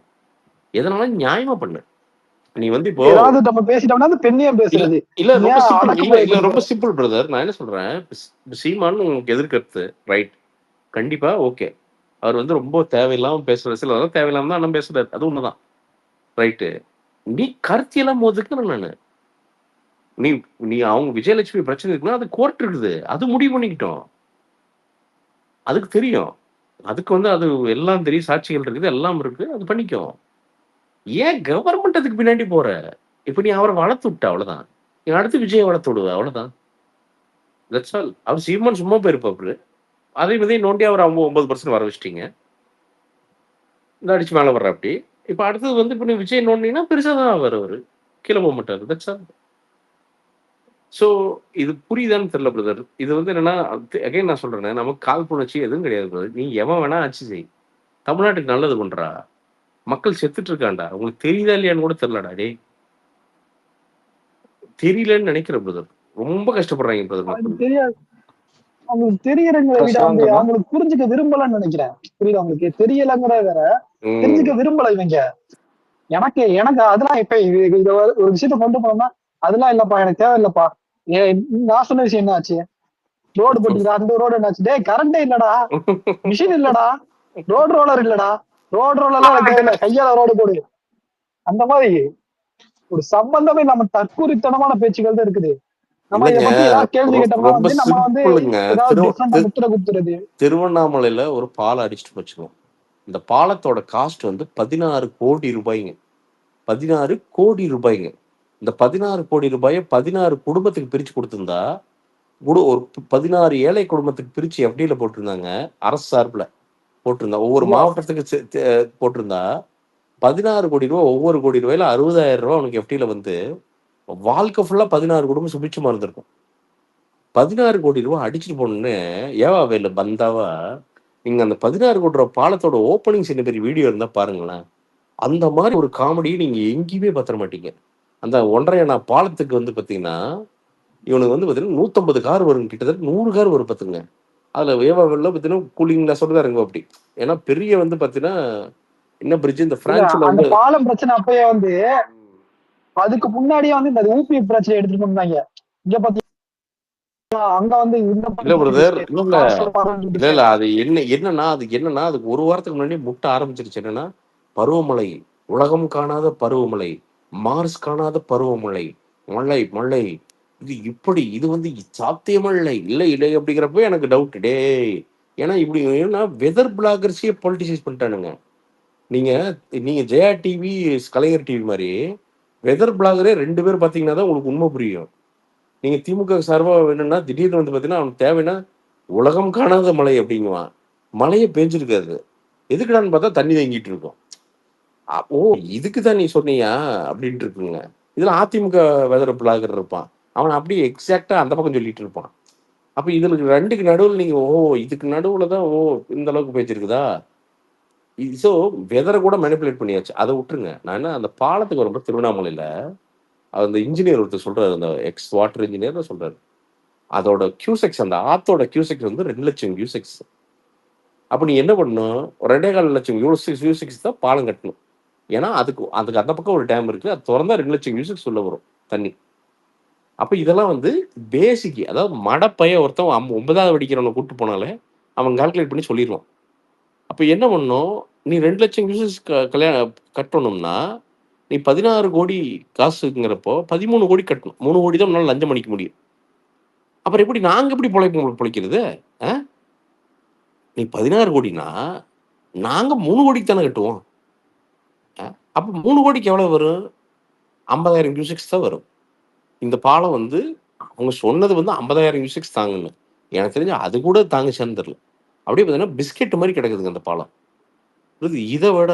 எதனால நியாயமா பண்ணு. நீ வந்து இப்போ ஏதாவது நம்ம பேசிட்டோம்னா அந்த பெண்ணியா பேசுறது இல்ல ரொம்ப சிம்பிள், இல்ல ரொம்ப சிம்பிள் பிரதர். நான் என்ன சொல்றேன், சீமான் உங்களுக்கு எதிர்க்கிறது ரைட், கண்டிப்பா ஓகே. அவர் வந்து ரொம்ப தேவையில்லாம பேசுற சில தேவையில்லாம தான் நம்ம பேசுறாரு, அது உண்மைதான் ரைட்டு. நீ கருத்தியெல்லாம் போதுக்கு நானு நீ நீ அவங்க விஜயலட்சுமி பிரச்சனை இருக்குன்னா அது கோர்ட் இருக்குது, அது முடிவு பண்ணிக்கிட்டோம். அதுக்கு தெரியும், அதுக்கு வந்து அது எல்லாம் தெரியும், சாட்சிகள் இருக்குது, எல்லாம் இருக்கு, அது பண்ணிக்கும். ஏன் கவர்மெண்ட் அதுக்கு பின்னாடி போற? இப்ப நீ அவரை வளர்த்து விட்ட அவ்வளவுதான், நீ அடுத்து விஜயை வளர்த்து விடுவ அவ்வளவுதான். That's all. அவர் சீமான் சும்மா போயிருப்பாரு, அதே மாதிரி நோண்டி அவர் 9% வர வச்சிட்டீங்க, இந்த அடிச்சு மேல வர்ற அப்படி. இப்ப அடுத்தது வந்து இப்ப நீ விஜய் நோண்டினா பெருசா தான் வருவாரு, கீழே போக மாட்டாரு. That's all. ஸோ இது புரியுதான்னு தெரியல பிரதர். இது வந்து என்னன்னா, அகைன் நான் சொல்றேன், நமக்கு காழ்ப்புணர்ச்சி எதுவும் கிடையாது பிரதர். நீ எவன் வேணா ஆட்சி செய், தமிழ்நாட்டுக்கு நல்லது பண்றா, மக்கள் செத்துட்டு இருக்காண்டா, உங்களுக்கு தெரியுதா இல்லையான்னு கூட தெரியலடா. டே தெரியலன்னு நினைக்கிற பிரதர், ரொம்ப கஷ்டப்படுறாங்க பிரதர் மக்கள். தெரியாது. அவங்களுக்கு தெரியறங்களை விட வந்து அவங்களுக்கு புரிஞ்சுக்க விரும்பலன்னு நினைக்கிறேன். புரியுது, அவங்களுக்கு தெரியலங்கிற வேற, தெரிஞ்சுக்க விரும்பல இவங்க. எனக்கு அதெல்லாம் இப்ப இத ஒரு விஷயத்த கொண்டு போனோம்னா, அதெல்லாம் இல்லப்பா எனக்கு தேவையில்லப்பா. நான் சொன்ன விஷயம் என்ன ஆச்சு, ரோடு போட்டுக்கிறா, அந்த ரோடு என்னாச்சு, டே கரண்டே இல்லடா, மிஷின் இல்லடா, ரோடு ரோலர் இல்லடா, ரோடு ரோலர்லாம் எனக்கு தேவையில்ல, கையால ரோடு போடு. அந்த மாதிரி ஒரு சம்பந்தமே நம்ம தற்கூரித்தனமான பேச்சுக்கள் தான் இருக்குது. நம்ம இதை பத்தி ஏதாவது கேள்வி கேட்டோம்னா வந்து நம்ம வந்து ஏதாவது டிஃபரெண்டா முத்திர குத்துறது. திருவண்ணாமலையில ஒரு பாலம் அடிச்சுட்டு போச்சுக்கோம், இந்த பாலத்தோட காஸ்ட் வந்து 16 கோடி ரூபாய்ங்க. 16 கோடி ரூபாய்ங்க. இந்த 16 கோடி ரூபாயை 16 குடும்பத்துக்கு பிரிச்சு கொடுத்திருந்தா, ஒரு 16 ஏழை குடும்பத்துக்கு பிரிச்சு எஃப்டியில போட்டிருந்தாங்க, அரசு சார்பில் போட்டிருந்தா, ஒவ்வொரு மாவட்டத்துக்கு போட்டிருந்தா 16 கோடி ரூபாய், ஒவ்வொரு கோடி ரூபாயில 60,000 ரூபாய் உனக்கு எஃப்டியில வந்து வாழ்க்கை ஃபுல்லா 16 குடும்பம் சுபிட்சமா இருந்திருக்கும். 16 கோடி ரூபாய் அடிச்சுட்டு போனோன்னு ஏவா வேலை பந்தாவா. நீங்க அந்த 16 கோடி ரூபாய் பாலத்தோட ஓப்பனிங் சின்ன பெரிய வீடியோ இருந்தா பாருங்களேன். அந்த மாதிரி ஒரு காமெடி நீங்க எங்கேயுமே பத்திர மாட்டீங்க. அந்த 1.5 பாலத்துக்கு வந்து பாத்தீங்கன்னா, இவனுக்கு வந்து பாத்தீங்கன்னா 150 கார் வரும், கிட்டத்தட்ட 100 கார் வரும் பாத்துங்க. அதுல ஏவாவெல்லாம் பாத்தீங்கன்னா கூலிங் சொல்லுதா இருங்க அப்படி. ஏன்னா பெரிய வந்து பாத்தீங்கன்னா என்ன பிரிட்ஜ் இந்த பிரான்ஸ்ல வந்து பாலம் பிரச்சனை அப்பயே வந்து அதுக்கு முன்னாடியே வந்து இந்த ஊபி பிரச்சனை எடுத்துட்டு வந்தாங்க. இங்க பாத்தீங்கன்னா அங்க வந்து இல்ல பிரதர், இல்ல அது என்னன்னா அதுக்கு ஒரு வாரத்துக்கு முன்னாடி முட்ட ஆரம்பிச்சிருச்சு. என்னன்னா பருவமழை உலகம் காணாத பருவமழை, மார்ஸ் காணாத பருவமழை, மழை மழை, இது இப்படி இது வந்து சாத்தியமா இல்லை இல்லை இல்லை அப்படிங்கிறப்ப எனக்கு டவுட் டேய். ஏன்னா இப்படி ஏன்னா வெதர் பிளாகர்ஸையே பொலிட்டிசைஸ் பண்ணிட்டானுங்க. நீங்க நீங்க ஜெயா டிவி, கலைஞர் டிவி மாதிரி வெதர் பிளாகரே 2 பேர் பார்த்தீங்கன்னா தான் உங்களுக்கு உண்மை புரியும். நீங்க திமுக சார்பா வேணும்னா திடீர்னு வந்து பார்த்தீங்கன்னா அவனுக்கு தேவைன்னா உலகம் காணாத மழை அப்படிங்குவான். மழையே பெஞ்சிருக்காது. எதுக்குடான்னு பார்த்தா தண்ணி தேங்கிட்டு இருக்கும். ஓ இதுக்கு தான் நீ சொன்னியா அப்படின்ட்டு இருக்குங்க. இதுல அதிமுக வெதர் பிளாகர் இருப்பான். அவன் அப்படியே எக்ஸாக்டா அந்த பக்கம் சொல்லிட்டு இருப்பான். அப்ப இதுல 2க்கு நடுவில் நீங்க இதுக்கு நடுவுல தான் இந்த அளவுக்கு பேச்சிருக்குதா. ஸோ வெதரை கூட மேனிப்புலேட் பண்ணியாச்சு. அதை விட்டுருங்க. நான் என்ன அந்த பாலத்துக்கு வரும்போது திருவண்ணாமலையில அந்த இன்ஜினியர் ஒருத்தர் சொல்றாரு, அந்த எக்ஸ் வாட்டர் இன்ஜினியர் தான் சொல்றாரு, அதோட கியூசெக்ஸ் அந்த ஆத்தோட கியூசெக்ஸ் வந்து 2 லட்சம் கியூசெக்ஸ். அப்ப நீ என்ன பண்ணணும், 2.25 லட்சம் கியூசெக்ஸ் தான் பாலம் கட்டணும். ஏன்னா அதுக்கு அதுக்கு அந்த பக்கம் ஒரு டேம் இருக்கு, அது திறந்தா 2 லட்சம் கியூசெக்ஸ் உள்ள வரும் தண்ணி. அப்ப இதெல்லாம் வந்து பேசிக். அதாவது மடப்பைய ஒருத்தன் 9வது படிக்கிறவனை கூப்பிட்டு போனாலே அவன் கால்குலேட் பண்ணி சொல்லிடுவான். அப்ப என்ன பண்ணும், நீ 2 லட்சம் கியூசெக்ஸ் கட்டணும்னா நீ 16 கோடி காசுங்கிறப்போ 13 கோடி கட்டணும். 3 கோடி தான் உன்னால லஞ்சம் அடிக்க முடியும். அப்புறம் எப்படி நாங்க எப்படி பொழைக்கிறது? நீ 16 கோடினா நாங்க 3 கோடிக்கு தானே கட்டுவோம். அப்ப 3 கோடிக்கு எவ்வளவு வரும்? 50,000 கியூசெக்ஸ் தான் வரும். இந்த பாலம் வந்து அவங்க சொன்னது வந்து 50,000 கியூசெக்ஸ் தாங்கன்னு. எனக்கு தெரிஞ்ச அது கூட தாங்குச்சான்னு தெரியல. அப்படியே பார்த்தீங்கன்னா பிஸ்கெட் மாதிரி கிடக்குதுங்க அந்த பாலம். இதை விட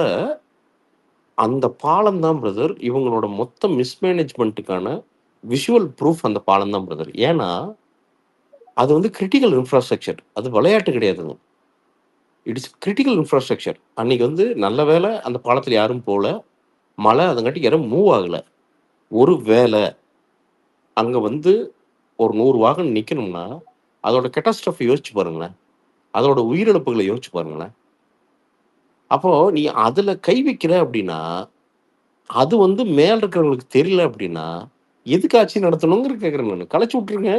அந்த பாலம் தான் பிரதர் இவங்களோட மொத்த மிஸ்மேனேஜ்மெண்ட்டுக்கான விஷுவல் ப்ரூஃப். அந்த பாலம் தான் பிரதர். ஏன்னா அது வந்து கிரிட்டிக்கல் இன்ஃப்ராஸ்ட்ரக்சர். அது விளையாட்டு கிடையாதுங்க. It's critical infrastructure. அன்னைக்கு வந்து நல்ல வேலை அந்த பாலத்தில் யாரும் போகல, மழை அதங்காட்டி யாரும் மூவ் ஆகலை. ஒரு வேலை அங்கே வந்து ஒரு 100 வாகனம் நிற்கணும்னா அதோட கேட்டாஸ்ட்ரோஃபி யோசிச்சு பாருங்களேன், அதோட உயிரிழப்புகளை யோசிச்சு பாருங்களேன். அப்போ நீ அதுல கை வைக்கிற அப்படின்னா அது வந்து மேல இருக்கிறவங்களுக்கு தெரியல அப்படின்னா எதுக்கு ஆட்சி நடத்தணுங்கிற கேட்கறேன் நான். கலைச்சு விட்டுருங்க,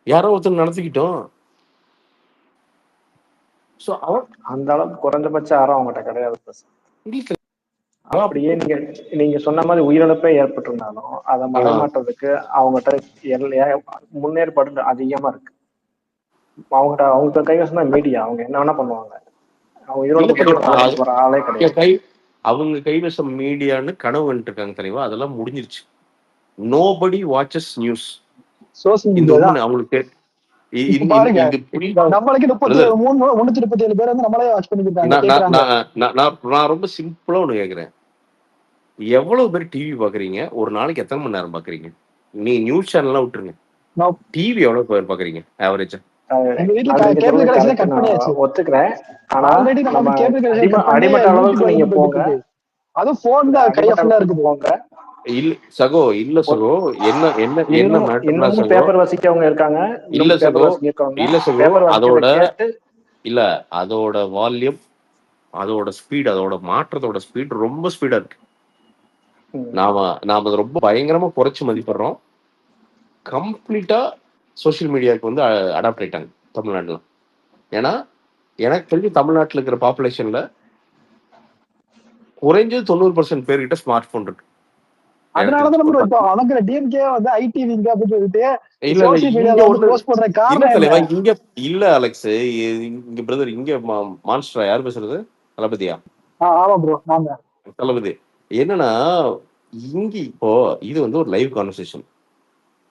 யாரோ ஒருத்தர் நடத்திக்கிட்டோம். ஸோ அவன் அந்த அளவுக்கு குறைஞ்சபட்ச ஆரம் அவங்ககிட்ட கிடையாது. அப்படியே நீங்க சொன்ன மாதிரி உயிரிழப்பே ஏற்பட்டிருந்தாலும் அதை மறைமாட்டுறதுக்கு அவங்ககிட்ட முன்னேற்பாடு அதிகமா இருக்கு. அவங்க கைவசம் தான் மீடியா. அவங்க என்ன வேணா பண்ணுவாங்க. அவங்க உயிரிழப்பு ஆளே கிடையாது. அவங்க கைவசம் மீடியான்னு கனவு வந்துட்டு இருக்காங்க தெரியுமா? அதெல்லாம் முடிஞ்சிருச்சு. Nobody watches news. அவங்களுக்கு நான் ரொம்ப சிம்பிளா ஒண்ணு கேக்குறேன். எவ்வளவு பேர் டிவி பாக்குறீங்க? ஒரு நாளைக்கு எத்தனை மணி நேரம் பாக்குறீங்க? நீ நியூஸ் சேனல்லாம் விட்டுருங்க, டிவி எவ்வளவு பேர் பாக்குறீங்க ஆவரேஜா? ஒத்துக்கிறேன். ஆனா அடிமட்ட அளவுக்கு நீங்க போங்க. அதுவும் போன் தான் கையில இருக்குது. போங்க இல்ல சகோ, இல்ல சகோ, என்ன என்ன என்ன மேட்டர் பேப்பர் வாசிக்கவங்க இருக்காங்க. இல்ல சகோ, இல்ல சகோ, அதோட இல்ல அதோட வால்யூம், அதோட ஸ்பீட், அதோட மாற்றத்தோட ஸ்பீட் ரொம்ப ஸ்பீடா இருக்கு. நாம அதை ரொம்ப பயங்கரமா குறைச்சு மதிப்பிடுறோம். கம்ப்ளீட்டா சோசியல் மீடியாவுக்கு வந்து அடாப்ட் ஆயிட்டாங்க தமிழ்நாட்டுல. ஏன்னா எனக்கு தெரிஞ்சு தமிழ்நாட்டில் இருக்கிற பாப்புலேஷன்ல குறைஞ்சது 90% பேர்கிட்ட ஸ்மார்ட் போன் இருக்கு. அதனாலதான் நம்ம இப்போ அவங்க டிஎம்கே வந்து ஐடி விங்க அப்படின்னு சொல்லிட்டு இங்க இல்ல அலெக்ஸ், இங்க பிரதர், இங்க மான்ஸ்டரா யார் பேசுறது? தளபதியா? ஆமா ப்ரோ, நாம தளபதி. என்னன்னா இங்க இப்போ இது வந்து ஒரு லைவ் கான்வர்சேஷன்.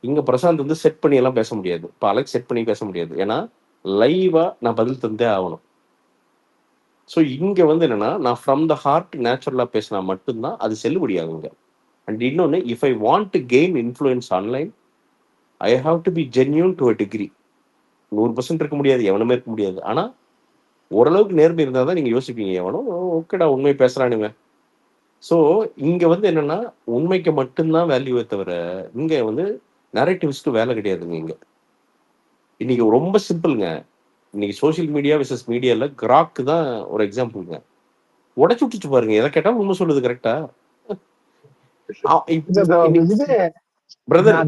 இங்க பிரசாந்த் வந்து செட் பண்ணி எல்லாம் பேச முடியாது. இப்போ அலெக்ஸ் செட் பண்ணி பேச முடியாது. ஏன்னா லைவா நான் பதில் தந்தே ஆகணும். ஸோ இங்க வந்து என்னன்னா நான் ஃப்ரம் த ஹார்ட் நேச்சுரலா பேசினா மட்டும்தான் அது செல்லுபடியாகுங்க. அண்ட் இன்னொன்னு, if I want to gain influence online, I have to be genuine to a degree. 100% இருக்க முடியாது, எவனுமே இருக்க முடியாது. ஆனா ஓரளவுக்கு நேர்மை இருந்தால் தான் நீங்க யோசிப்பீங்க, எவனும் ஓகேடா உண்மை பேசுறானுங்க. ஸோ இங்க வந்து என்னன்னா உண்மைக்கு மட்டும்தான் வேல்யூவே தவிர இங்க வந்து நரேட்டிவ்ஸ்க்கு வேலை கிடையாதுங்க. இங்க இன்னைக்கு ரொம்ப சிம்பிளுங்க. இன்னைக்கு சோசியல் மீடியா விசஸ் மீடியால கிராக்கு தான் ஒரு எக்ஸாம்பிளுங்க. உடச்சு விட்டுச்சு பாருங்க. எதை கேட்டாலும் உண்மை சொல்லுது. கரெக்டா? பிரதர்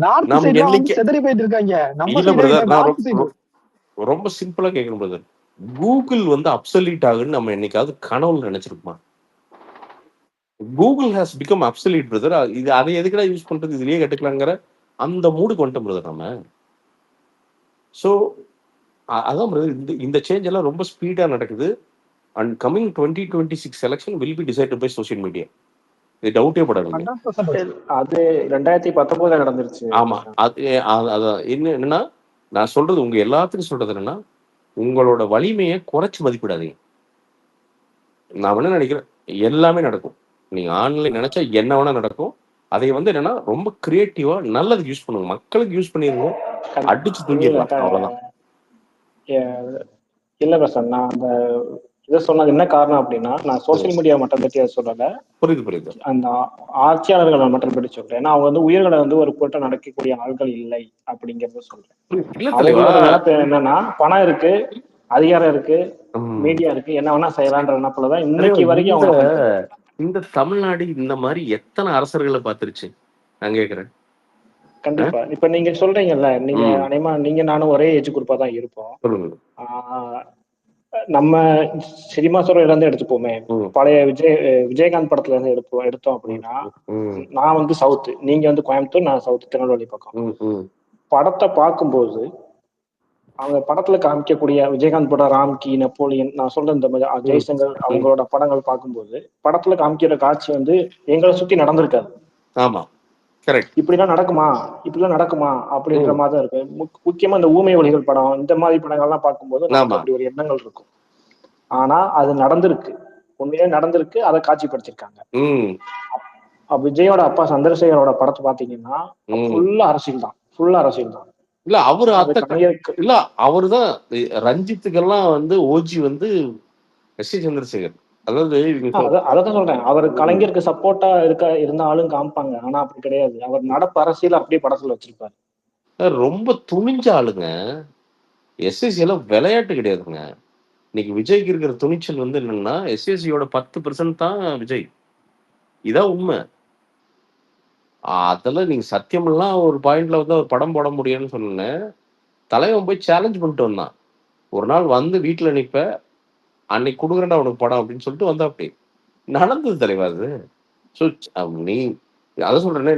ரொம்ப சிம்பிளா கேட்கணும் பிரதர். கூகுள் வந்து அப்சல்யூட் ஆகுன்னு நம்ம என்னைக்காவது கனவுல நினைச்சிருப்போமா? Google has become absolute brother. இது அதை எதுக்குடா யூஸ் பண்றது, இதுலயே கட்டுக்கலாங்கிற அந்த மூடுக்கு வந்துட்டோம் பிரதர் நம்ம. ஸோ அதான் பிரதர், இந்த சேஞ்ச் எல்லாம் ரொம்ப ஸ்பீடா நடக்குது. And coming 2026 election will be decided by social media. இது டவுட்டே படாதீங்க. 100% அது 2019 நடந்துருச்சு. ஆமா, அதான் என்னன்னா நான் சொல்றது, உங்க எல்லாத்துக்கும் சொல்றது என்னன்னா, உங்களோட வலிமையை குறைச்சு மதிப்பிடாதீங்க. நான் என்ன நினைக்கிறேன், எல்லாமே நடக்கும். நீங்க ஆன்லைன் நினைச்சா என்ன வேணா நடக்கும். அதை வந்து என்னன்னா ரொம்ப கிரியேட்டிவா நல்லதுக்கு யூஸ் பண்ணுங்க, மக்களுக்கு யூஸ் பண்ணிருங்க, அடிச்சு தூக்கிடலாம், அவ்வளவுதான். இல்ல பிரசன், நான் அந்த இதை சொன்னது என்ன காரணம் அப்படின்னா, நான் சோசியல் மீடியா மட்டும் பற்றி அதை சொல்லல. புரியுது. அந்த ஆட்சியாளர்களை மட்டும் பற்றி சொல்றேன். ஏன்னா அவங்க வந்து உயிர்களை வந்து ஒரு கூட்டம் நடக்கக்கூடிய ஆட்கள் இல்லை அப்படிங்கறத சொல்றேன். அவங்களோட நினைப்பு என்னன்னா, பணம் இருக்கு, அதிகாரம் இருக்கு, மீடியா இருக்கு, என்ன வேணா செய்யலான்ற நினைப்புலதான் இன்னைக்கு வரைக்கும் அவங்க. இந்த தமிழ்நாடு இந்த மாதிரி எத்தனை அரசர்களை பார்த்துருச்சு நான் கேக்குறேன். கண்டிப்பா. இப்ப நீங்க சொல்றீங்கல்ல, நீங்க அனைமா நீங்க நானும் ஒரே ஏஜ் குரூப்பா தான் இருப்போம். நம்ம சினிமா துறையில இருந்து எடுத்துப்போமே, பழைய விஜயகாந்த் படத்துல இருந்து எடுத்தோம் அப்படின்னா, நான் வந்து சவுத், நீங்க வந்து கோயம்புத்தூர், நான் சவுத் திருநெல்வேலி பக்கம். படத்தை பார்க்கும்போது அவங்க படத்துல காமிக்கக்கூடிய விஜயகாந்த் படம், ராம்கி, நெப்போலியன், நான் சொல்ற இந்த ஜெய்சங்கர் அவங்களோட படங்கள் பார்க்கும்போது படத்துல காமிக்கிற காட்சி வந்து எங்களை சுத்தி நடந்திருக்காது. ஆமா, இப்படிலாம் நடக்குமா அப்படின்ற மாதிரி தான் இருக்கு. முக்கியமா இந்த ஊமை ஒலிகள் படம், இந்த மாதிரி படங்கள்லாம் பார்க்கும்போது நமக்கு அப்படி ஒரு எண்ணங்கள் இருக்கும். ஆனா அது நடந்திருக்கு, உண்மையே நடந்திருக்கு, அதை காட்சிப்படுத்திருக்காங்க. விஜயோட அப்பா சந்திரசேகரோட படத்தை பாத்தீங்கன்னா ஃபுல்லா அரசியல் தான். இல்ல அவருதான் ரஞ்சித்துக்கெல்லாம் வந்து ஓஜி வந்து எஸ் ஏ சந்திரசேகர். அதான் சொல்றேன், அவர் கலைஞருக்கு சப்போர்ட்டா இருந்த ஆளும் காமிப்பாங்க, ஆனா அப்படி கிடையாது. அவர் நடப்பு அரசியல் அப்படியே படத்துல வச்சிருப்பாரு. ரொம்ப துணிஞ்ச ஆளுங்க. எஸ்எஸ்சியில விளையாட்டு கிடையாதுங்க. இன்னைக்கு விஜய்க்கு இருக்கிற துணிச்சல் வந்து என்னன்னா, எஸ்எஸ்சியோட 10% தான் விஜய். இதான் உண்மை. அதெல்லாம் நீங்க சத்தியமெல்லாம் ஒரு பாயிண்ட்ல வந்து ஒரு படம் போட முடியும்னு சொன்னேன். தலைவன் போய் சேலஞ்ச் பண்ணிட்டு வந்தான். ஒரு நாள் வந்து வீட்டுல நிப்ப, அன்னைக்கு கொடுக்குறேன்டா உனக்கு படம் அப்படின்னு சொல்லிட்டு வந்தா. அப்படி நடந்தது தலைவா அது. ஸோ நீ அதை சொல்றேன்னு,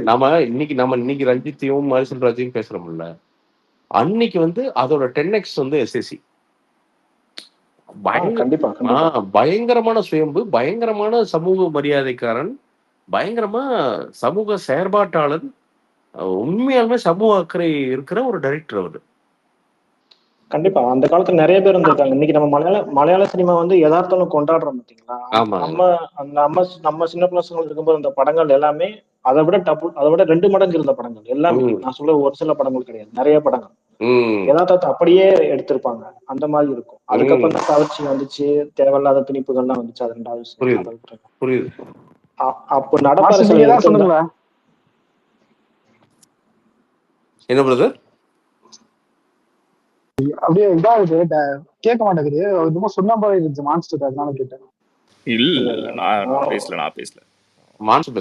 இன்னைக்கு ரஞ்சித்தையும் மரிசல்ராஜையும் பேசுறோம்ல, அன்னைக்கு வந்து அதோட 10x வந்து எஸ்எஸ்சி. பயங்கரமான சுயம்பு, பயங்கரமான சமூக மரியாதைக்காரன், பயங்கரமா சமூக செயற்பாட்டாளர், உண்மையாலுமே சமூக அக்கறை இருக்கிற ஒரு டைரக்டர் அவரு. கண்டிப்பா அந்த காலத்துல நிறைய பேர் இருந்திருக்காங்க. இன்னைக்கு நம்ம மலையாள சினிமா வந்து யதார்த்தம் கொண்டாடுறோம் பாத்தீங்களா. நம்ம சின்ன பசங்க இருக்கும்போது அந்த படங்கள் எல்லாமே அதை விட 2 மடங்கு இருந்த படங்கள் எல்லாமே. நான் சொல்ல ஒரு சில படங்கள் கிடையாது, நிறைய படங்கள் யதார்த்தத்தை அப்படியே எடுத்திருப்பாங்க, அந்த மாதிரி இருக்கும். அதுக்கப்புறம் தான் கவர்ச்சி வந்துச்சு, தேவையில்லாத திணிப்புகள்லாம் வந்துச்சு. அது 2வது விஷயம். அப்போ நடப்பு என்ன பிரதர் அப்படியே இதாகுது, கேட்க மாட்டேங்குது. இன்னும் சொன்ன மாதிரி இருந்துச்சு மான்ஸ்டர், அதனால கேட்டேன். இல்ல நான் பேசல. மான்ஸ்டர்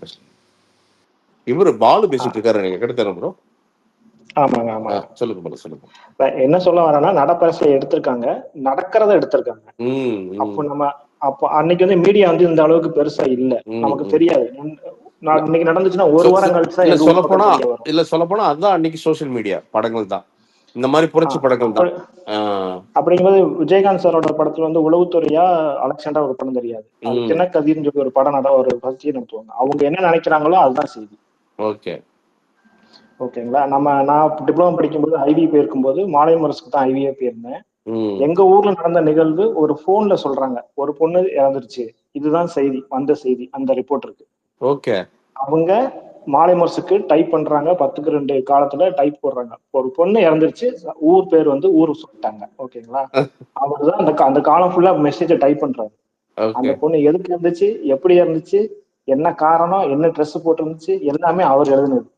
பேசல. இவரு பாலு பேசிட்டு இருக்காரு, நீங்க கிடைத்தாரு ப்ரோ. ஆமாங்க. சொல்லுங்க. என்ன சொல்ல வரேன்னா, நடப்பரசியை எடுத்திருக்காங்க, நடக்கிறத எடுத்திருக்காங்க. அப்போ அன்னைக்கு வந்து மீடியா வந்து இந்த அளவுக்கு பெருசா இல்ல, நமக்கு தெரியாது. இன்னைக்கு நடந்துச்சுன்னா ஒரு வாரம் கழிச்சு சொல்ல போனா அதுதான் அன்னைக்கு சோசியல் மீடியா படங்கள் தான், இந்த மாதிரி புரட்சி படங்கள் தான். அப்படிங்கும்போது விஜயகாந்த் சாரோட படத்துல வந்து உளவுத்துறையா அலெக்சாண்டர் ஒரு படம் தெரியாது, தினக்கதிர்னு சொல்லி ஒரு படம் ஒரு பத்தி நடத்துவாங்க. அவங்க என்ன நினைக்கிறாங்களோ அதுதான் செய்தி. ஓகேங்களா. நான் டிப்ளமோ படிக்கும்போது ஐவி போயிருக்கும்போது மாலை முரசுக்கு தான் ஐவியே போயிருந்தேன். எங்க ஊர்ல நடந்த நிகழ்வு ஒரு போன்ல சொல்றாங்க, ஒரு பொண்ணு இறந்துருச்சு, இதுதான் செய்தி, வந்த செய்தி அந்த ரிப்போர்ட் இருக்கு. அவங்க மாலை முரசுக்கு டைப் பண்றாங்க, 10க்கு 2 காலத்துல டைப் போடுறாங்க, ஒரு பொண்ணு இறந்துருச்சு, ஊர் பேர் வந்து ஊர் சொல்லிட்டாங்க. ஓகேங்களா. அவர்தான் அந்த காலம் ஃபுல்லா மெசேஜை டைப் பண்றாரு. அந்த பொண்ணு எதுக்கு இருந்துச்சு, எப்படி இருந்துச்சு, என்ன காரணம், என்ன ட்ரெஸ் போட்டு இருந்துச்சு, எல்லாமே அவர் எழுதுனது.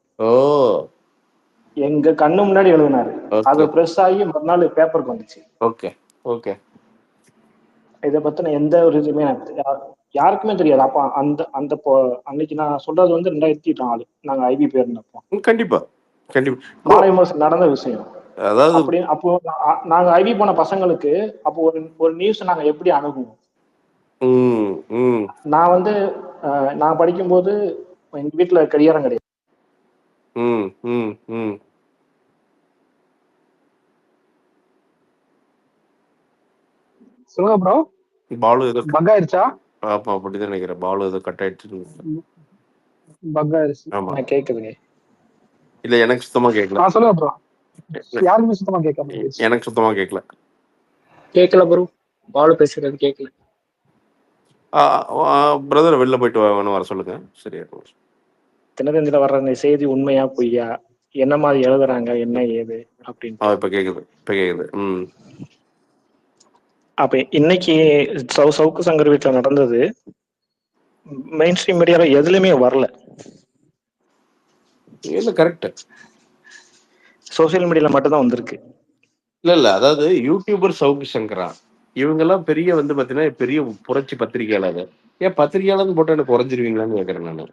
எங்க கண்ணு முன்னாடி எழுதினாரு. அது பிரஸ் ஆகி மறுநாள் பேப்பருக்கு வந்துச்சு. இதை பத்தின எந்த ஒரு இதுவுமே யாருக்குமே தெரியாது. அப்ப அன்னைக்கு நான் சொல்றது வந்து 2004 நாங்க ஐபி போயிருந்தப்போ. கண்டிப்பா மாலை முரசு நடந்த விஷயம். அப்படி அப்போ நாங்க ஐபி போன பசங்களுக்கு அப்போ ஒரு நியூஸ் நாங்க எப்படி அணுகுவோம். நான் வந்து நான் படிக்கும்போது எங்க வீட்டுல கடிகாரம் கிடையாது. ம் ம் ம் சொல்லுங்க ப்ரோ. பாலு ஏதோ பக் ஆயிருச்சா? ஆமா அப்படிதான் நினைக்கிறேன். பாலு ஏதோ கட் ஆயிடுச்சு. பக் ஆயிருச்சு. ஆமா கேக்குதுங்க. இல்ல எனக்கு சுத்தமா கேட்கல. சொல்லுங்க ப்ரோ. யாருக்குமே சுத்தமா கேட்காம எனக்கு சுத்தமா கேட்கல. கேட்கல ப்ரோ, பாலு பேசுறது கேட்கல. பிரதர் வெளில போயிட்டு வர சொல்லுங்க. சரியா தினத்தந்தில வர்ற இந்த செய்தி உண்மையா பொய்யா, என்ன மாதிரி எழுதுறாங்க, என்ன ஏது அப்படின்னு. இப்ப கேக்குது, இப்ப கேக்குது. அப்ப இன்னைக்கு சவுக்கு சங்கர் வீட்டுல நடந்தது மெயின் ஸ்ட்ரீம் மீடியால எதுலயுமே வரல. இல்ல கரெக்ட், சோசியல் மீடியால மட்டும் தான் வந்திருக்கு. இல்ல அதாவது யூடியூபர் சவுக்கு சங்கரா இவங்க எல்லாம் பெரிய வந்து பாத்தீங்கன்னா பெரிய புரட்சி பத்திரிகையாளர். ஏன் பத்திரிகையாளர்னு போட்டு எனக்கு குறைஞ்சிருவீங்களான்னு கேக்குறேன் நானு.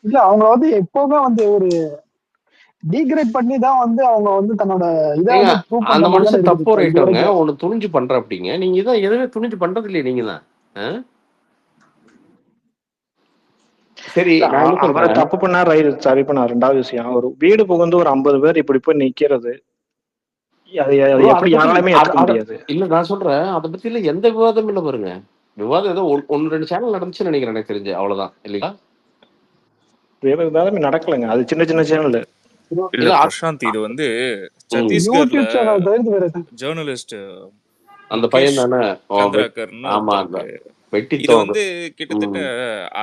இல்ல அவங்க வந்து எப்பவுமே வந்து ஒரு டீக்ரேட் பண்ணி தான் வந்து அவங்க வந்து தன்னோட இதை அந்த மனுஷன் தப்பு ரைட்டவங்க ஒண்ணு துணிஞ்சு பண்ற அப்படிங்க. நீங்க இதான் எதுவுமே துணிஞ்சு பண்றது இல்லையே நீங்க தான். சரி அவரை தப்பு பண்ணா சரி பண்ணா. ரெண்டாவது விஷயம், ஒரு வீடு புகுந்து ஒரு 50 பேர் இப்படி போய் நிக்கிறது எப்படி யாராலுமே ஏற்க முடியாது. இல்ல நான் சொல்றேன், அதை பத்தி இல்ல எந்த விவாதமும் இல்ல பாருங்க. விவாதம் ஏதோ 1-2 சேனல் நடந்துச்சுன்னு நினைக்கிறேன் எனக்கு தெரிஞ்சு, அவ்வளவுதான் இல்லையா? விவாதமே நடக்கலங்க, அது சின்ன சின்ன சேனல். இல்ல பிரசாந்த், இது வந்து சத்தீஸ்கர்ல ஜேர்னலிஸ்ட் அந்த பையன் தானே இது வந்து கிட்டத்தட்ட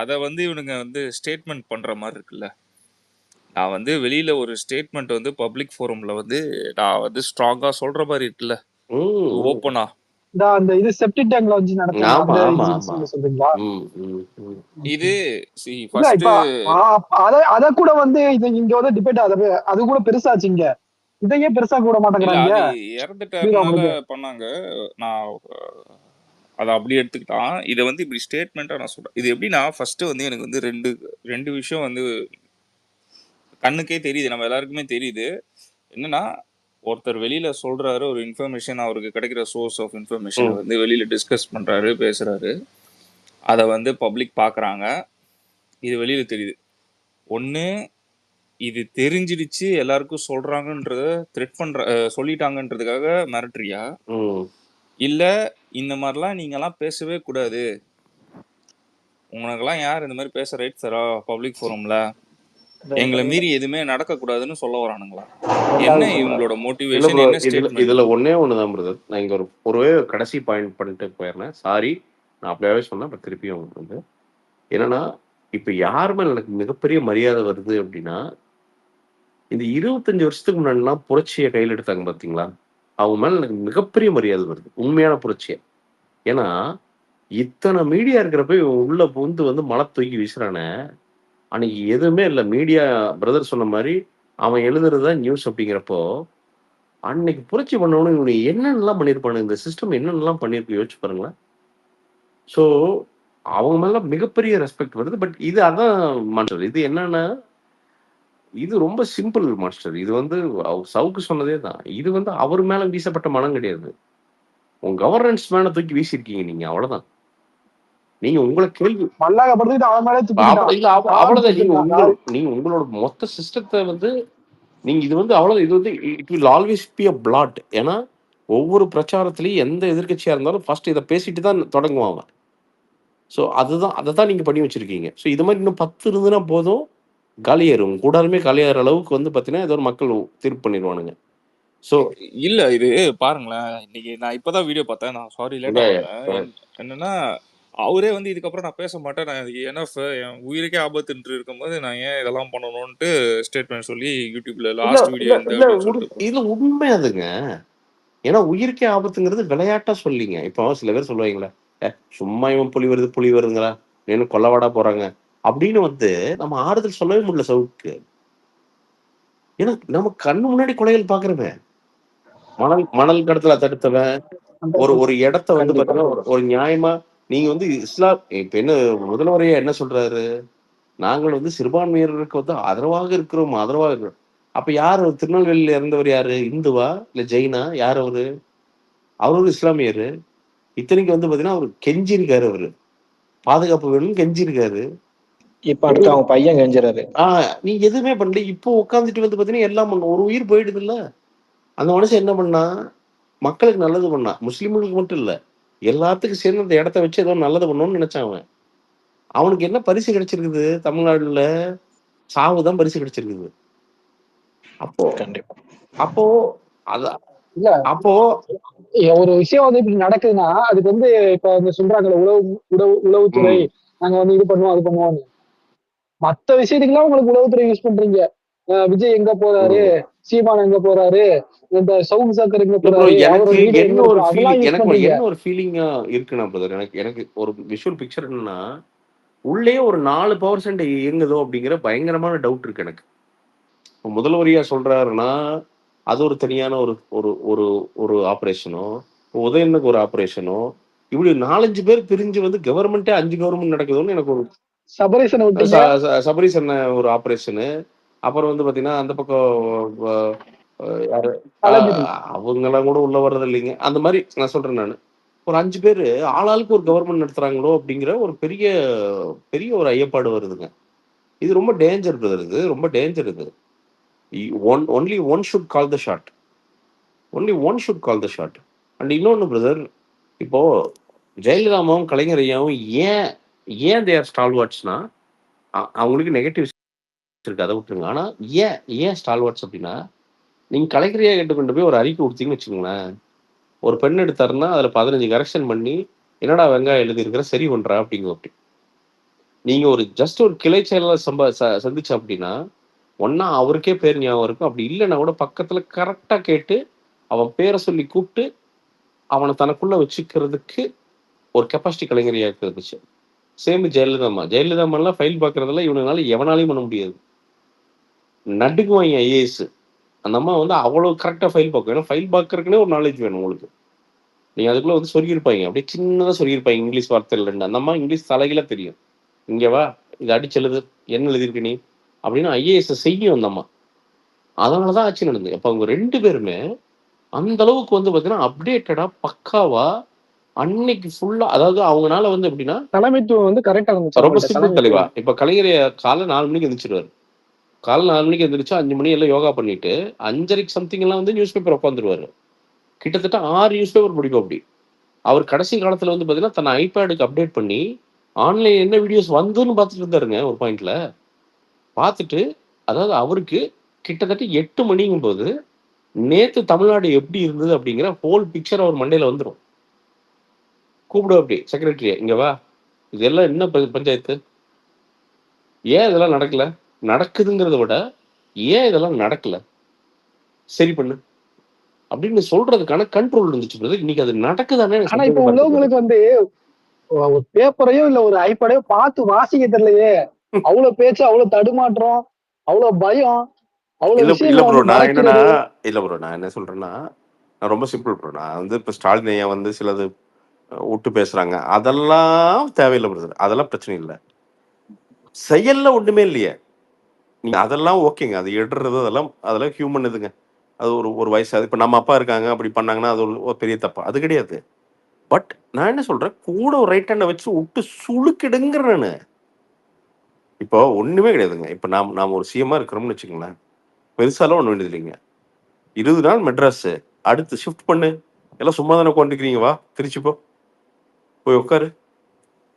அத வந்து இவனுங்க வந்து ஸ்டேட்மெண்ட் பண்ற மாதிரி இருக்குல்ல. நான் வந்து வெளியில ஒரு ஸ்டேட்மெண்ட் வந்து பப்ளிக் ஃபோரம்ல வந்து நான் வந்து ஸ்ட்ராங்கா சொல்ற மாதிரி இருக்குல்ல, ஓப்பனா. அந்த இது செப்டிக் டேங்க்ல வச்சு நடத்துறாங்க அந்த சொல்றீங்களா? இது அத கூட வந்து இங்க வந்து டிபேட் அது கூட பெருசாச்சு. இங்க இதையே பெருசா கூட மாட்டேங்கிறாங்க. இறந்துட்டாருனால பண்ணாங்க. நான் அதை அப்படி எடுத்துக்கிட்டான். இதை வந்து இப்படி ஸ்டேட்மெண்ட்டா நான் சொல்றேன். இது எப்படின்னா, ஃபர்ஸ்ட் வந்து எனக்கு வந்து ரெண்டு விஷயம் வந்து கண்ணுக்கே தெரியுது, நம்ம எல்லாருக்குமே தெரியுது. என்னன்னா, ஒருத்தர் வெளியில சொல்றாரு ஒரு இன்ஃபர்மேஷன், அவருக்கு கிடைக்கிற சோர்ஸ் ஆஃப் இன்ஃபர்மேஷனை வந்து வெளியில டிஸ்கஸ் பண்றாரு, பேசுறாரு, அதை வந்து பப்ளிக் பாக்குறாங்க, இது வெளியில தெரியுது. ஒண்ணு இது தெரிஞ்சிடுச்சு எல்லாருக்கும் சொல்றாங்கன்றத த்ரெட் பண்ற சொல்லிட்டாங்கன்றதுக்காக மிரட்டுறியா, இல்ல இந்த மாதிரிலாம் நீங்க எல்லாம் பேசவே கூடாது, உனக்கெல்லாம் யார் இந்த மாதிரி பேச ரைட் தரா பப்ளிக் ஃபோரம்ல, எங்களை மீறி எதுவுமே நடக்க கூடாதுன்னு சொல்ல வரானுங்களா? என்ன இவங்களோட மோட்டிவேஷன், என்ன ஸ்டேட்மென்ட்? இதுல ஒண்ணே ஒண்ணுதான் பிரதர். நான் இங்க ஒரு கடைசி பாயிண்ட் பண்ணிட்டு போயிடுறேன். சாரி, நான் அப்படியே சொன்னேன். இப்ப திருப்பியும் வந்து என்னன்னா, இப்ப யார் மேல எனக்கு மிகப்பெரிய மரியாதை வருது அப்படின்னா, இந்த 25 வருஷத்துக்கு முன்னாடிலாம் புரட்சியை கையில் எடுத்தாங்க பாத்தீங்களா, அவங்க மேல எனக்கு மிகப்பெரிய மரியாதை வருது, உண்மையான புரட்சியை. ஏன்னா இத்தனை மீடியா இருக்கிறப்ப உள்ள புகுந்து வந்து மலை தூக்கி வீசுறானே, அன்னைக்கு எதுவுமே இல்லை. மீடியா பிரதர் சொன்ன மாதிரி அவன் எழுதுறதுதான் நியூஸ் அப்படிங்கிறப்போ, அன்னைக்கு புரட்சி பண்ணவனு இவனு என்னென்னலாம் பண்ணியிருப்பானு, இந்த சிஸ்டம் என்னென்னலாம் பண்ணியிருக்கு யோசிச்சு பாருங்களேன். ஸோ அவங்க மேல மிகப்பெரிய ரெஸ்பெக்ட் வருது. பட் இது அதான் மாஸ்டர், இது என்னன்னா, இது ரொம்ப சிம்பிள் மாஸ்டர். இது வந்து சவுக்கு சொன்னதே தான். இது வந்து அவர் மேல வீசப்பட்ட மனம் கிடையாது, உங்க கவர்னன்ஸ் மேல தூக்கி வீசிருக்கீங்க நீங்க, அவ்வளவுதான். நீங்க உங்களை கேள்வி அவ்வளவுதான். நீங்க உங்களோட மொத்த சிஸ்டத்தை வந்து நீங்க இது வந்து அவ்வளவு, இது வந்து it will always be a plot. ஏன்னா ஒவ்வொரு பிரச்சாரத்திலையும் எந்த எதிர்கட்சியா இருந்தாலும் ஃபர்ஸ்ட் இதை பேசிட்டு தான் தொடங்குவாங்க. ஸோ அதுதான், அதை தான் நீங்க பண்ணி வச்சிருக்கீங்க. ஸோ இது மாதிரி இன்னும் 10 இருந்துன்னா போதும், காலியாயிரும் கூடாருமே, காலியாகிற அளவுக்கு வந்து பாத்தீங்கன்னா ஏதோ ஒரு மக்கள் தீர்ப்பு பண்ணிடுவானுங்க. ஸோ இல்ல இது பாருங்களேன், இன்னைக்கு நான் இப்பதான் வீடியோ பார்த்தேன், நான் சாரி லேட்டா வந்தேன். என்னன்னா, அவரே வந்து இதுக்கப்புறம் நான் பேச மாட்டேன், நான் என்எஃப் என் உயிருக்கே ஆபத்துன்னு இருக்கும்போது நான் ஏன் இதெல்லாம் பண்ணணும்ட்டு ஸ்டேட்மெண்ட் சொல்லி யூடியூப்ல லாஸ்ட் வீடியோ இது உண்மை அதுங்க. ஏன்னா உயிருக்கே ஆபத்துங்கிறது விளையாட்டா சொல்லிங்க. இப்போ சில பேர் சொல்லுவாங்களே, சும்மா இவன் புலி வருதுங்களா, இன்னும் கொல்லவாடா போறாங்க அப்படின்னு வந்து நம்ம ஆறுதல் சொல்லவே முடியல சவுக்கு. ஏன்னா நம்ம கண்ணு முன்னாடி கொலைகள் பாக்குறவன், மணல் கடத்தல தடுத்தவன், ஒரு இடத்த வந்து பாத்தீங்கன்னா ஒரு நியாயமா நீங்க வந்து இஸ்லாம் இப்ப என்ன முதல்வரையா என்ன சொல்றாரு, நாங்கள் வந்து சிறுபான்மையினருக்கு வந்து ஆதரவாக இருக்கிறோம். அப்ப யாரு திருநெல்வேலியில இறந்தவர்? யாரு, இந்துவா இல்ல ஜெயினா? யார் அவரு ஒரு இஸ்லாமியரு. இத்தனைக்கு வந்து பாத்தீங்கன்னா அவர் கெஞ்சி இருக்காரு அவரு. பாதுகாப்பு வேணும்னு கெஞ்சிருக்காரு. இப்ப அடுத்து அவங்க பையன் கெஞ்சுறாரு. நீ எதுவுமே பண்ணல. இப்போ உட்காந்துட்டு வந்து பாத்தீங்கன்னா எல்லாம் பண்ணும். ஒரு உயிர் போயிடுது இல்ல. அந்த மனுஷன் என்ன பண்ணா, மக்களுக்கு நல்லது பண்ணா. முஸ்லிம்களுக்கு மட்டும் இல்ல, எல்லாத்துக்கும் சேர்ந்து அந்த இடத்த வச்சு ஏதோ நல்லது பண்ணணும்னு நினைச்சான் அவன். அவனுக்கு என்ன பரிசு கிடைச்சிருக்குது? தமிழ்நாடுல சாவுதான் பரிசு கிடைச்சிருக்குது. அப்போ கண்டிப்பா அப்போ அதான் இல்ல அப்போ ஒரு விஷயம் வந்து இப்படி நடக்குதுன்னா அதுக்கு வந்து இப்ப வந்து சொல்றாங்கல்ல உளவுத்துறை நாங்க வந்து இது பண்ணுவோம் அது பண்ணுவோம். மத்த விஷயத்துக்குலாம் உங்களுக்கு உளவுத்துறை யூஸ் பண்றீங்க. விஜய் எங்க போறாரு, சீமான் எங்க போறாரு, இந்த சவுண்ட் சாக்கர் எங்க போறாரு, எனக்கு என்ன ஒரு ஃபீலிங்கா இருக்குன்னா பிரதர், எனக்கு ஒரு விஷுவல் பிக்சர் என்னன்னா, உள்ளே ஒரு 4 பவர் சென்ட் இயங்குதோ அப்படிங்கிற பயங்கரமான டவுட் இருக்கு எனக்கு. முதல்வரியா சொல்றாருன்னா அது ஒரு தனியான ஒரு ஒரு ஒரு ஒரு ஆபரேஷனோ, உதயனுக்கு ஒரு ஆபரேஷனோ, இப்படி 4-5 பேர் பிரிஞ்சு வந்து கவர்மெண்டே 5 கவர்மெண்ட் நடக்குதுன்னு எனக்கு ஒரு சபரீசன் ஒரு ஆபரேஷனு. அப்புறம் வந்து பாத்தீங்கன்னா அந்த பக்கம் யாரு அவங்கெல்லாம் கூட உள்ள வர்றது இல்லைங்க. அந்த மாதிரி நான் சொல்றேன். நான் ஒரு 5 பேர் ஆளாளுக்கு ஒரு கவர்மெண்ட் நடத்துறாங்களோ அப்படிங்கிற ஒரு பெரிய பெரிய ஒரு ஐயப்பாடு வருதுங்க. இது ரொம்ப டேஞ்சர் பிரதர். இது ரொம்ப டேஞ்சர். இது only one should call the shot. only one should call the shot. And இன்னொன்னு பிரதர், இப்போ ஜெயலலிதாவும் கலைஞர் ஐயாவும் ஏன் தேர் ஸ்டால்வாட்ஸ்னா, அவங்களுக்கு நெகட்டிவ் இருக்கு, அதை விட்டுருங்க. ஆனா ஏன் ஸ்டால்வாட்ஸ் அப்படின்னா, நீங்க கலைஞரையா கிட்ட கொண்டு போய் ஒரு அறிக்கை கொடுத்தீங்கன்னு வச்சுக்கோங்களேன், ஒரு பெண் எடுத்தாருன்னா அதுல 15 கரெக்ஷன் பண்ணி, என்னடா வெங்காயம் எழுதியிருக்கிற சரி பண்றா அப்படிங்க. அப்படி நீங்க ஒரு ஜஸ்ட் ஒரு கிளை செயலாளர் சந்திச்ச அப்படின்னா, ஒன்னா அவருக்கே பேர் ஞாபகம் இருக்கும். அப்படி இல்லைன்னா கூட பக்கத்துல கரெக்டா கேட்டு அவன் பேரை சொல்லி கூப்பிட்டு அவனை தனக்குள்ள வச்சுக்கிறதுக்கு ஒரு கெப்பாசிட்டி கலைஞரையா இருந்துச்சு. சேம் ஜெயலலிதாமெல்லாம் ஃபைல் பார்க்கறதுல இவனால எவனாலையும் பண்ண முடியாது. நடுக்குவாங்க ஐஏஎஸ். அந்த அம்மா வந்து அவ்வளவு கரெக்டா ஃபைல் பார்க்கும். ஏன்னா ஃபைல் பார்க்கறதுக்குனே ஒரு நாலேஜ் வேணும் உங்களுக்கு. நீங்க அதுக்குள்ள வந்து சொல்லியிருப்பாங்க, அப்படியே சின்னதா சொல்லியிருப்பாங்க இங்கிலீஷ் வார்த்தைகள் 2. அந்த அம்மா இங்கிலீஷ் தலைகீழ தெரியும். இங்க வா, இது அடிச்செழுது, என்ன எழுதிருக்கு நீ அப்படின்னு ஐஏஎஸ் செய்யும் அந்த அம்மா. அதனாலதான் ஆட்சி நடந்தது. அப்ப அவங்க 2 பேருமே அந்த அளவுக்கு வந்து பாத்தீங்கன்னா அப்டேட்டடா பக்காவா அன்னைக்கு ஃபுல்லா, அதாவது அவங்கனால வந்து எப்படின்னா தலைமைத்துவம் வந்து கரெக்டா ரொம்ப சிம்பிள் தெளிவா. இப்ப கலைஞர் காலை 4 மணிக்கு எந்திரிச்சிருவாரு. காலை 4 மணிக்கு எந்திரிச்சு 5 மணி எல்லாம் யோகா பண்ணிட்டு 5:30 சம்திங் எல்லாம் வந்து நியூஸ் பேப்பர் உட்காந்துருவாரு. கிட்டத்தட்ட 6 நியூஸ் பேப்பர் படிக்கும். அப்படி அவர் கடைசி காலத்துல வந்து பாத்தீங்கன்னா தன் ஐபேடுக்கு அப்டேட் பண்ணி ஆன்லைன் என்ன வீடியோஸ் வந்துன்னு பார்த்துட்டு இருந்தாருங்க. ஒரு பாயிண்ட்ல பார்த்துட்டு, அதாவது அவருக்கு கிட்டத்தட்ட 8 மணிங்கும் போது நேத்து தமிழ்நாடு எப்படி இருந்தது அப்படிங்கிற ஹோல் பிக்சர் அவர் மண்டையில வந்துடும். கூப்பிடு அப்படி செக்ரட்டரிய, இங்க வா, இதெல்லாம் என்ன பஞ்சாயத்து, ஏன் இதெல்லாம் நடக்கல, நடக்குதுங்கிறத விட ஏன் இதெல்லாம் நடக்கல சரி பண்ணு அப்படின்னு சொல்றதுக்கான கண்ட்ரோல் இருந்துச்சு. இன்னைக்கு அது நடக்குதானே. ஆனா இப்ப உள்ளவங்களுக்கு வந்து ஒரு பேப்பரையோ இல்ல ஒரு ஐபேடையோ பார்த்து வாசிக்க தெரியலையே. அவ்வளவு பேச்சு, அவ்வளவு தடுமாற்றம், அவ்வளவு பயம், இல்ல ப்ரோ. நான் என்ன சொல்றேன்னா, நான் ரொம்ப சிம்பிள் ப்ரோ. நான் வந்து இப்ப ஸ்டாலின் ஐயா வந்து சிலது விட்டு பேசுறாங்க, அதெல்லாம் தேவையில்லை பிரதர். அதெல்லாம் பிரச்சனை இல்லை. செயல்ல ஒண்ணுமே இல்லையே. நீங்க அதெல்லாம் ஓகேங்க, அது எடுறது அதெல்லாம் ஹியூமன் இதுங்க. அது ஒரு வயசு. அது இப்ப நம்ம அப்பா இருக்காங்க அப்படி பண்ணாங்கன்னா அது ஒரு பெரிய தப்பா? அது கிடையாது. பட் நான் என்ன சொல்றேன், கூட ஒரு ரைட் ஹேண்டை வச்சு விட்டு சுழுக்கிடுங்கிற. நான் இப்போ ஒண்ணுமே கிடையாதுங்க. இப்ப நாம ஒரு சிஎம்மா இருக்கிறோம்னு வச்சுக்கோங்களேன், பெருசாலாம் ஒண்ணு வேண்டியது இல்லைங்க. 20 நாள் மெட்ராஸ், அடுத்து ஷிஃப்ட் பண்ணு, எல்லாம் சும்மா தானே உட்காந்துக்கிறீங்க, வா திருச்சி போய் உட்காரு.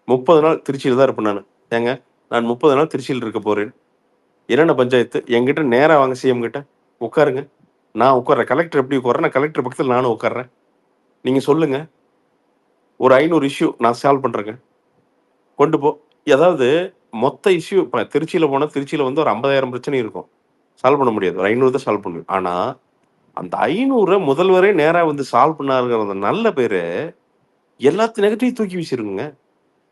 30 நாள் திருச்சியில் தான் இருப்பேன் ஏங்க, நான் 30 நாள் திருச்சியில் இருக்க போறேன். என்னென்ன பஞ்சாயத்து என்கிட்ட நேராக வாங்க, சிஎம் கிட்ட உட்காருங்க, நான் உட்கார்றேன். கலெக்டர் எப்படி உட்கார்றேன், நான் கலெக்டர் பக்கத்தில் நானும் உட்கார்றேன். நீங்க சொல்லுங்க, ஒரு 500 இஷ்யூ நான் சால்வ் பண்றேங்க, கொண்டு போ. ஏதாவது மொத்த இஷ்யூ இப்போ திருச்சியில் போனால் திருச்சியில் வந்து ஒரு 50,000 பிரச்சனை இருக்கும், சால்வ் பண்ண முடியாது. ஒரு 500 தான் சால்வ் பண்ணுவேன். ஆனால் அந்த 500 முதல்வரே நேராக வந்து சால்வ் பண்ணாருங்கிற நல்ல பேரு எல்லாத்தையும் நெகட்டிவ் தூக்கி வீசிருங்க.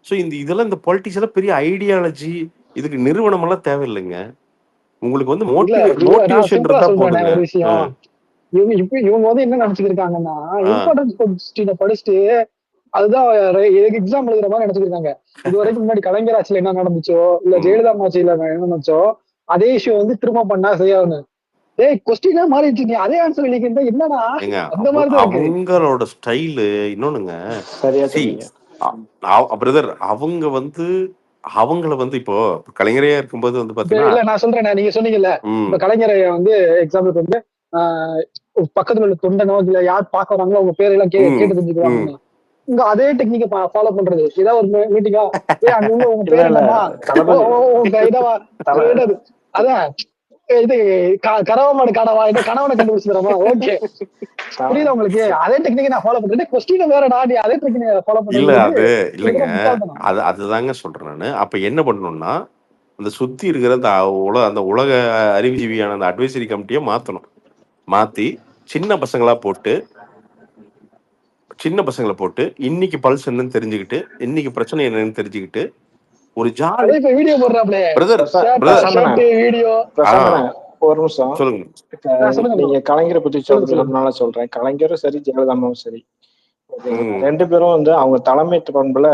ஸோ இதெல்லாம் இந்த பாலிட்டிக்ஸ் எல்லாம் பெரிய ஐடியாலஜி, இதுக்கு நிறுவனம் எல்லாம் தேவையில்லைங்க. உங்களுக்கு வந்து மோட்டிவேஷன் இருந்தா போதுங்க. ஒரு விஷயம் இவங்க வந்து என்ன நினைச்சுக்கிருக்காங்கன்னா, இம்பார்ட்டன்ஸ் கொஸ்டினை படிச்சுட்டு அதுதான் எக்ஸாம் எழுதுற மாதிரி நினைச்சுக்கிருக்காங்க. இது வரைக்கும் முன்னாடி கலைஞர் ஆட்சியில என்ன நடந்துச்சோ இல்ல ஜெயலலிதா ஆட்சியில என்ன நடந்துச்சோ அதே இஷ்யூ வந்து திரும்ப பண்ணா செய்யாதுன்னு. கொஸ்டினே மாறிடுச்சு, நீ அதே ஆன்சர் எழுதிக்கிட்டா என்னன்னா அந்த மாதிரி அவங்களோட ஸ்டைலு. இன்னொன்னுங்க, சரியா சொன்னீங்க. பிரதர் அவங்க வந்து அவங்கள வந்து இப்போ கலைஞரையா இருக்கும்போது வந்து பாத்தீங்கன்னா இல்ல நான் சொல்றேன், நீங்க சொன்னீங்கல்ல இப்ப கலைஞரை வந்து எக்ஸாம்பிளுக்கு வந்து பக்கத்துல உள்ள தொண்டனோ இல்ல யார் பாக்க வராங்களோ அவங்க பேரெல்லாம் கேட்டு தெரிஞ்சுக்குவாங்க. இங்க அதே டெக்னிக்க ஃபாலோ பண்றது. ஏதாவது ஒரு மீட்டிங்கா அங்க உள்ள உங்க பேர் என்னமா இதவா அதான் இது கரவமாடு காணவா இந்த கணவனை கண்டுபிடிச்சிடறமா. ஓகே புரியுதா உங்களுக்கு? அதே டெக்னிக் நான் ஃபாலோ பண்றேன். கொஸ்டின் வேறடா, நீ அதே டெக்னிக் ஃபாலோ பண்றது இல்ல அது இல்லைங்க, அதுதாங்க சொல்றேன் நானு. அப்ப என்ன பண்ணணும்னா அந்த சுத்தி இருக்கிற அந்த உலக அறிவுஜீவியான அந்த அட்வைசரி கமிட்டியை மாத்தணும். மாத்தி சின்ன பசங்களை போட்டு இன்னைக்கு பல்ஸ் என்னன்னு தெரிஞ்சுக்கிட்டு இன்னைக்கு பிரச்சனை என்னன்னு தெரிஞ்சுக்கிட்டு ஒரு ஜாலி வீடியோ போடுறாப்ல வீடியோ. ஒரு நிமிஷம் சொல்லுங்க. நீங்க கலைஞரை பத்தி சொல்றதுனால சொல்றேன். கலைஞரும் சரி ஜெயலலிதாவும் சரி ரெண்டு பேரும் வந்து அவங்க தலைமை பண்புல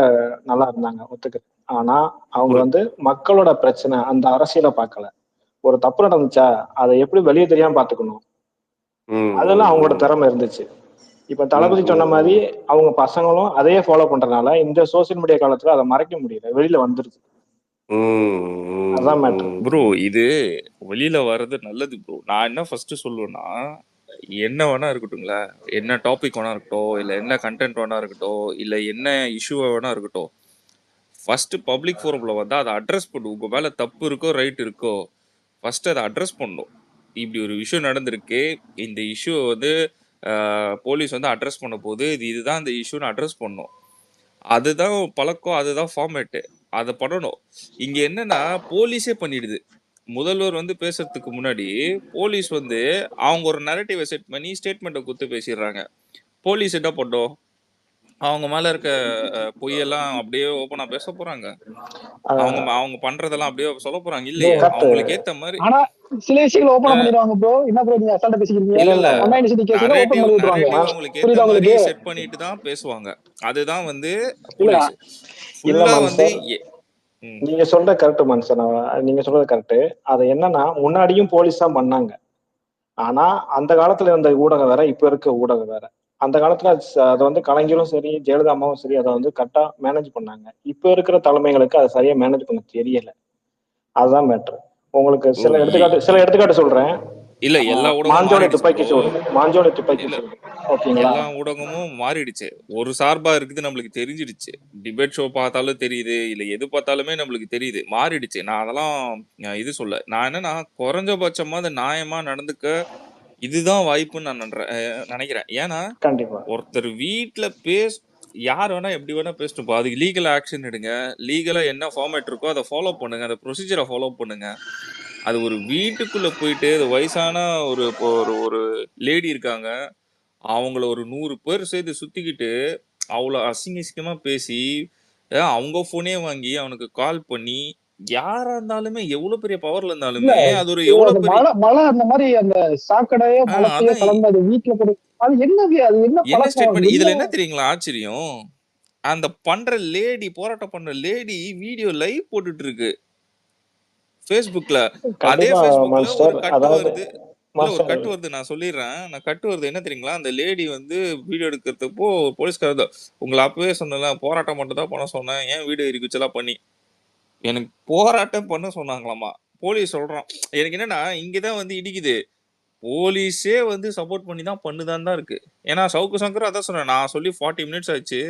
நல்லா இருந்தாங்க, ஒத்துக்கிறேன். ஆனா அவங்க வந்து மக்களோட பிரச்சனை அந்த அரசியலை பார்க்கல. ஒரு தப்பு நடந்துச்சா அதை எப்படி வெளியே தெரியாம பாத்துக்கணும், அதெல்லாம் அவங்களோட திறமை இருந்துச்சு. இப்ப தளபதி சொன்ன மாதிரி அவங்க பசங்களும் அதையே ஃபாலோ பண்றதுனால இந்த சோசியல் மீடியா காலத்துல அதை மறைக்க முடியல, வெளியில வந்துருச்சு. அதான் மேட்டர் ப்ரோ. இது வெளியில வர்றது நல்லது ப்ரோ. நான் என்ன ஃபர்ஸ்ட் சொல்லுவேன்னா, என்ன வேணா இருக்கட்டும்ங்களா, என்ன டாபிக் வேணா இருக்கட்டும், இல்ல என்ன கண்டென்ட் வேணா இருக்கட்டும், இல்ல என்ன இஷ்யூ வேணா இருக்கட்டும், ஃபர்ஸ்ட் பப்ளிக் ஃபோரம்ல வந்து அதை அட்ரஸ் பண்ணும். உங்க மேல தப்பு இருக்கோ ரைட் இருக்கோ ஃபர்ஸ்ட் அதை அட்ரஸ் பண்ணும். இப்படி ஒரு விஷயம் நடந்திருக்கு, இந்த இஷ்யூ வந்து போலீஸ் வந்து அட்ரஸ் பண்ண போது இதுதான் இந்த இஷ்யூன்னு அட்ரஸ் பண்ணும். அதுதான் பழக்கம், அதுதான் ஃபார்மேட்டு, அதை பண்ணணும். இங்க என்னன்னா போலீஸே பண்ணிடுது. முதல்வர் வந்து பேசுறதுக்கு முன்னாடி போலீஸ் வந்து அவங்க ஒரு நரேட்டிவை செட் பண்ணி ஸ்டேட்மெண்ட்டை கொடுத்து பேசிடுறாங்க. போலீஸ் என்ன பண்ணோம், அவங்க மேல இருக்க பொய்யெல்லாம் அப்படியே ஓப்பனா பேச போறாங்க. அவங்க பண்றதெல்லாம் அப்படியே சொல்ல போறாங்க இல்லையே, அவங்களுக்கு ஏத்த மாதிரி. ஆனா சில விஷயங்களை ஓபன் பண்ணிடுவாங்க ப்ரோ. என்ன ப்ரோ நீங்க அசால்ட்டா பேசிக்கிறீங்க? இல்ல நரேட்டிவ் அவங்களுக்கு ஏத்த மாதிரி செட் பண்ணிட்டு தான் பேசுவாங்க. அதுதான் வந்து போலீஸ் ஃபுல்லா வந்து. நீங்க சொல்ற கரெக்ட் மனுஷன், நீங்க சொல்றது கரெக்ட். அது என்னன்னா முன்னாடியும் போலீஸ் தான் பண்ணாங்க. ஆனா அந்த காலத்துல இருந்த ஊடகம் வேற, இப்ப இருக்க ஊடகம் வேற. அந்த காலத்துல அதை வந்து கலைஞரும் சரி ஜெயலலிதா அம்மாவும் சரி அதை வந்து கரெக்டா மேனேஜ் பண்ணாங்க. இப்ப இருக்கிற தலைமைகளுக்கு அதை சரியா மேனேஜ் பண்ண தெரியல. அதுதான் மேட்ரு. உங்களுக்கு சில எடுத்துக்காட்டு சொல்றேன். இல்ல எல்லா மாஞ்சோலை துப்பாக்கி சூடு, எல்லா ஊடகமும் மாறிடுச்சு. ஒரு சார்பா இருக்குது நம்மளுக்கு தெரிஞ்சிடுச்சு. டிபேட் ஷோ பார்த்தாலும் தெரியுது, இல்ல எது பார்த்தாலுமே நம்மளுக்கு தெரியுது, மாறிடுச்சு. நான் அதெல்லாம் இது சொல்ல, நான் என்னன்னா குறைஞ்சபட்சமா அது நியாயமா நடந்துக்க இதுதான் வாய்ப்புன்னு நான் நினைக்கிறேன். ஏன்னா ஒருத்தர் வீட்டுல யார் வேணா எப்படி வேணா பேசட்டும், அதுக்கு லீகல் ஆக்ஷன் எடுங்க. லீகலா என்ன ஃபார்மேட் இருக்கோ அதை ஃபாலோ பண்ணுங்க, அந்த ப்ரொசீஜரை ஃபாலோ பண்ணுங்க. அது ஒரு வீட்டுக்குள்ள போயிட்டு வயசான ஒரு லேடி இருக்காங்க, அவங்கள ஒரு 100 பேர் சேர்த்து சுத்திக்கிட்டு அவ்வளவு அசிங்கமா பேசி அவங்க போனே வாங்கி அவனுக்கு கால் பண்ணி, யாரா இருந்தாலுமே எவ்வளவு பெரிய பவர்ல இருந்தாலுமே அது ஒரு எவ்வளவு பெரிய மழை அந்த மாதிரி அந்த சாக்கடையோ மழையோ கலந்து அது வீட்டுல போடு. அது என்ன ஸ்டேட்மெண்ட். இதுல என்ன தெரியுங்களா ஆச்சரியம், அந்த பண்ற லேடி, போராட்டம் பண்ற லேடி வீடியோ லைவ் போட்டுட்டு இருக்கு ஃபேஸ்புக்ல. அதே ஃபேஸ்புக்ல ஒரு கட்டு வருது, ஒரு கட்டு வருது, நான் சொல்லிடுறேன். நான் கட்டு வருது என்ன தெரியுங்களா, அந்த லேடி வந்து வீடியோ எடுக்கிறதுப்போ போலீஸ்காரர் உங்களை அப்பவே சொன்னல போராட்டம் மட்டும் தான் பண்ண சொன்னேன், ஏன் வீடியோ இருக்குச்செல்லாம் பண்ணி எனக்கு போராட்டம் பண்ண சொன்னாங்களாமா. போலீஸ் சொல்றான். எனக்கு என்னன்னா இங்கதான் வந்து இடிக்குது, போலீஸே வந்து சப்போர்ட் பண்ணி தான் பண்ணுதான் தான் இருக்கு. ஏன்னா சவுக்கு சங்கர் அதான் சொன்னேன், நான் சொல்லி 40 மினிட்ஸ் ஆச்சு,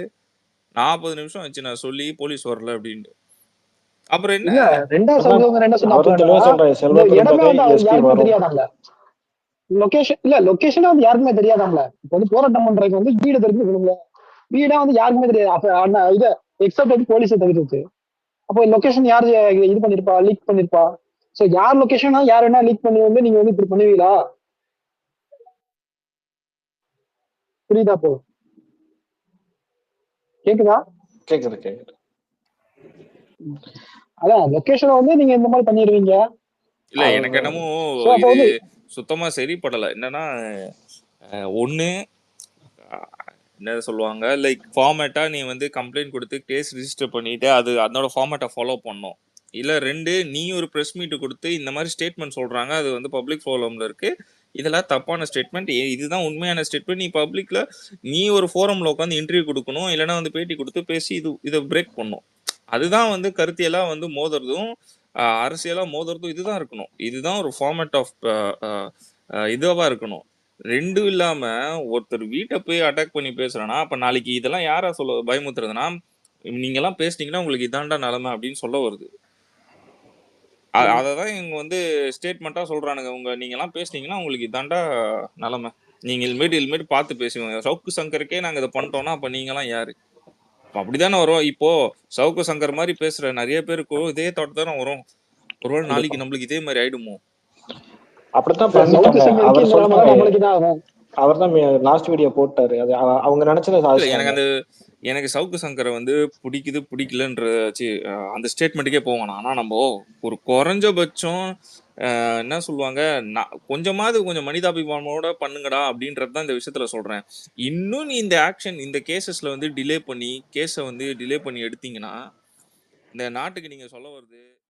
40 நிமிஷம் ஆச்சு நான் சொல்லி, போலீஸ் வரல அப்படின்ட்டு. அப்புறம் என்ன லொகேஷன் வந்து யாருக்குமே தெரியாதாம்ல. இப்ப வந்து போராட்டம் பண்றதுக்கு வந்து வீடு தெரிஞ்சு வீடா வந்து யாருக்குமே தெரியாது. அப்ப இத எக்ஸப்ட் போலீஸை தவிர்த்து அப்போ லொகேஷன் யாரு இது பண்ணிருப்பா, லீக் பண்ணிருப்பா. சோ யார் லொகேஷனா யார் என்ன லீக் பண்ணி வந்து நீங்க வந்து இப்படி பண்ணுவீங்களா? புரியுதா? போ கேக்குதா? கேக்குது. அதான் லொகேஷனை வந்து நீங்க இந்த மாதிரி பண்ணிடுவீங்க. இல்ல எனக்கு என்னமோ இது சுத்தமா சரிப்படல. என்னன்னா ஒண்ணு என்ன சொல்லுவாங்க, லைக் ஃபார்மேட்டா நீ வந்து கம்ப்ளைண்ட் கொடுத்து கேஸ் ரிஜிஸ்டர் பண்ணிட்டு அது அதனோட ஃபார்மேட்டை ஃபாலோ பண்ணும். இல்ல 2 நீ ஒரு ப்ரெஸ் மீட் கொடுத்து இந்த மாதிரி ஸ்டேட்மெண்ட் சொல்றாங்க, அது வந்து பப்ளிக் ஃபோரம்ல இருக்கு, இதெல்லாம் தப்பான ஸ்டேட்மெண்ட். இதுதான் உண்மையான ஸ்டேட்மெண்ட். நீ பப்ளிக்ல நீ ஒரு ஃபோரம்ல உட்காந்து இன்டர்வியூ கொடுக்கணும், இல்லைன்னா வந்து பேட்டி கொடுத்து பேசி இதை பிரேக் பண்ணும். அதுதான் வந்து கருத்தியெல்லாம் வந்து மோதுறதும் அரசியலா மோதுறதும் இதுதான் இருக்கணும். இதுதான் ஒரு ஃபார்மேட் ஆஃப் இதுவா இருக்கணும். ரெண்டும் இல்லாம ஒருத்தர் வீட்டை போய் அட்டாக் பண்ணி பேசுறேன்னா, அப்ப நாளைக்கு இதெல்லாம் யாரா சொல்ல பயமுத்துறதுன்னா, நீங்க எல்லாம் பேசிட்டீங்கன்னா உங்களுக்கு இதாண்டா நிலைமை அப்படின்னு சொல்ல வருது. அததான் இவங்க வந்து ஸ்டேட்மெண்ட்டா சொல்றானுங்க. நீங்க எல்லாம் பேசுனீங்கன்னா உங்களுக்கு இதாண்டா நிலைமை, நீங்க இனிமேட்டு பார்த்து பேசுவீங்க. சவுக்கு சங்கருக்கே நாங்க இதை பண்ணிட்டோம்னா அப்ப நீங்க எல்லாம் யாரு? அப்படிதானே வரும். இப்போ சவுக்கு சங்கர் மாதிரி பேசுற நிறைய பேருக்கு இதே தாட் தானே வரும். ஒருவேளை நாளைக்கு நம்மளுக்கு இதே மாதிரி ஆயிடுமோ? அப்படித்தான் பண்ணிட்டாங்க. அவர் தான் லாஸ்ட் வீடியோ போட்டாரு. அது அவங்க நினைச்சது. எனக்கு சவுக்கு சங்கரை வந்து பிடிக்கலன்றாச்சு அந்த ஸ்டேட்மெண்ட்டுக்கே போவானா. ஆனா நம்ம ஒரு குறைஞ்சபட்சம் என்ன சொல்லுவாங்க, கொஞ்சம் மனிதாபிமானமோட பண்ணுங்கடா அப்படின்றது தான் இந்த விஷயத்துல சொல்றேன். இன்னும் நீ இந்த ஆக்ஷன் இந்த கேசஸ்ல வந்து டிலே பண்ணி எடுத்தீங்கன்னா இந்த நாட்டுக்கு நீங்க சொல்ல வருது